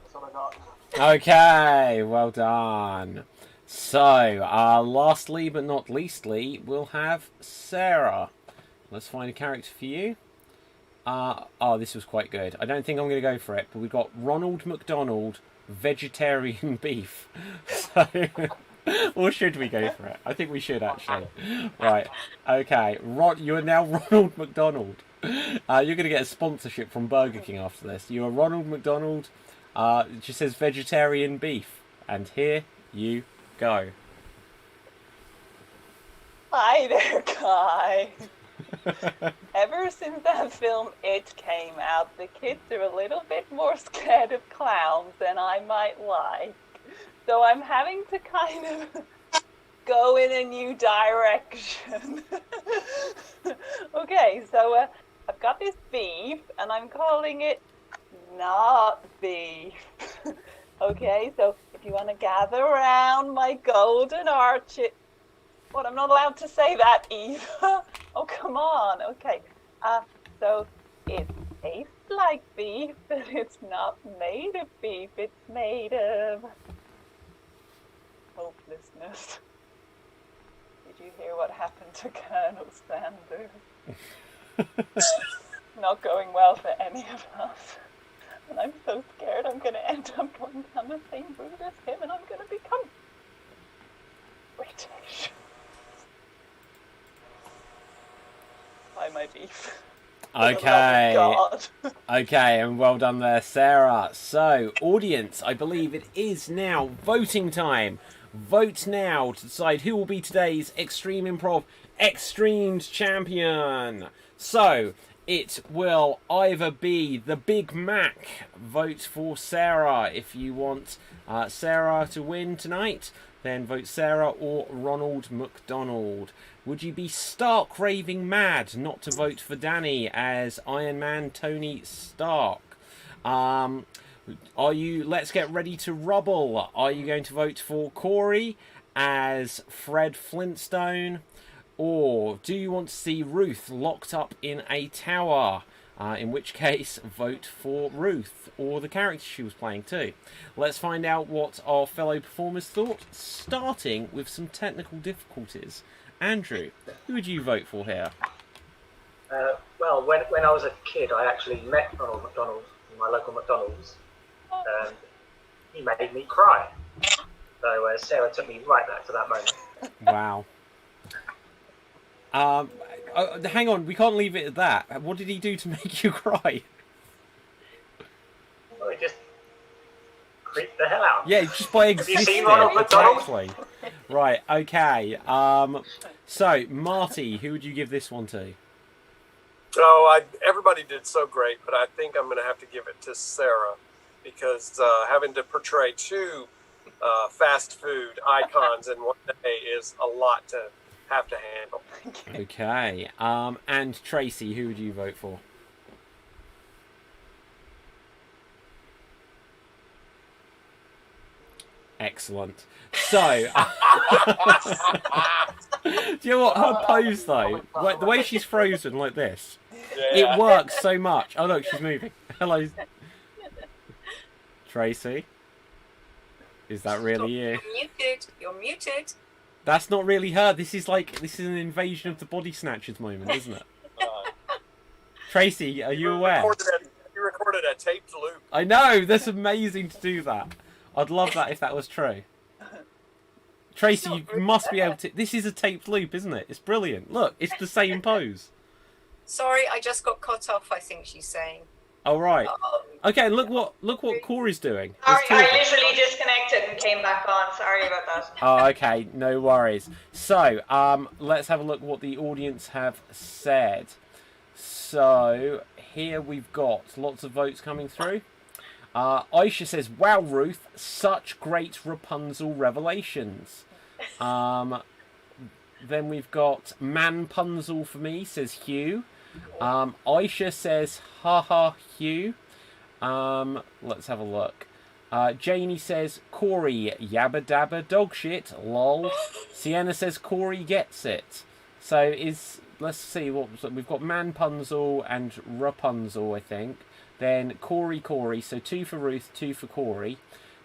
That's all I got. Okay, well done. So, lastly but not leastly, we'll have Sarah. Let's find a character for you. This was quite good. I don't think I'm going to go for it, but we've got Ronald McDonald, vegetarian beef. So, or should we go for it? I think we should, actually. Right, okay. You are now Ronald McDonald, You're going to get a sponsorship from Burger King after this. You are Ronald McDonald. It just says vegetarian beef. And here you go. Hi there, Kai. Ever since that film It came out, the kids are a little bit more scared of clowns than I might like. So I'm having to kind of go in a new direction. Okay, so I've got this beef, and I'm calling it not beef. Okay, so if you want to gather around my golden arches... What, I'm not allowed to say that either? Oh, come on. Okay, so it tastes like beef, but it's not made of beef. It's made of hopelessness. Did you hear what happened to Colonel Sanders? Not going well for any of us. And I'm so scared I'm going to end up going down the same route as him, and I'm going to become British. Buy my beef. Okay. God. Okay, and well done there, Sarah. So, audience, I believe it is now voting time. Vote now to decide who will be today's Extreme Improv Extremed champion. So, it will either be the Big Mac. Vote for Sarah if you want Sarah to win tonight. Then vote Sarah or Ronald McDonald. Would you be stark raving mad not to vote for Danny as Iron Man Tony Stark? Are you Let's Get Ready to Rubble? Are you going to vote for Corey as Fred Flintstone? Or do you want to see Ruth locked up in a tower? In which case, vote for Ruth, or the character she was playing too. Let's find out what our fellow performers thought, starting with some technical difficulties. Andrew, who would you vote for here? Well, when I was a kid, I actually met Ronald McDonald in my local McDonald's, and he made me cry. So Sarah took me right back to that moment. Wow. Hang on, we can't leave it at that. What did he do to make you cry? Well, it just creeped the hell out. Yeah, just by Have you existing. seen Ronald McDonald? Exactly. Right, okay. So, Marty, who would you give this one to? Oh, everybody did so great, but I think I'm going to have to give it to Sarah because having to portray two fast food icons in one day is a lot to have to handle. Okay. And Tracy, who would you vote for? Excellent. So, do you know what? Her pose, though, like the way she's frozen like this, Yeah. it works so much. Oh, look, she's moving. Hello. Tracy? Is that really you? You're muted. You're muted. That's not really her. This is an invasion of the body snatchers moment, isn't it? Tracy, are you aware? You recorded a taped loop. I know. That's amazing to do that. I'd love that if that was true. Tracy, you must be able to... This is a taped loop, isn't it? It's brilliant. Look, it's the same pose. Sorry, I just got cut off, I think she's saying. Oh, right. Okay, look what Corey's doing. Sorry, There's two of I them. literally disconnected and came back on. Sorry about that. Oh, okay, no worries. So, let's have a look what the audience have said. So, here we've got lots of votes coming through. Aisha says, "Wow, Ruth, such great Rapunzel revelations." Then we've got Manpunzel for me, says Hugh. Aisha says, "Haha, Hugh." Let's have a look. Janie says, "Corey, yabba dabba dog shit, lol." Sienna says, "Corey gets it." So let's see we've got Manpunzel and Rapunzel, I think. Then Corey, so 2 for Ruth, 2 for Corey.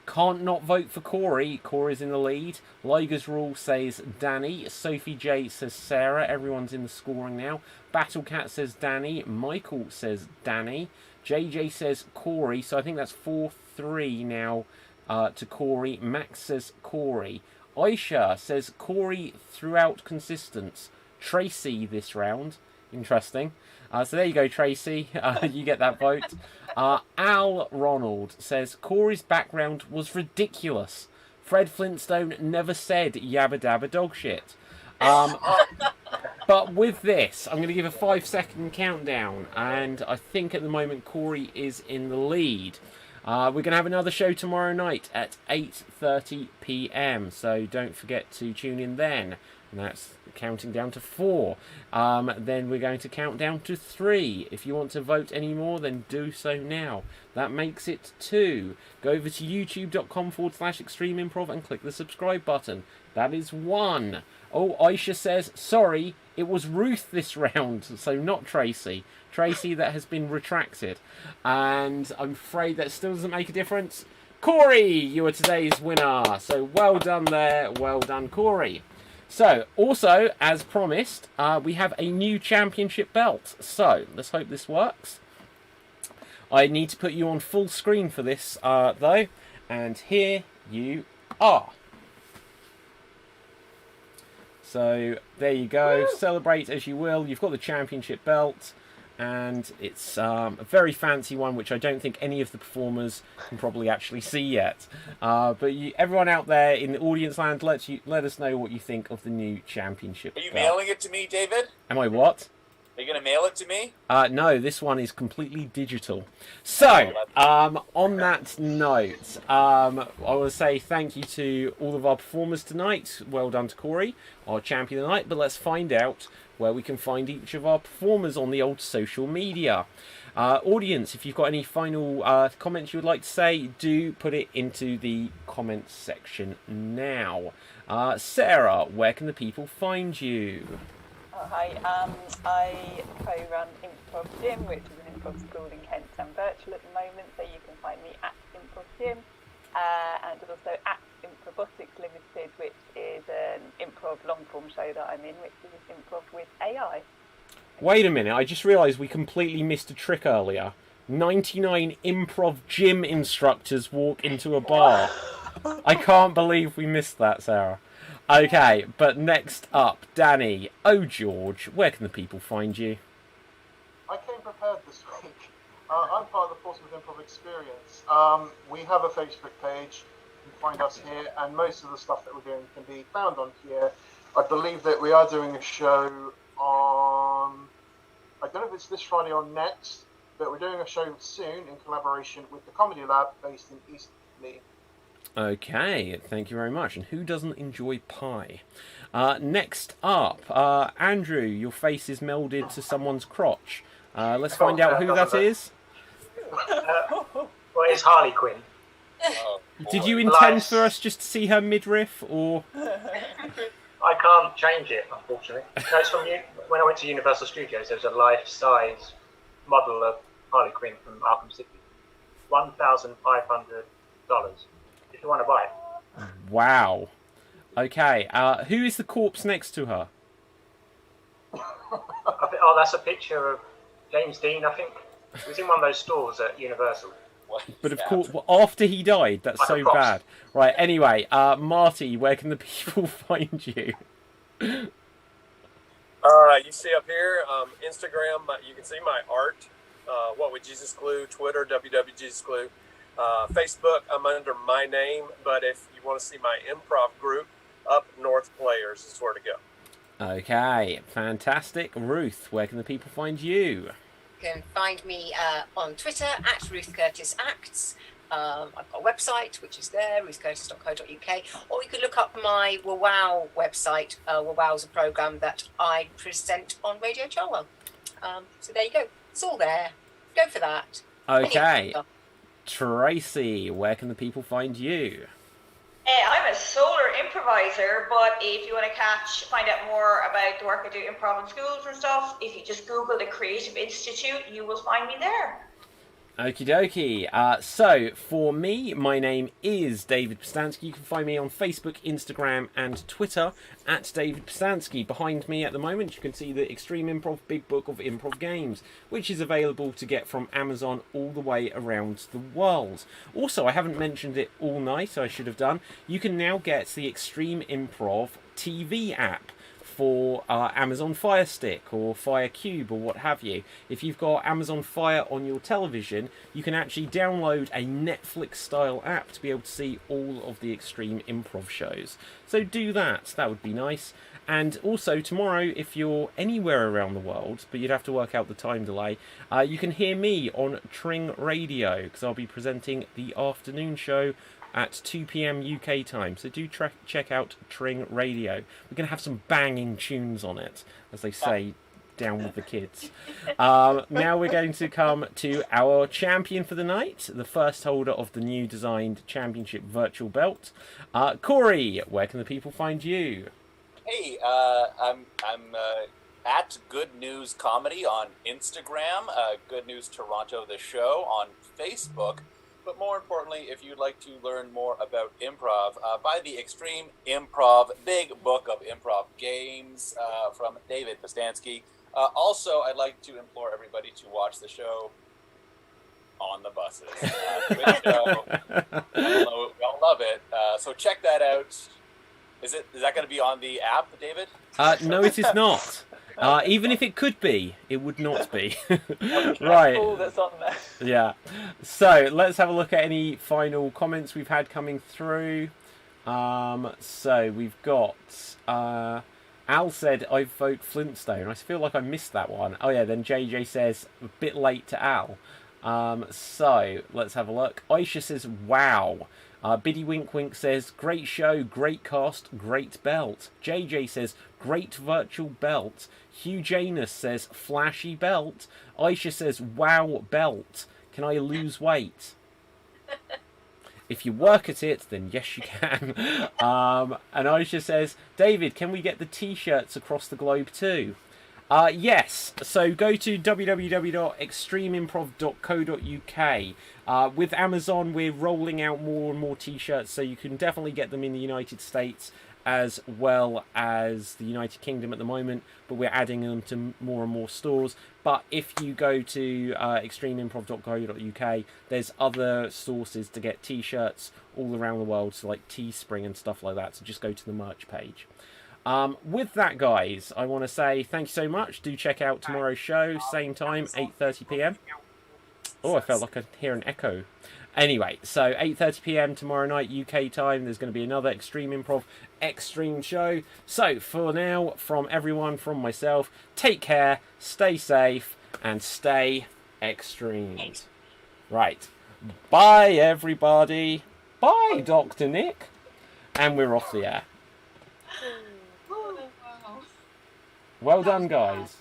Can't not vote for Corey. Corey's in the lead. Liger's Rule says Danny. Sophie J says Sarah. Everyone's in the scoring now. Battlecat says Danny. Michael says Danny. JJ says Corey. So I think that's 4-3 now to Corey. Max says Corey. Aisha says Corey throughout consistent. Tracy this round. Interesting. So there you go, Tracy. You get that vote. Al Ronald says Corey's background was ridiculous. Fred Flintstone never said yabba dabba dog shit. But with this, I'm going to give a 5-second countdown, and I think at the moment Corey is in the lead. We're going to have another show tomorrow night at 8:30 p.m, so don't forget to tune in then. And that's counting down to 4. Then we're going to count down to 3. If you want to vote any more, then do so now. That makes it 2. Go over to youtube.com/extremeimprov and click the subscribe button. That is 1. Oh, Aisha says, sorry, it was Ruth this round, so not Tracy. Tracy, that has been retracted. And I'm afraid that still doesn't make a difference. Corey, you are today's winner. So well done there. Well done, Corey. So, also, as promised, we have a new championship belt. So, let's hope this works. I need to put you on full screen for this, though. And here you are. So, there you go. Woo! Celebrate as you will. You've got the championship belt. And it's a very fancy one, which I don't think any of the performers can probably actually see yet. But everyone out there in the audience land, let us know what you think of the new championship. Are you belt. mailing it to me, David? Am I what? Are you going to mail it to me? No, this one is completely digital. So, on that note, I want to say thank you to all of our performers tonight. Well done to Corey, our champion of the night. But let's find out where we can find each of our performers on the old social media. Audience, if you've got any final comments you would like to say, do put it into the comments section now. Sarah, where can the people find you? Oh, hi, I co-run Improv Gym, which is an improv school in Kent. I'm virtual at the moment, so you can find me at Improv Gym, and also at Improbotics Limited, which is an improv long-form show that I'm in, which is improv with AI. Wait a minute, I just realised we completely missed a trick earlier. 99 improv gym instructors walk into a bar. I can't believe we missed that, Sarah. Okay, but next up, Danny. Oh, George, where can the people find you? I came prepared this week. I'm part of the Portsmouth Improv Experience. We have a Facebook page. You can find us here, and most of the stuff that we're doing can be found on here. I believe that we are doing a show on, I don't know if it's this Friday or next, but we're doing a show soon in collaboration with the Comedy Lab based in East Leigh. Okay, thank you very much. And who doesn't enjoy pie? Next up, Andrew, your face is melded to someone's crotch. Let's find out who that is. Well, it's Harley Quinn. Did you intend for us just to see her midriff, or...? I can't change it, unfortunately. No, it's from when I went to Universal Studios, there was a life-size model of Harley Quinn from Arkham City. $1,500. If you want to buy it. Wow. Okay, who is the corpse next to her? Oh, that's a picture of James Dean, I think. It was in one of those stores at Universal. But of course, after he died, that's so bad. Right, anyway, Marty, where can the people find you? You see up here, Instagram, you can see my art, What Would Jesus Glue, Twitter, WWJesusGlue. Facebook, I'm under my name, but if you want to see my improv group, Up North Players is where to go. Okay, fantastic. Ruth, where can the people find you? You can find me on Twitter at Ruth Curtis Acts. I've got a website, which is there, ruthcurtis.co.uk, or you can look up my WoW website. WoW is a program that I present on Radio Charwell. So there you go. It's all there. Go for that. Okay. Tracy, where can the people find you? I'm a solar improviser, but if you want to find out more about the work I do in improv in schools and stuff, if you just Google the Creative Institute, you will find me there. Okie dokie. So, for me, my name is David Pistansky. You can find me on Facebook, Instagram, and Twitter at David Pistansky. Behind me at the moment, you can see the Extreme Improv Big Book of Improv Games, which is available to get from Amazon all the way around the world. Also, I haven't mentioned it all night, I should have done. You can now get the Extreme Improv TV app for Amazon Fire Stick or Fire Cube or what have you. If you've got Amazon Fire on your television, you can actually download a Netflix-style app to be able to see all of the Extreme Improv shows. So do that. That would be nice. And also tomorrow, if you're anywhere around the world, but you'd have to work out the time delay, you can hear me on Tring Radio, because I'll be presenting the afternoon show at 2 p.m. UK time. So do check out Tring Radio. We're going to have some banging tunes on it, as they say, down with the kids. Now we're going to come to our champion for the night, the first holder of the new designed championship virtual belt. Corey, where can the people find you? Hey, I'm at Good News Comedy on Instagram, Good News Toronto the show on Facebook, but more importantly, if you'd like to learn more about improv, buy the Extreme Improv Big Book of Improv Games from David Postansky. Also, I'd like to implore everybody to watch the show on the buses. Great show. We all love it. So check that out. Is that going to be on the app, David? No, it is not. Even if it could be, it would not be. Right. All that's on there. Yeah. So let's have a look at any final comments we've had coming through. So we've got Al said, I vote Flintstone. I feel like I missed that one. Oh yeah, then JJ says, a bit late to Al. So let's have a look. Aisha says, wow. Biddy Wink Wink says, great show, great cast, great belt. JJ says, great virtual belt. Hugh Janus says, flashy belt. Aisha says, wow belt. Can I lose weight? If you work at it, then yes you can. And Aisha says, David, can we get the t-shirts across the globe too? Yes, so go to www.extremeimprov.co.uk. With Amazon, we're rolling out more and more t-shirts, so you can definitely get them in the United States as well as the United Kingdom at the moment, but we're adding them to more and more stores. But if you go to extremeimprov.co.uk, there's other sources to get t-shirts all around the world, so like Teespring and stuff like that, so just go to the merch page. With that, guys, I want to say thank you so much. Do check out tomorrow's show, same time, 8:30 p.m. Oh, I felt like I could hear an echo. Anyway, so 8:30 p.m. tomorrow night, UK time, there's going to be another Extreme Improv Extreme show. So, for now, from everyone, from myself, take care, stay safe, and stay extreme. Right. Bye, everybody. Bye, Dr. Nick. And we're off the air. Well done, guys.